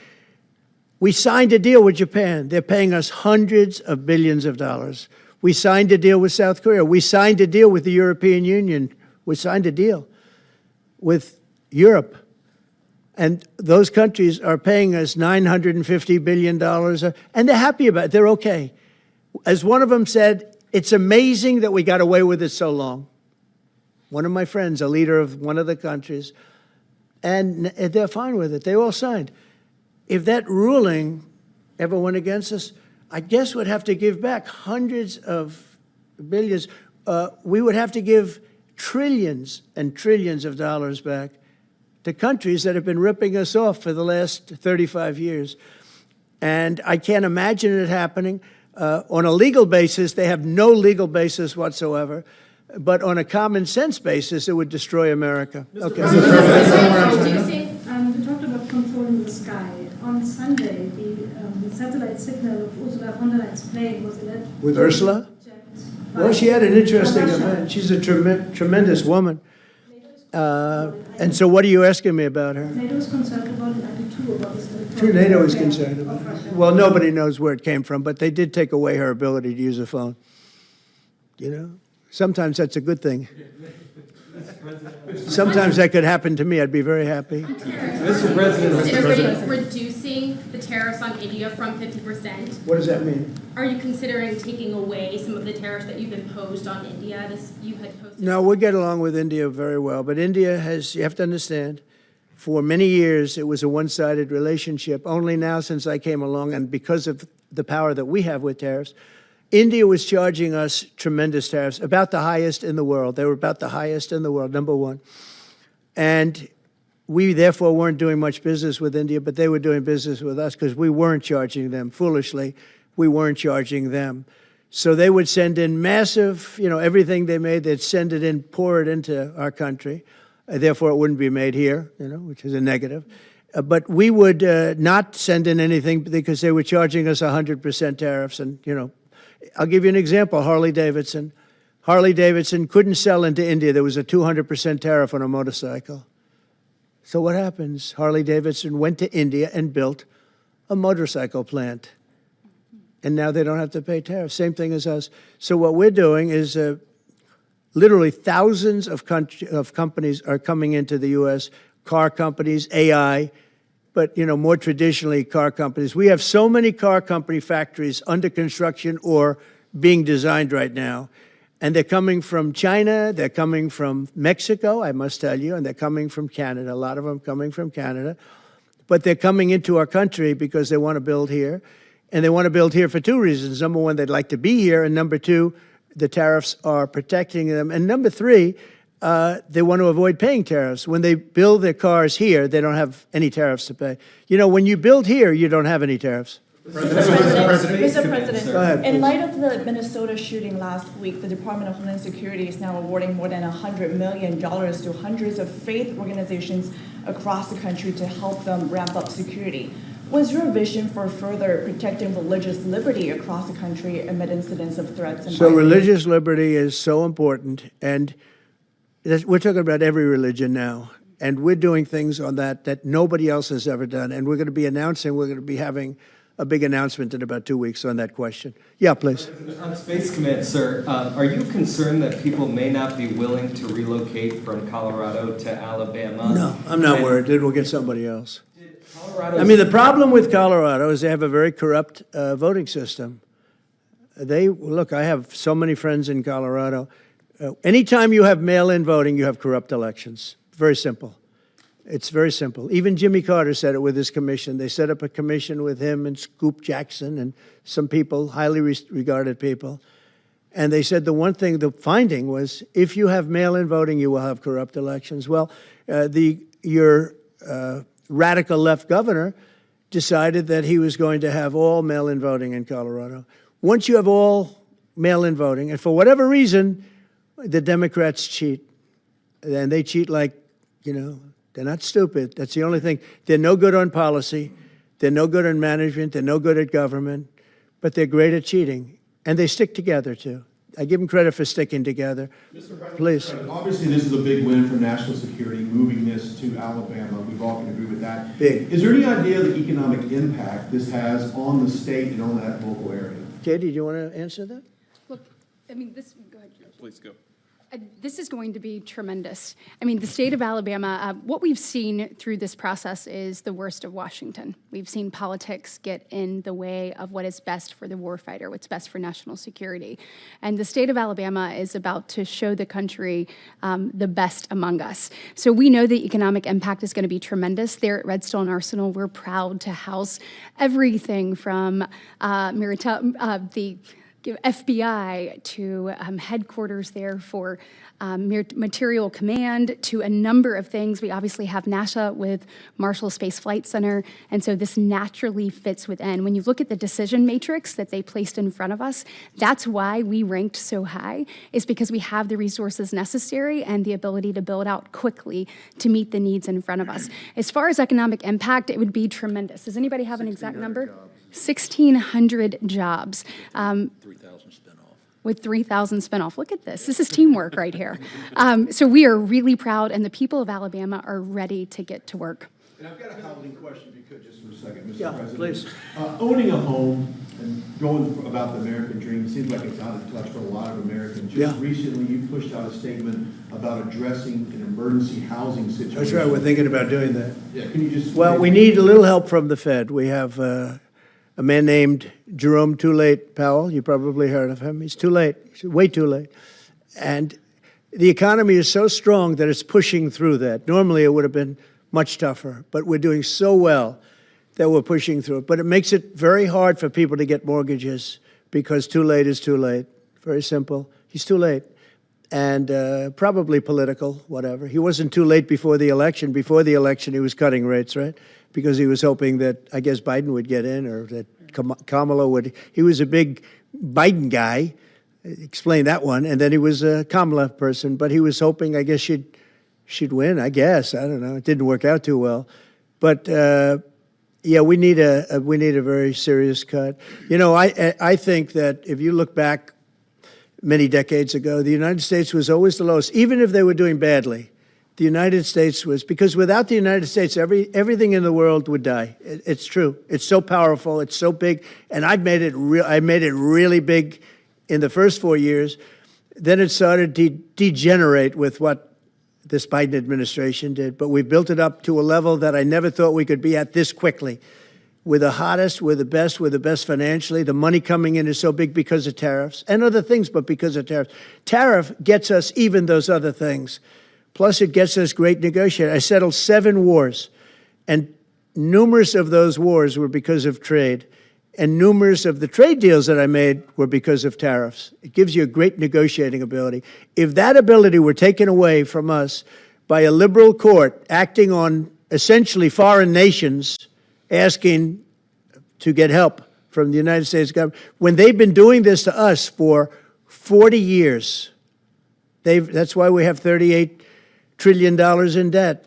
We signed a deal with Japan. They're paying us hundreds of billions of dollars. We signed a deal with South Korea. We signed a deal with the European Union. We signed a deal with Europe. And those countries are paying us $950 billion. And they're happy about it. They're okay. As one of them said, it's amazing that we got away with it so long. One of my friends, a leader of one of the countries, and they're fine with it. They all signed. If that ruling ever went against us, I guess we'd have to give back hundreds of billions. We would have to give trillions and trillions of dollars back to countries that have been ripping us off for the last 35 years. And I can't imagine it happening. On a legal basis, they have no legal basis whatsoever. But on a common sense basis, it would destroy America. Okay. You talked about controlling the sky. On Sunday, the satellite signal of Ursula von der Leyen's plane was alleged. With Ursula? Well, she had an interesting event. She's a tremendous woman. And so what are you asking me about her? NATO is concerned about it, and too, about this. Sure, NATO is concerned about it. Well, nobody knows where it came from, but they did take away her ability to use a phone. You know? Sometimes that's a good thing. Sometimes that could happen to me. I'd be very happy. Mr. President, reducing the tariffs on India from 50%. What does that mean? Are you considering taking away some of the tariffs that you've imposed on India? You had posted. No, we get along with India very well, but India has, you have to understand, for many years it was a one-sided relationship. Only now, since I came along, and because of the power that we have with tariffs, India was charging us tremendous tariffs, about the highest in the world. They were about the highest in the world, number one. And we, therefore, weren't doing much business with India, but they were doing business with us because we weren't charging them. Foolishly, we weren't charging them. So they would send in massive, everything they made, they'd send it in, pour it into our country. Therefore, it wouldn't be made here, which is a negative. But we would not send in anything because they were charging us 100% tariffs. And, I'll give you an example, Harley-Davidson. Harley-Davidson couldn't sell into India. There was a 200% tariff on a motorcycle. So what happens? Harley-Davidson went to India and built a motorcycle plant. And now they don't have to pay tariffs. Same thing as us. So what we're doing is literally thousands of companies are coming into the U.S., car companies, AI, but, more traditionally, car companies. We have so many car company factories under construction or being designed right now. And they're coming from China, they're coming from Mexico, I must tell you, and they're coming from Canada, a lot of them coming from Canada. But they're coming into our country because they want to build here. And they want to build here for two reasons. Number one, they'd like to be here. And number two, the tariffs are protecting them. And number three, they want to avoid paying tariffs. When they build their cars here, they don't have any tariffs to pay. When you build here, you don't have any tariffs. Mr. President, Go ahead, in light of the Minnesota shooting last week, the Department of Homeland Security is now awarding more than $100 million to hundreds of faith organizations across the country to help them ramp up security. What's your vision for further protecting religious liberty across the country amid incidents of threats and So violence? religious liberty is so important, and we're talking about every religion now, and we're doing things on that nobody else has ever done, and we're going to be having a big announcement in about 2 weeks on that question. Yeah, please. On Space Command, sir, are you concerned that people may not be willing to relocate from Colorado to Alabama? No, I'm not worried. We'll get somebody else. The problem with Colorado is they have a very corrupt voting system. Look, I have so many friends in Colorado. Anytime you have mail-in voting, you have corrupt elections. Very simple. It's very simple. Even Jimmy Carter said it with his commission. They set up a commission with him and Scoop Jackson and some people, highly regarded people. And they said the finding was, if you have mail-in voting, you will have corrupt elections. Well, your radical left governor decided that he was going to have all mail-in voting in Colorado. Once you have all mail-in voting, and for whatever reason, the Democrats cheat. And they cheat like, they're not stupid. That's the only thing. They're no good on policy. They're no good on management. They're no good at government. But they're great at cheating. And they stick together, too. I give them credit for sticking together. Mr. President, please. Obviously, this is a big win for national security, moving this to Alabama. We all can agree with that. Big. Is there any idea of the economic impact this has on the state and on that local area? Katie, do you want to answer that? Look, go ahead. Please go. This is going to be tremendous. The state of Alabama, what we've seen through this process is the worst of Washington. We've seen politics get in the way of what is best for the warfighter, what's best for national security. And the state of Alabama is about to show the country the best among us. So we know the economic impact is going to be tremendous. There at Redstone Arsenal, we're proud to house everything from the FBI to headquarters there for material command to a number of things. We obviously have NASA with Marshall Space Flight Center, and so this naturally fits within. When you look at the decision matrix that they placed in front of us, that's why we ranked so high, is because we have the resources necessary and the ability to build out quickly to meet the needs in front of us. As far as economic impact, it would be tremendous. Does anybody have an exact number? 1,600 jobs. 3,000 spin off. With 3,000 spin off. Look at this. This is teamwork right here. So we are really proud, and the people of Alabama are ready to get to work. And I've got a housing question, if you could, just for a second, Mr. Yeah, President. please. Owning a home and going about the American dream seems like it's out of touch for a lot of Americans. Just recently, you pushed out a statement about addressing an emergency housing situation. That's right, we're thinking about doing that. Yeah, can you just... Well, we need a little help from the Fed. We have a man named Jerome Too Late Powell. You probably heard of him. He's too late. He's way too late. And the economy is so strong that it's pushing through that. Normally, it would have been much tougher, but we're doing so well that we're pushing through it. But it makes it very hard for people to get mortgages because too late is too late. Very simple. He's too late. And probably political, whatever. He wasn't too late before the election. Before the election, he was cutting rates, right? Because he was hoping that, I guess, Biden would get in or that Kamala would. He was a big Biden guy. Explain that one. And then he was a Kamala person. But he was hoping, I guess, she'd win, I guess. I don't know. It didn't work out too well. But, yeah, we need a very serious cut. You know, I think that if you look back many decades ago, the United States was always the lowest, even if they were doing badly. The United States was, because without the United States, everything in the world would die. It's true. It's so powerful. It's so big. And I made it really big in the first 4 years. Then it started to degenerate with what this Biden administration did. But we built it up to a level that I never thought we could be at this quickly. We're the hottest, we're the best financially. The money coming in is so big because of tariffs and other things, but because of tariffs. Tariff gets us even those other things. Plus, it gets us great negotiators. I settled 7 wars, and numerous of those wars were because of trade. And numerous of the trade deals that I made were because of tariffs. It gives you a great negotiating ability. If that ability were taken away from us by a liberal court acting on essentially foreign nations, asking to get help from the United States government, when they've been doing this to us for 40 years, that's why we have $38 trillion in debt.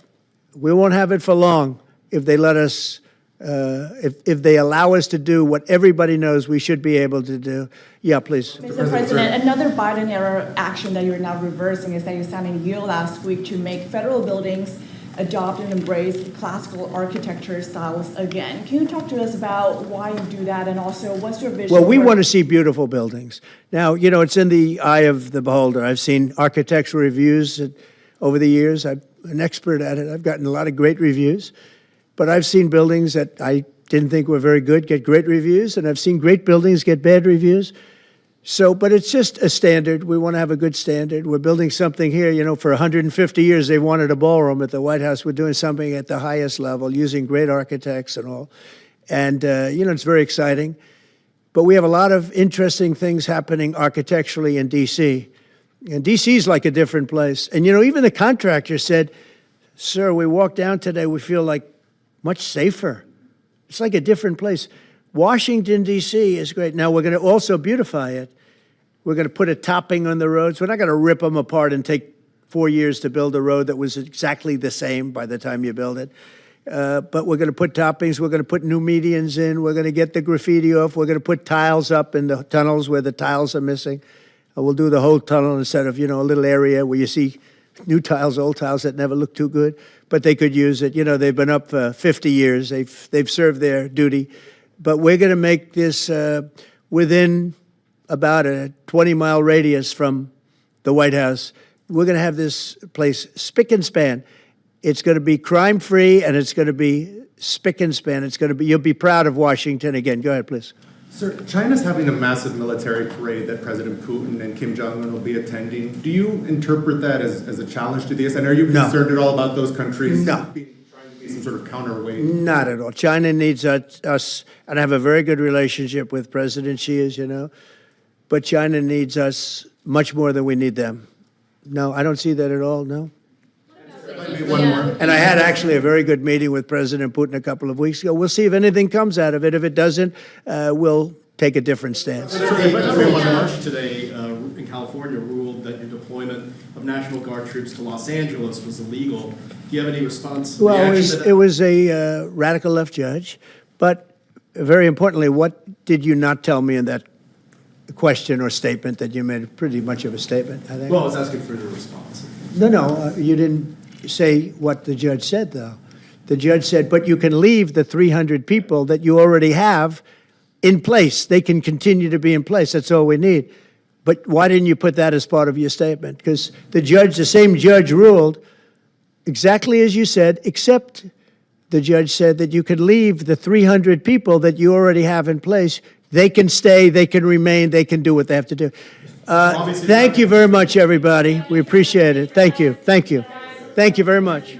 We won't have it for long if they let us, if they allow us to do what everybody knows we should be able to do. Yeah, please. Mr. President, another Biden-era action that you're now reversing is that you signed a deal last week to make federal buildings adopt and embrace classical architecture styles again. Can you talk to us about why you do that, and also what's your vision? Well, we want to see beautiful buildings. Now, you know, it's in the eye of the beholder. I've seen architectural reviews over the years. I'm an expert at it. I've gotten a lot of great reviews. But I've seen buildings that I didn't think were very good get great reviews, and I've seen great buildings get bad reviews. So, but it's just a standard. We want to have a good standard. We're building something here, you know, for 150 years they wanted a ballroom at the White House. We're doing something at the highest level, using great architects and all. And, you know, it's very exciting. But we have a lot of interesting things happening architecturally in D.C. And D.C. is like a different place. And, you know, even the contractor said, sir, we walked down today, we feel like much safer. It's like a different place. Washington, D.C. is great. Now, we're going to also beautify it. We're going to put a topping on the roads. We're not going to rip them apart and take 4 years to build a road that was exactly the same by the time you build it. But we're going to put toppings. We're going to put new medians in. We're going to get the graffiti off. We're going to put tiles up in the tunnels where the tiles are missing. We'll do the whole tunnel instead of, you know, a little area where you see new tiles, old tiles that never look too good, but they could use it. You know, they've been up for 50 years. They've served their duty. But we're going to make this within about a 20-mile radius from the White House. We're going to have this place spick and span. It's going to be crime-free, and it's going to be spick and span. It's going to be, you'll be proud of Washington again. Go ahead, please. Sir, China's having a massive military parade that President Putin and Kim Jong-un will be attending. Do you interpret that as a challenge to this? And are you concerned at all about those countries trying to be some sort of counterweight? Not at all. China needs us, and I have a very good relationship with President Xi, as you know. but China needs us much more than we need them. No, I don't see that at all, no. And I had actually a very good meeting with President Putin a couple of weeks ago. We'll see if anything comes out of it. If it doesn't, we'll take a different stance. March today in California ruled that your deployment of National Guard troops to Los Angeles was illegal. Do you have any response? Well, it was a radical left judge, but very importantly, what did you not tell me in that question or statement that you made? Pretty much of a statement, I think. Well, I was asking for your response. No, you didn't say what the judge said, though. The judge said, but you can leave the 300 people that you already have in place. They can continue to be in place. That's all we need. But why didn't you put that as part of your statement? Because the same judge ruled exactly as you said, except the judge said that you could leave the 300 people that you already have in place. They can stay, they can remain, they can do what they have to do. Thank you very much, everybody. We appreciate it. Thank you. Thank you. Thank you very much.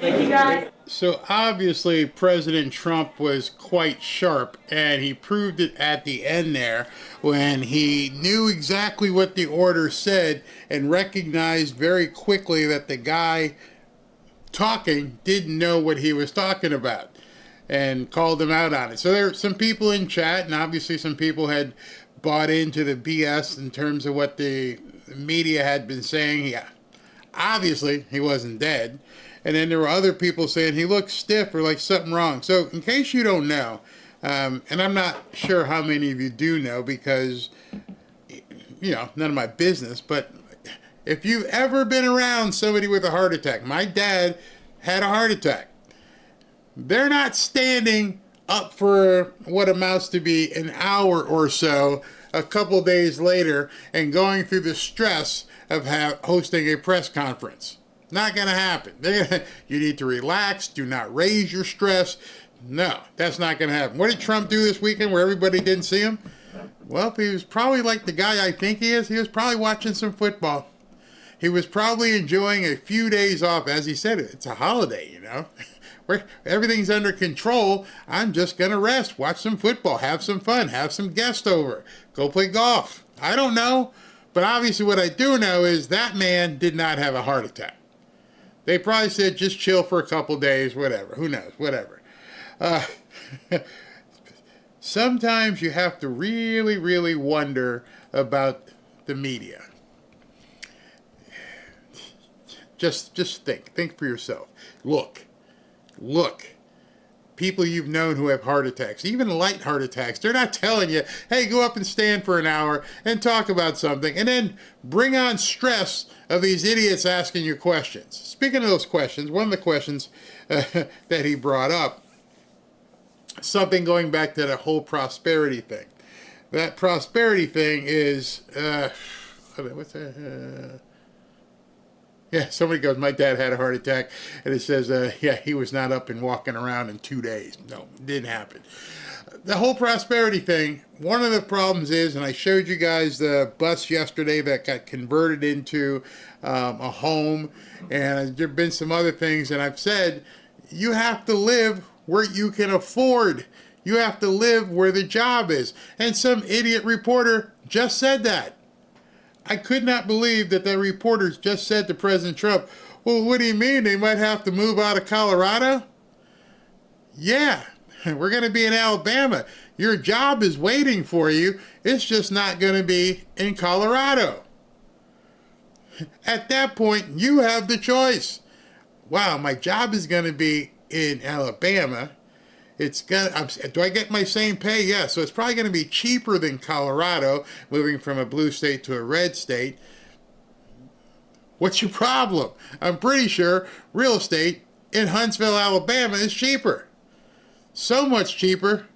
Thank you, guys. So obviously President Trump was quite sharp, and he proved it at the end there when he knew exactly what the order said and recognized very quickly that the guy talking didn't know what he was talking about and called him out on it. So there were some people in chat, and obviously some people had bought into the BS in terms of what the media had been saying. Obviously he wasn't dead. And then there were other people saying he looked stiff or like something wrong. So in case you don't know, and I'm not sure how many of you do know because, you know, none of my business, but if you've ever been around somebody with a heart attack, my dad had a heart attack. They're not standing up for what amounts to be an hour or so a couple days later and going through the stress of hosting a press conference. Not going to happen. You need to relax. Do not raise your stress. No, that's not going to happen. What did Trump do this weekend where everybody didn't see him? Well, he was probably like the guy I think he is. He was probably watching some football. He was probably enjoying a few days off. As he said, it's a holiday, you know. Where everything's under control. I'm just going to rest, watch some football, have some fun, have some guests over, go play golf. I don't know. But obviously what I do know is that man did not have a heart attack. They probably said, just chill for a couple days, whatever. Who knows? Whatever. Sometimes you have to really, really wonder about the media. Just think. Think for yourself. Look. People you've known who have heart attacks, even light heart attacks, they're not telling you, hey, go up and stand for an hour and talk about something, and then bring on stress of these idiots asking you questions. Speaking of those questions, one of the questions that he brought up, something going back to the whole prosperity thing. That prosperity thing is, what's that? Yeah, somebody goes, my dad had a heart attack, and it says, yeah, he was not up and walking around in 2 days. No, it didn't happen. The whole prosperity thing, one of the problems is, and I showed you guys the bus yesterday that got converted into a home, and there have been some other things, and I've said, you have to live where you can afford. You have to live where the job is. And some idiot reporter just said that. I could not believe that the reporters just said to President Trump, well, what do you mean? They might have to move out of Colorado? Yeah, we're going to be in Alabama. Your job is waiting for you. It's just not going to be in Colorado. At that point, you have the choice. Wow, my job is going to be in Alabama. Do I get my same pay? Yeah, so it's probably going to be cheaper than Colorado, moving from a blue state to a red state. What's your problem? I'm pretty sure real estate in Huntsville, Alabama is cheaper. So much cheaper.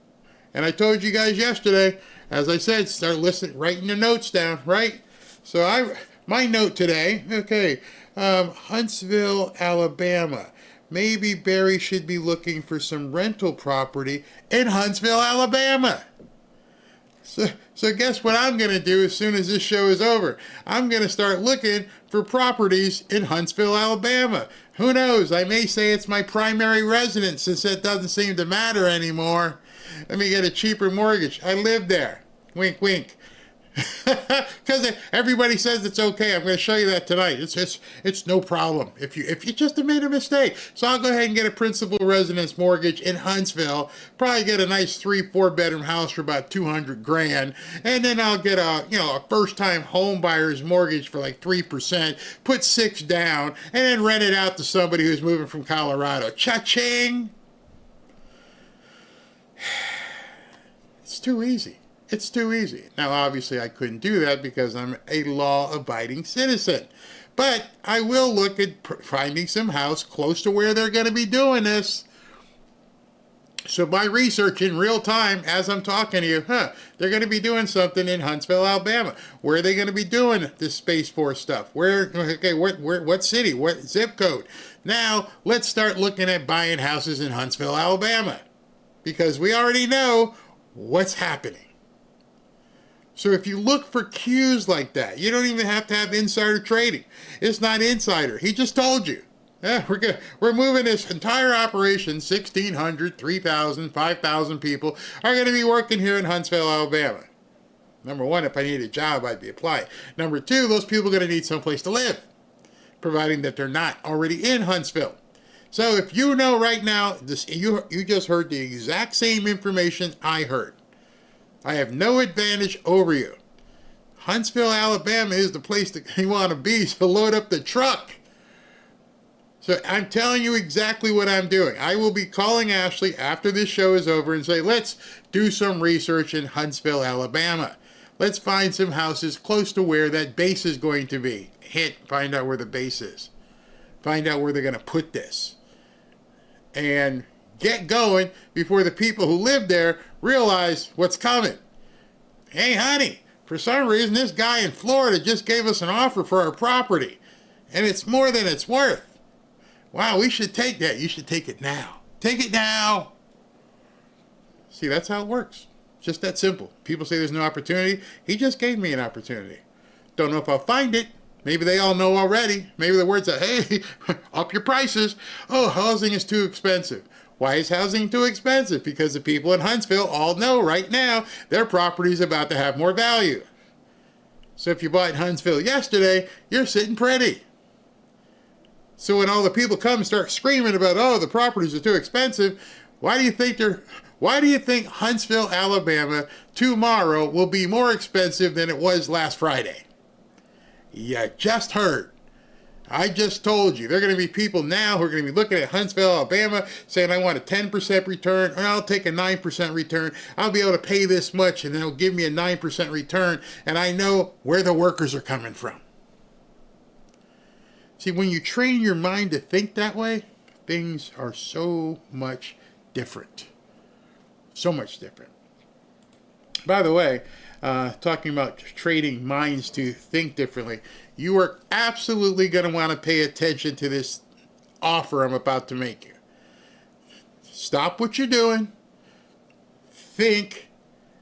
And I told you guys yesterday, as I said, start listening, writing your notes down, right? So my note today, okay, Huntsville, Alabama. Maybe Barry should be looking for some rental property in Huntsville, Alabama. So guess what I'm going to do as soon as this show is over? I'm going to start looking for properties in Huntsville, Alabama. Who knows? I may say it's my primary residence since it doesn't seem to matter anymore. Let me get a cheaper mortgage. I live there. Wink, wink. Because everybody says it's okay. I'm going to show you that tonight. It's no problem if you just have made a mistake. So I'll go ahead and get a principal residence mortgage in Huntsville. Probably get a nice 3-4 bedroom house for about $200,000, and then I'll get a first time home buyer's mortgage for like 3%. Put 6 down, and then rent it out to somebody who's moving from Colorado. Cha-ching! It's too easy. It's too easy. Now, obviously, I couldn't do that because I'm a law-abiding citizen. But I will look at finding some house close to where they're going to be doing this. So by research in real time, as I'm talking to you, they're going to be doing something in Huntsville, Alabama. Where are they going to be doing this Space Force stuff? What city? What zip code? Now, let's start looking at buying houses in Huntsville, Alabama. Because we already know what's happening. So if you look for cues like that, you don't even have to have insider trading. It's not insider. He just told you. Yeah, we're moving this entire operation, 1,600, 3,000, 5,000 people are going to be working here in Huntsville, Alabama. Number one, if I need a job, I'd be applying. Number two, those people are going to need someplace to live, providing that they're not already in Huntsville. So if you know right now, you just heard the exact same information I heard. I have no advantage over you. Huntsville, Alabama is the place that you want to be, so load up the truck. So I'm telling you exactly what I'm doing. I will be calling Ashley after this show is over and say, let's do some research in Huntsville, Alabama. Let's find some houses close to where that base is going to be. Find out where the base is. Find out where they're going to put this. And get going before the people who live there realize what's coming. Hey, honey, for some reason, this guy in Florida just gave us an offer for our property, and it's more than it's worth. Wow, we should take that. You should take it now. Take it now. See, that's how it works. Just that simple. People say there's no opportunity. He just gave me an opportunity. Don't know if I'll find it. Maybe they all know already. Maybe the word's like, hey, up your prices. Oh, housing is too expensive. Why is housing too expensive? Because the people in Huntsville all know right now their property is about to have more value. So if you bought in Huntsville yesterday, you're sitting pretty. So when all the people come and start screaming about, oh, the properties are too expensive, why do you think Huntsville, Alabama tomorrow will be more expensive than it was last Friday? You just heard. I just told you. There are going to be people now who are going to be looking at Huntsville, Alabama, saying, I want a 10% return, or I'll take a 9% return. I'll be able to pay this much, and they'll give me a 9% return, and I know where the workers are coming from. See, when you train your mind to think that way, things are so much different. So much different. By the way, talking about trading minds to think differently, you are absolutely going to want to pay attention to this offer I'm about to make you. Stop what you're doing, think,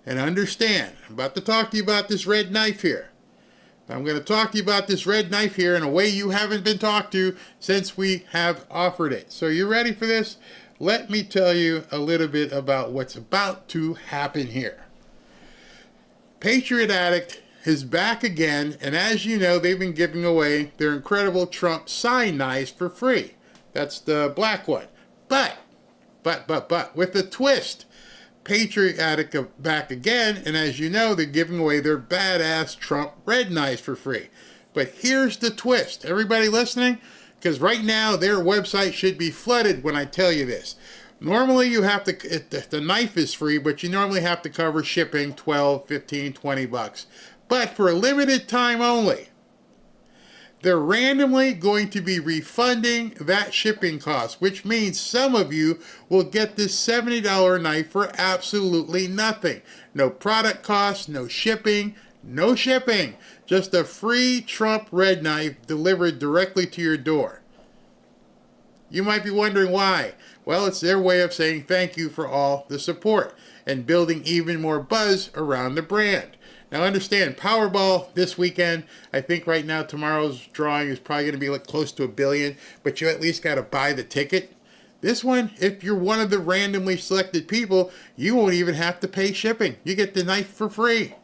and understand. I'm about to talk to you about this red knife here. I'm going to talk to you about this red knife here in a way you haven't been talked to since we have offered it. So you ready for this? Let me tell you a little bit about what's about to happen here. Patriot Addict is back again, and as you know, they've been giving away their incredible Trump sign knives for free. That's the black one. But, with a twist. Patriot Addict back again, and as you know, they're giving away their badass Trump red knives for free. But here's the twist. Everybody listening? Because right now, their website should be flooded when I tell you this. Normally, you have to, the knife is free, but you normally have to cover shipping, $12, $15, $20. But for a limited time only, they're randomly going to be refunding that shipping cost, which means some of you will get this $70 knife for absolutely nothing. No product cost, no shipping, just a free Trump red knife delivered directly to your door. You might be wondering why. Well, it's their way of saying thank you for all the support and building even more buzz around the brand. Now understand, Powerball this weekend, I think right now tomorrow's drawing is probably going to be like close to $1 billion, but you at least got to buy the ticket. This one, if you're one of the randomly selected people, you won't even have to pay shipping. You get the knife for free.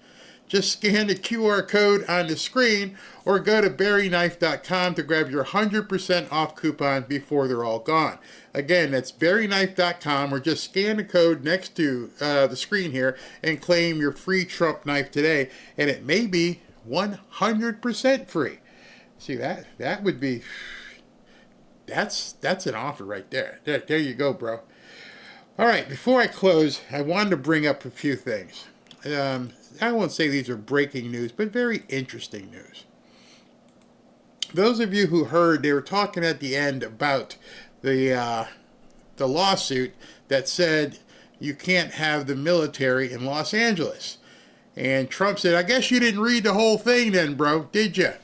Just scan the QR code on the screen or go to berryknife.com to grab your 100% off coupon before they're all gone. Again, that's berryknife.com, or just scan the code next to the screen here and claim your free Trump knife today, and it may be 100% free. See, that would be, that's an offer right there. There you go, bro. All right, before I close, I wanted to bring up a few things. I won't say these are breaking news, but very interesting news. Those of you who heard, they were talking at the end about the lawsuit that said you can't have the military in Los Angeles. And Trump said, I guess you didn't read the whole thing then, bro, did you?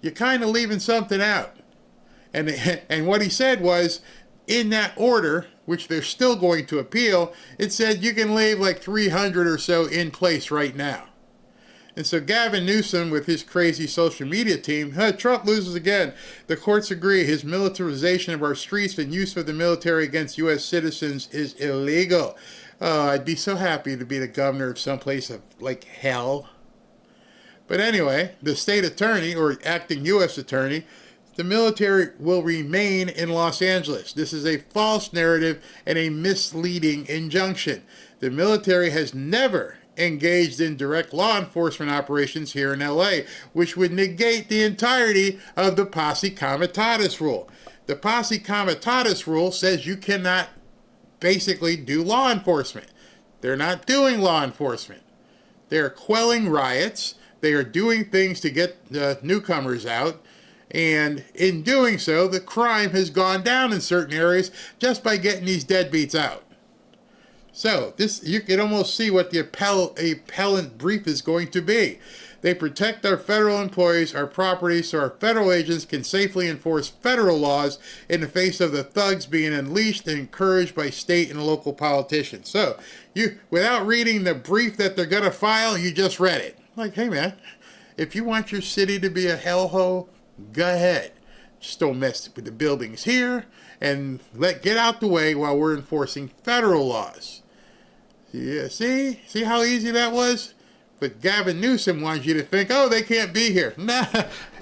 You're kind of leaving something out. And what he said was, in that order, which they're still going to appeal, it said you can leave like 300 or so in place right now. And so Gavin Newsom, with his crazy social media team, Trump loses again. The courts agree his militarization of our streets and use of the military against U.S. citizens is illegal. I'd be so happy to be the governor of someplace of like hell. But anyway, the state attorney, or acting U.S. attorney, the military will remain in Los Angeles. This is a false narrative and a misleading injunction. The military has never engaged in direct law enforcement operations here in L.A., which would negate the entirety of the Posse Comitatus rule. The Posse Comitatus rule says you cannot basically do law enforcement. They're not doing law enforcement. They're quelling riots. They are doing things to get newcomers out. And in doing so, the crime has gone down in certain areas just by getting these deadbeats out. So this, you can almost see what the appellant brief is going to be. They protect our federal employees, our property, so our federal agents can safely enforce federal laws in the face of the thugs being unleashed and encouraged by state and local politicians. So you, without reading the brief that they're going to file, you just read it. Like, hey man, if you want your city to be a hellhole, go ahead. Just don't mess with the buildings here and get out the way while we're enforcing federal laws. Yeah, see how easy that was? But Gavin Newsom wants you to think, oh, they can't be here. Nah.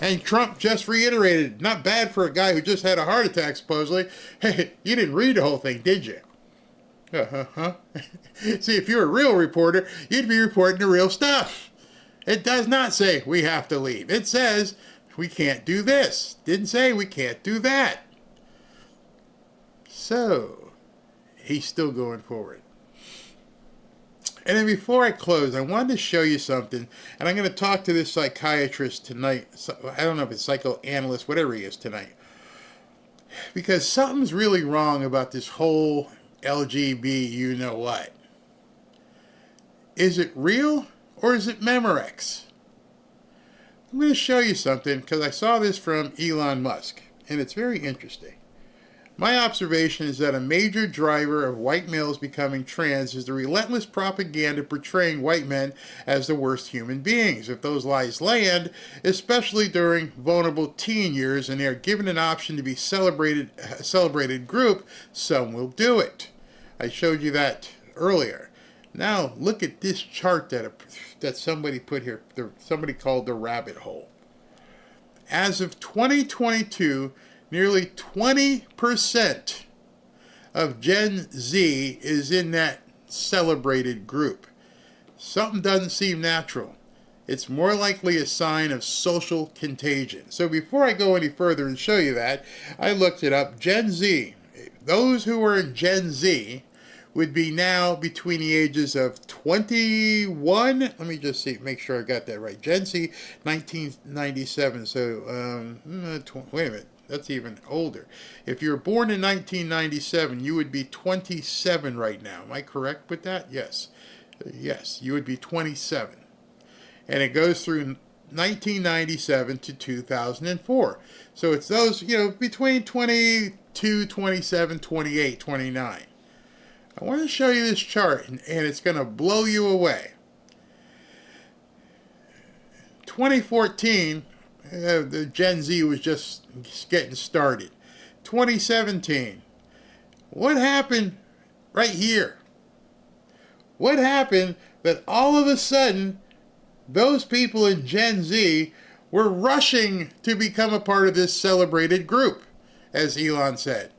And Trump just reiterated, not bad for a guy who just had a heart attack, supposedly. Hey, you didn't read the whole thing, did you? See, if you're a real reporter, you'd be reporting the real stuff. It does not say we have to leave. It says we can't do this. Didn't say we can't do that. So, he's still going forward. And then before I close, I wanted to show you something, and I'm going to talk to this psychiatrist tonight. I don't know if it's psychoanalyst, whatever he is tonight. Because something's really wrong about this whole LGB you-know-what. Is it real, or is it Memorex? I'm going to show you something, because I saw this from Elon Musk, and it's very interesting. My observation is that a major driver of white males becoming trans is the relentless propaganda portraying white men as the worst human beings. If those lies land, especially during vulnerable teen years, and they are given an option to be a celebrated group, some will do it. I showed you that earlier. Now look at this chart that somebody put here. Somebody called the rabbit hole. As of 2022. Nearly 20% of Gen Z is in that celebrated group. Something doesn't seem natural. It's more likely a sign of social contagion. So before I go any further and show you that, I looked it up. Gen Z, those who are in Gen Z would be now between the ages of 21. Let me just see, make sure I got that right. Gen Z, 1997. So, wait a minute. That's even older. If you were born in 1997, you would be 27 right now. Am I correct with that? Yes. Yes, you would be 27. And it goes through 1997 to 2004. So it's those, between 22, 27, 28, 29. I want to show you this chart, and it's going to blow you away. 2014, the Gen Z was just getting started. 2017, what happened right here? What happened that all of a sudden those people in Gen Z were rushing to become a part of this celebrated group, as Elon said?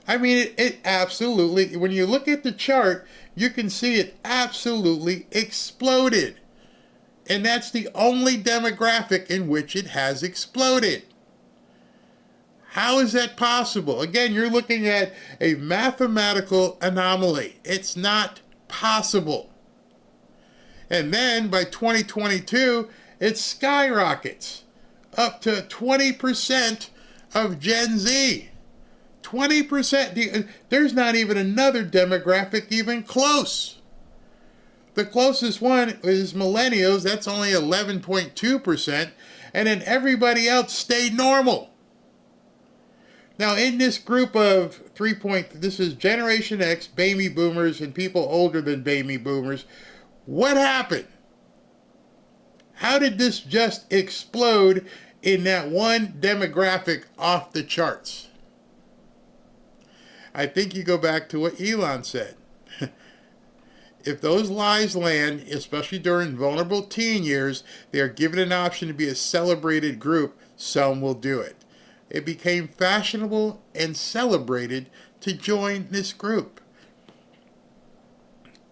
I mean, it absolutely, when you look at the chart, you can see it absolutely exploded. And that's the only demographic in which it has exploded. How is that possible? Again, you're looking at a mathematical anomaly. It's not possible. And then by 2022, it skyrockets up to 20% of Gen Z. 20%. There's not even another demographic even close. The closest one is millennials. That's only 11.2%. And then everybody else stayed normal. Now, in this group of this is Generation X, baby boomers, and people older than baby boomers, what happened? How did this just explode in that one demographic off the charts? I think you go back to what Elon said. If those lies land, especially during vulnerable teen years, they are given an option to be a celebrated group, some will do it. It became fashionable and celebrated to join this group.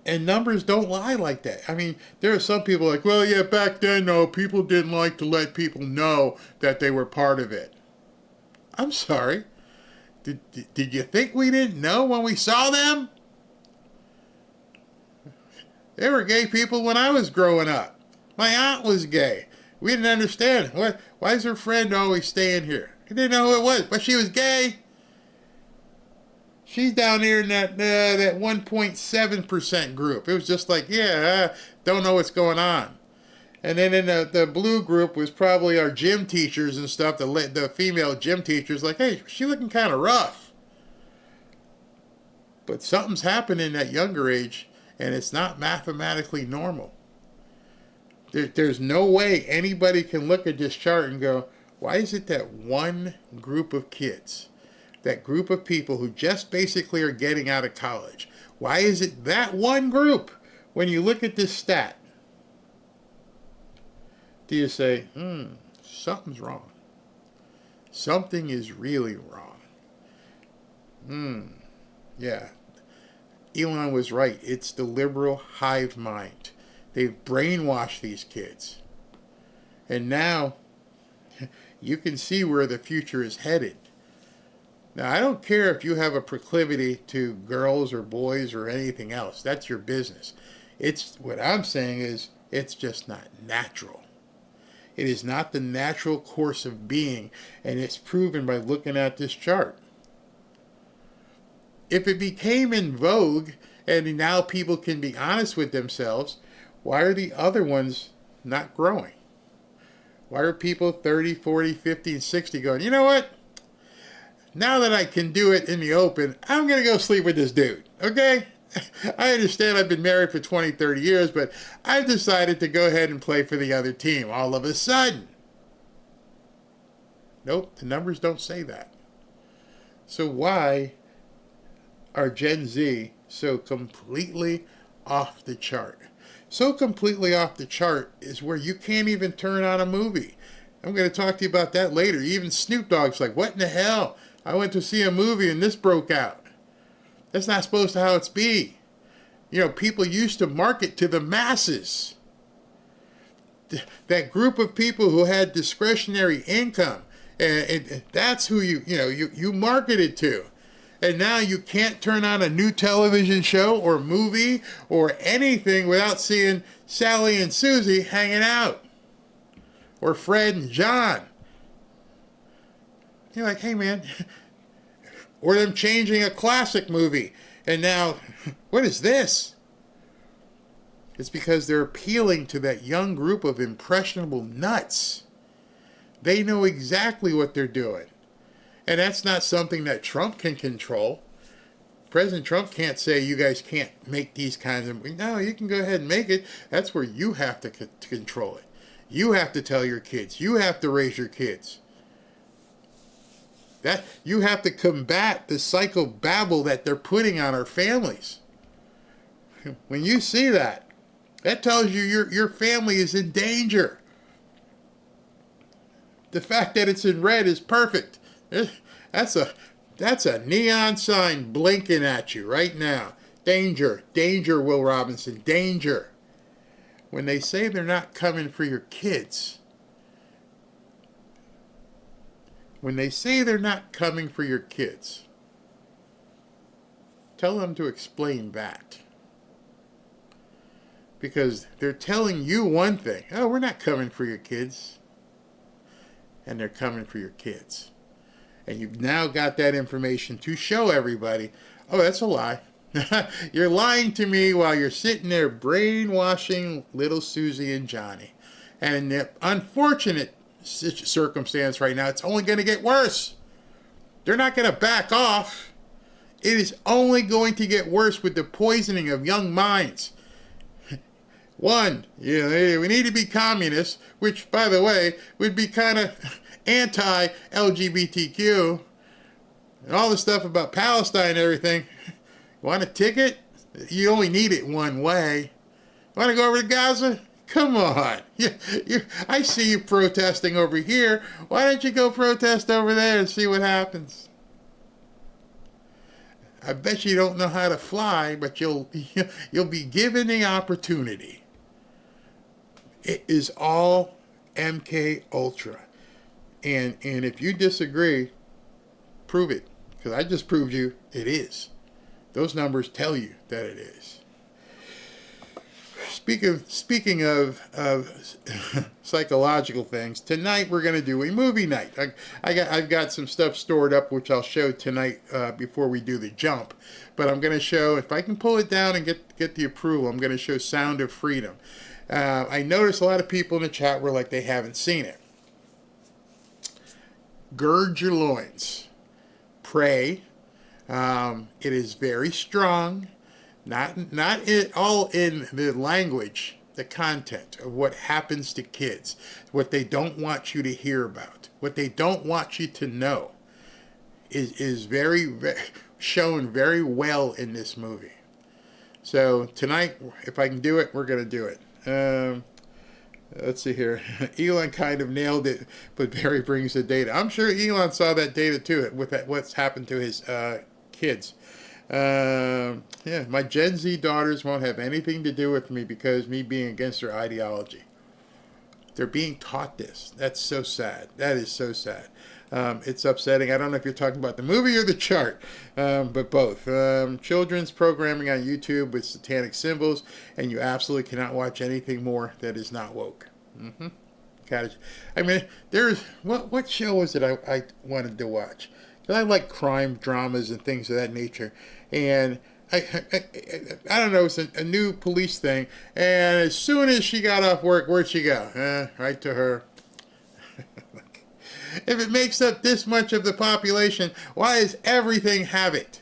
And numbers don't lie like that. I mean, there are some people like, well, yeah, back then, no, people didn't like to let people know that they were part of it. I'm sorry. Did you think we didn't know when we saw them? There were gay people when I was growing up. My aunt was gay. We didn't understand. Why is her friend always staying here? We didn't know who it was, but she was gay. She's down there in that 1.7% group. It was just like, yeah, don't know what's going on. And then in the blue group was probably our gym teachers and stuff, the female gym teachers, like, hey, she's looking kind of rough. But something's happened in that younger age, and it's not mathematically normal. There's no way anybody can look at this chart and go, why is it that one group of kids, that group of people who just basically are getting out of college, why is it that one group, when you look at this stat, do you say, something's wrong? Something is really wrong. Yeah. Elon was right. It's the liberal hive mind. They've brainwashed these kids. And now you can see where the future is headed. Now, I don't care if you have a proclivity to girls or boys or anything else. That's your business. What I'm saying is it's just not natural. It is not the natural course of being, and it's proven by looking at this chart. If it became in vogue and now people can be honest with themselves, why are the other ones not growing? Why are people 30, 40, 50, and 60 going, you know what? Now that I can do it in the open, I'm going to go sleep with this dude, okay? I understand I've been married for 20, 30 years, but I've decided to go ahead and play for the other team all of a sudden. Nope, the numbers don't say that. So why are Gen Z so completely off the chart? So completely off the chart is where you can't even turn on a movie. I'm going to talk to you about that later. Even Snoop Dogg's like, what in the hell? I went to see a movie and this broke out. That's not supposed to how it's be. You know, people used to market to the masses. That group of people who had discretionary income, and that's who you marketed to. And now you can't turn on a new television show or movie or anything without seeing Sally and Susie hanging out. Or Fred and John. You're like, hey man. Or them changing a classic movie. And now, what is this? It's because they're appealing to that young group of impressionable nuts. They know exactly what they're doing. And that's not something that Trump can control. President Trump can't say you guys can't make these kinds of... No, you can go ahead and make it. That's where you have to control it. You have to tell your kids. You have to raise your kids. That you have to combat the psychobabble that they're putting on our families. When you see that, that tells you your family is in danger. The fact that it's in red is perfect. That's a neon sign blinking at you right now. Danger, danger, Will Robinson, danger. When they say they're not coming for your kids, when they say they're not coming for your kids, tell them to explain that. Because they're telling you one thing. Oh, we're not coming for your kids. And they're coming for your kids. And you've now got that information to show everybody, oh, that's a lie. You're lying to me while you're sitting there brainwashing little Susie and Johnny. And in the unfortunate circumstance right now, it's only going to get worse. They're not going to back off. It is only going to get worse with the poisoning of young minds. One, we need to be communists, which, by the way, would be kind of anti-LGBTQ. And all the stuff about Palestine and everything. Want a ticket? You only need it one way. Want to go over to Gaza? Come on. I see you protesting over here. Why don't you go protest over there and see what happens? I bet you don't know how to fly, but you'll be given the opportunity. It is all MK Ultra. And if you disagree, prove it. Because I just proved you it is. Those numbers tell you that it is. Speaking of psychological things, tonight we're going to do a movie night. I've got some stuff stored up which I'll show tonight before we do the jump. But I'm going to show, if I can pull it down and get the approval, I'm going to show Sound of Freedom. I noticed a lot of people in the chat were like they haven't seen it. Gird your loins. Pray. It is very strong. Not all in the language, the content of what happens to kids, what they don't want you to hear about, what they don't want you to know, is very shown very well in this movie. So tonight, if I can do it, we're going to do it. Let's see here. Elon kind of nailed it, but Barry brings the data. I'm sure Elon saw that data too, with what's happened to his kids. Yeah, my Gen Z daughters won't have anything to do with me because me being against their ideology. They're being taught this. That's so sad. That is so sad. It's upsetting. I don't know if you're talking about the movie or the chart, but both. Children's programming on YouTube with satanic symbols, and you absolutely cannot watch anything more that is not woke. I mean, there's what show was it I wanted to watch? Because I like crime dramas and things of that nature, and I don't know, it's a new police thing, and as soon as she got off work, where'd she go? Right to her. If it makes up this much of the population, why does everything have it?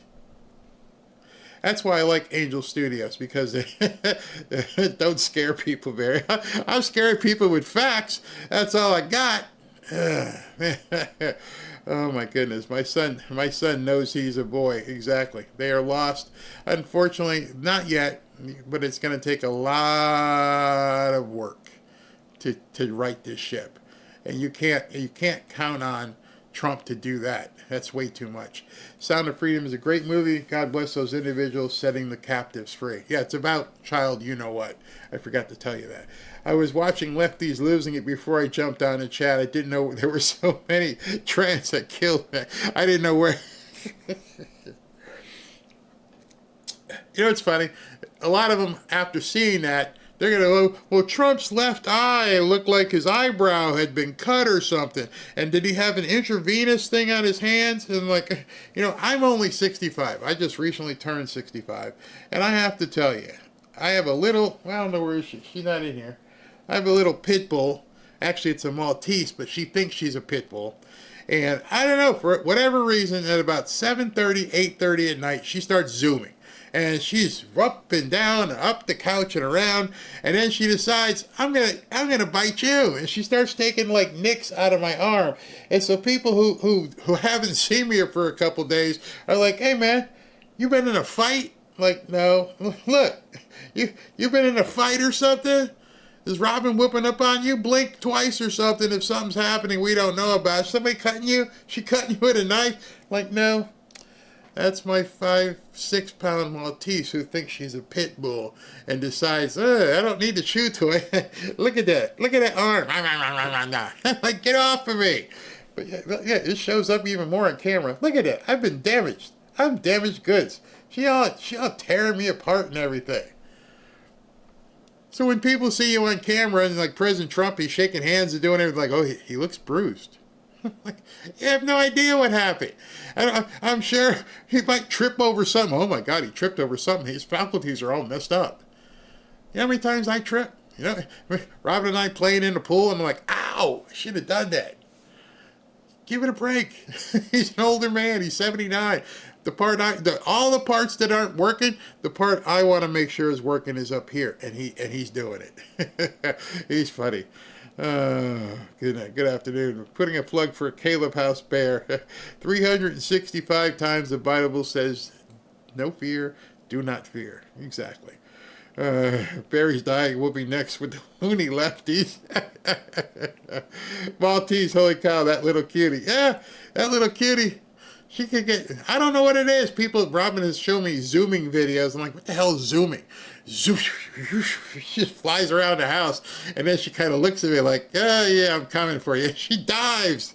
That's why I like Angel Studios, because they don't scare people very. I'm scaring people with facts. That's all I got. Oh my goodness, my son knows he's a boy. Exactly. They are lost. Unfortunately, not yet, but it's going to take a lot of work to right this ship. And you can't count on Trump to do that. That's way too much. Sound of Freedom is a great movie. God bless those individuals setting the captives free. Yeah, it's about child you-know-what. I forgot to tell you that. I was watching Lefties Losing It before I jumped on the chat. I didn't know there were so many trans that killed me. I didn't know where. You know what's funny? A lot of them, after seeing that, they're going to go, well, Trump's left eye looked like his eyebrow had been cut or something. And did he have an intravenous thing on his hands? And like, you know, I'm only 65. I just recently turned 65. And I have to tell you, I have a little, well, I don't know where is she. She's not in here. I have a little pit bull. Actually, it's a Maltese, but she thinks she's a pit bull. And I don't know, for whatever reason, at about 7:30, 8:30 at night, she starts zooming. and she's up and down, up the couch and around, and then she decides, I'm gonna bite you, and she starts taking like nicks out of my arm. And so people who haven't seen me for a couple days are like, hey man, you been in a fight? Like, no. Look, you been in a fight or something? Is Robin whooping up on you? Blink twice or something if something's happening we don't know about. Somebody cutting you? She cutting you with a knife? Like, no. That's my 5-6 pound Maltese who thinks she's a pit bull and decides, I don't need to chew to it. Look at that. Look at that arm. Like, get off of me. But yeah, it shows up even more on camera. Look at that. I've been damaged. I'm damaged goods. She all tearing me apart and everything. So when people see you on camera and like President Trump, he's shaking hands and doing everything, like, oh, he looks bruised. Like, you have no idea what happened. I'm sure he might trip over something. Oh my God, he tripped over something. His faculties are all messed up. You know how many times I trip? You know, Robin and I playing in the pool, and I'm like, ow, I should have done that. Give it a break. He's an older man. He's 79. All the parts that aren't working, the part I want to make sure is working is up here, and he's doing it. He's funny. Good afternoon. Putting a plug for Caleb House Bear. 365 times the Bible says, no fear, do not fear. Exactly. Barry's dying. We'll be next with the loony lefties. Maltese, holy cow, that little cutie. Yeah, that little cutie. She could get, I don't know what it is. Robin has shown me zooming videos. I'm like, what the hell is zooming? Zoom, she just flies around the house, and then she kind of looks at me like, oh, yeah, I'm coming for you. She dives.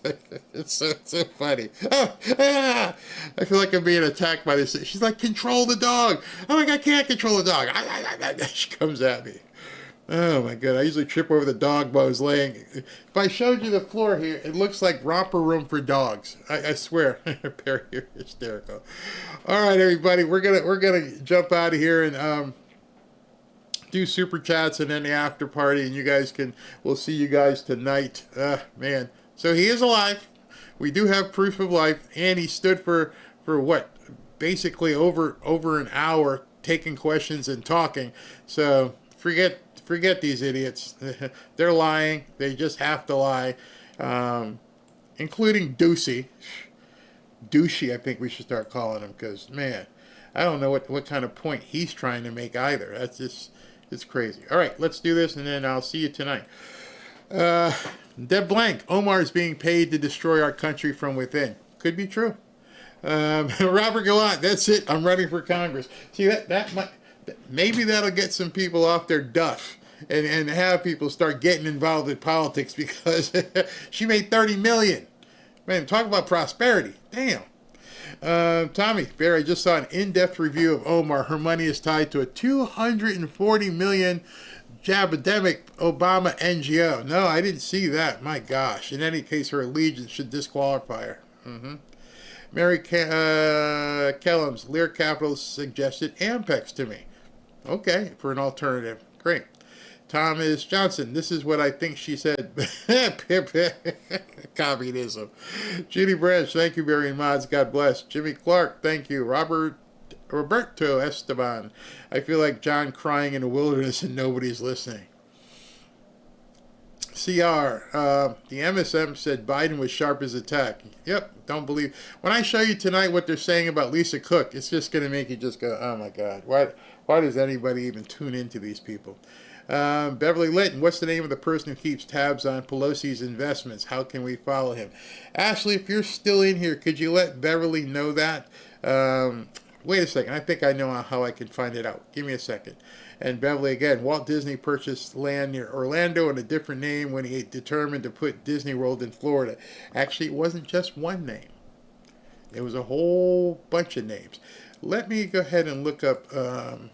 It's so funny. I feel like I'm being attacked by this. She's like, control the dog. I'm like, I can't control the dog. She comes at me. Oh my God, I usually trip over the dog while I was laying. If I showed you the floor here, it looks like romper room for dogs. I swear. Perry, you're hysterical. All right, everybody, we're gonna jump out of here and do super chats and then the after party, and we'll see you guys tonight. Man, so he is alive. We do have proof of life, and he stood for what? Basically over an hour taking questions and talking. So forget these idiots. They're lying. They just have to lie, including Douchey, I think we should start calling him, because, man, I don't know what kind of point he's trying to make either. That's just, it's crazy. All right, let's do this, and then I'll see you tonight. Deb Blank, Omar is being paid to destroy our country from within. Could be true. Robert Gallant, that's it. I'm running for Congress. See, that might... Maybe that'll get some people off their duff and have people start getting involved in politics, because she made $30 million. Man, talk about prosperity. Damn. Tommy, Barry, I just saw an in-depth review of Omar. Her money is tied to a $240 million Jabademic Obama NGO. No, I didn't see that. My gosh. In any case, her allegiance should disqualify her. Mary Kellums, Lear Capital suggested Ampex to me. Okay, for an alternative. Great. Thomas Johnson, this is what I think she said. Communism. Judy Branch, thank you, Barry and Mods. God bless. Jimmy Clark, thank you. Roberto Esteban, I feel like John crying in the wilderness and nobody's listening. CR, the MSM said Biden was sharp as a tack. Yep, don't believe. When I show you tonight what they're saying about Lisa Cook, it's just going to make you just go, oh my God, why does anybody even tune into these people? Beverly Litton, what's the name of the person who keeps tabs on Pelosi's investments? How can we follow him? Ashley, if you're still in here, could you let Beverly know that? Wait a second, I think I know how I can find it out. Give me a second. And Beverly again, Walt Disney purchased land near Orlando in a different name when he determined to put Disney World in Florida. Actually, it wasn't just one name. It was a whole bunch of names. Let me go ahead and look up the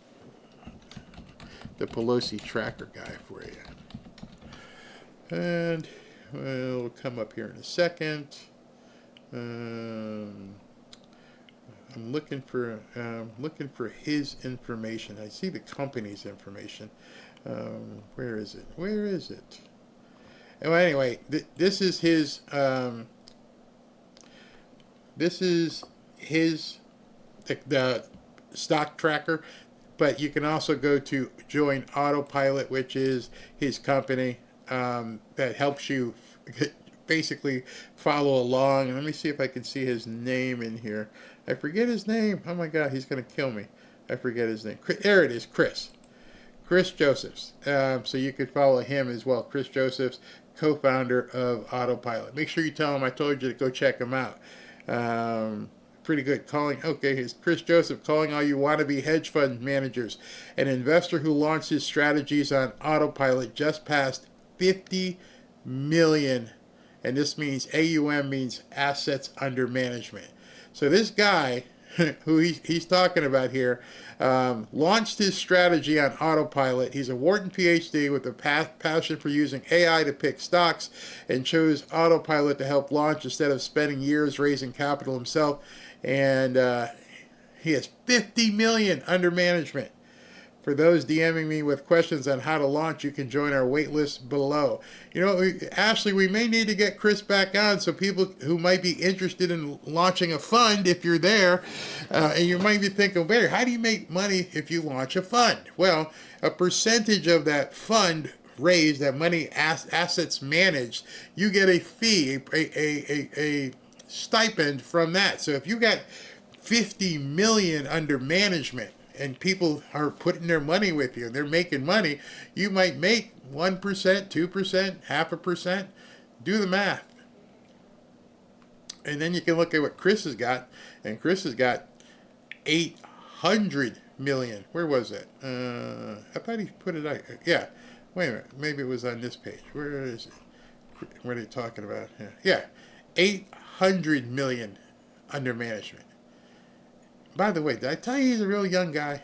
Pelosi tracker guy for you. And we'll come up here in a second. I'm looking for his information. I see the company's information. Where is it? Where is it? Well, anyway, this is his. This is his. The stock tracker. But you can also go to Join Autopilot, which is his company that helps you basically follow along. And let me see if I can see his name in here. I forget his name. Oh my God, he's going to kill me. I forget his name. There it is, Chris Josephs. So you could follow him as well. Chris Josephs, co-founder of Autopilot. Make sure you tell him I told you to go check him out. Pretty good. Here's Chris Joseph calling all you wannabe hedge fund managers. An investor who launched his strategies on Autopilot just passed 50 million. And this means AUM means assets under management. So this guy who he's talking about here, launched his strategy on Autopilot. He's a Wharton PhD with a passion for using AI to pick stocks, and chose Autopilot to help launch instead of spending years raising capital himself. And he has 50 million under management. For those DMing me with questions on how to launch, you can join our wait list below. You know, Ashley, we may need to get Chris back on, so people who might be interested in launching a fund, if you're there, and you might be thinking, wait, how do you make money if you launch a fund? Well, a percentage of that fund raised, that money assets managed, you get a fee, a stipend from that. So if you got 50 million under management, and people are putting their money with you, and they're making money, you might make 1%, 2%, 0.5%. Do the math. And then you can look at what Chris has got, and Chris has got 800 million. Where was that? I thought he put it out. Yeah. Wait a minute. Maybe it was on this page. Where is it? What are they talking about? Yeah. 800 million under management. By the way, did I tell you he's a real young guy?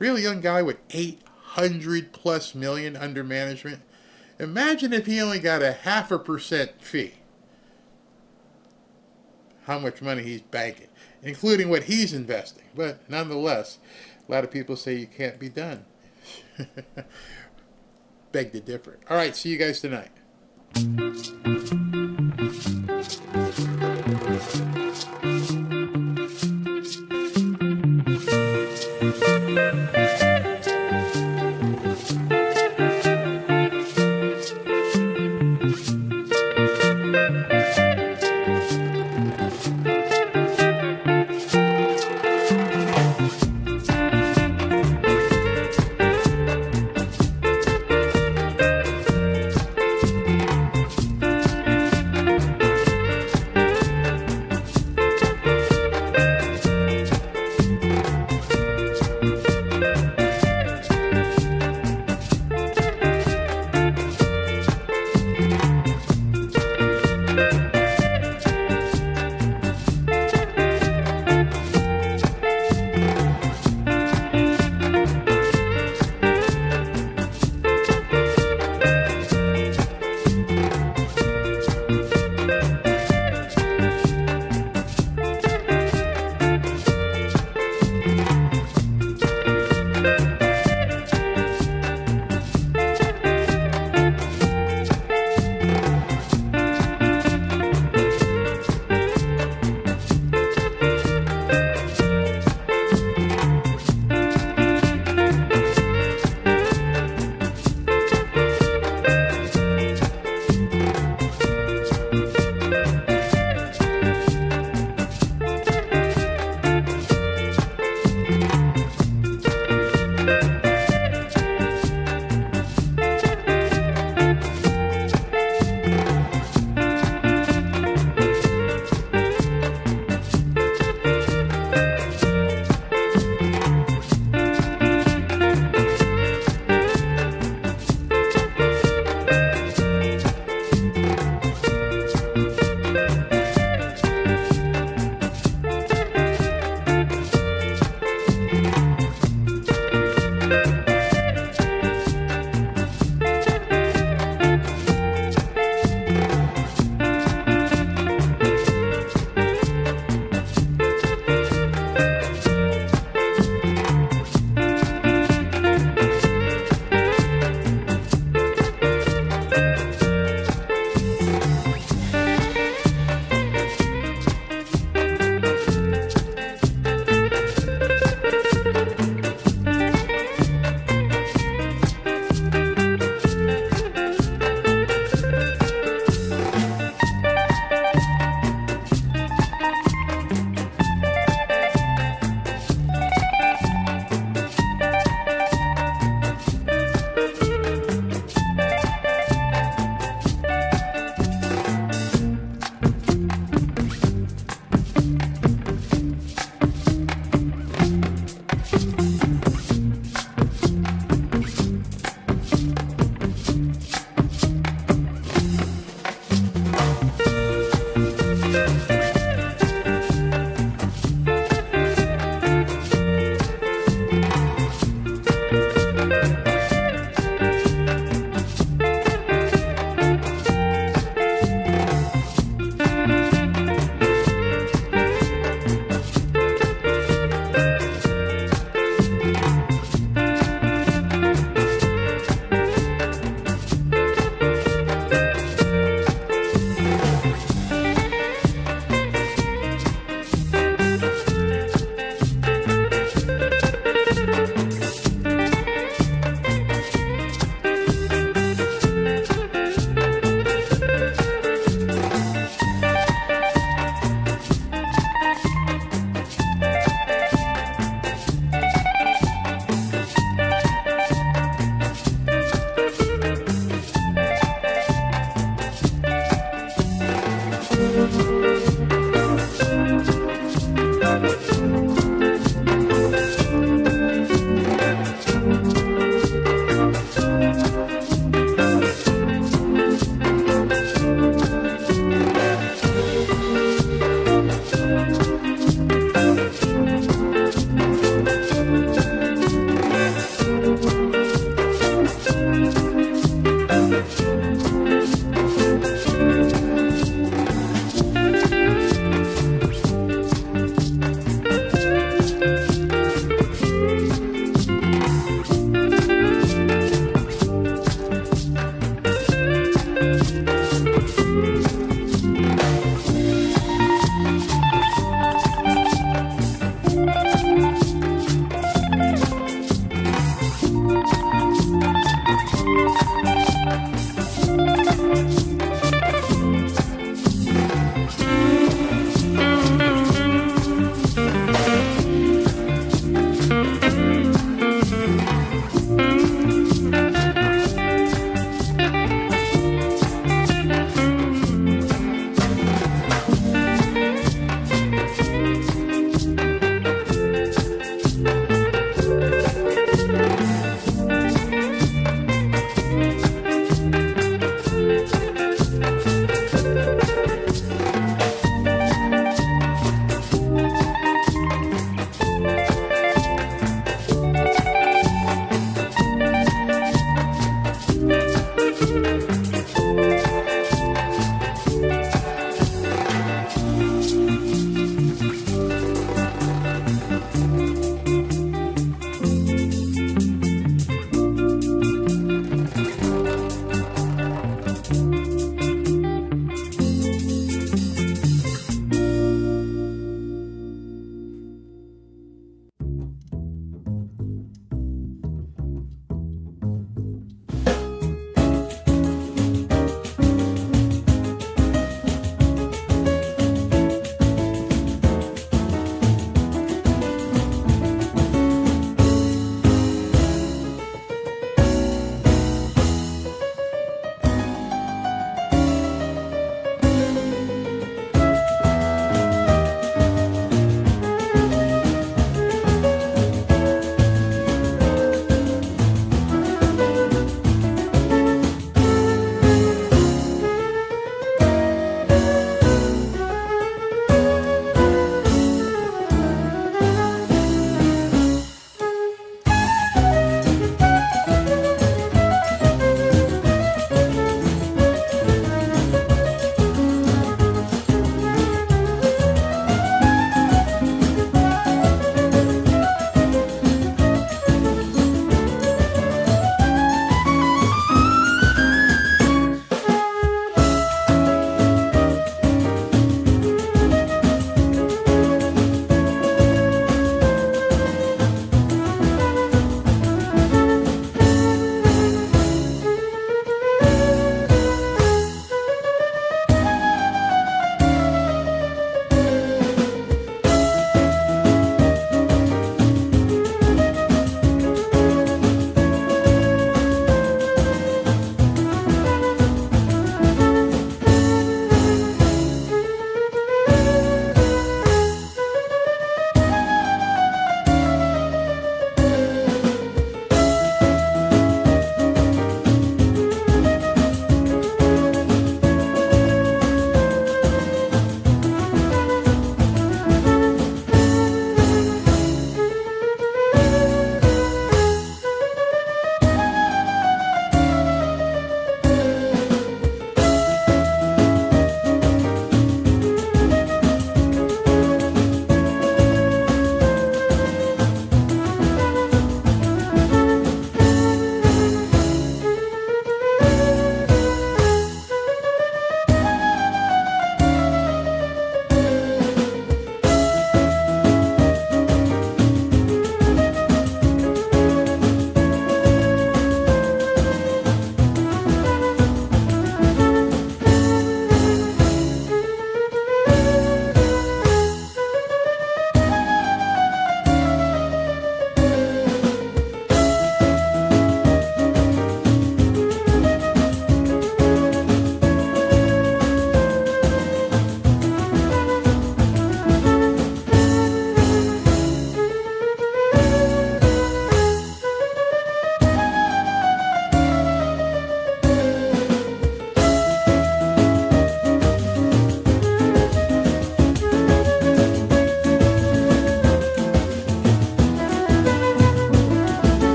Real young guy with 800 plus million under management. Imagine if he only got a 0.5% fee. How much money he's banking, including what he's investing. But nonetheless, a lot of people say you can't be done. Beg to differ. All right, see you guys tonight.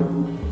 know,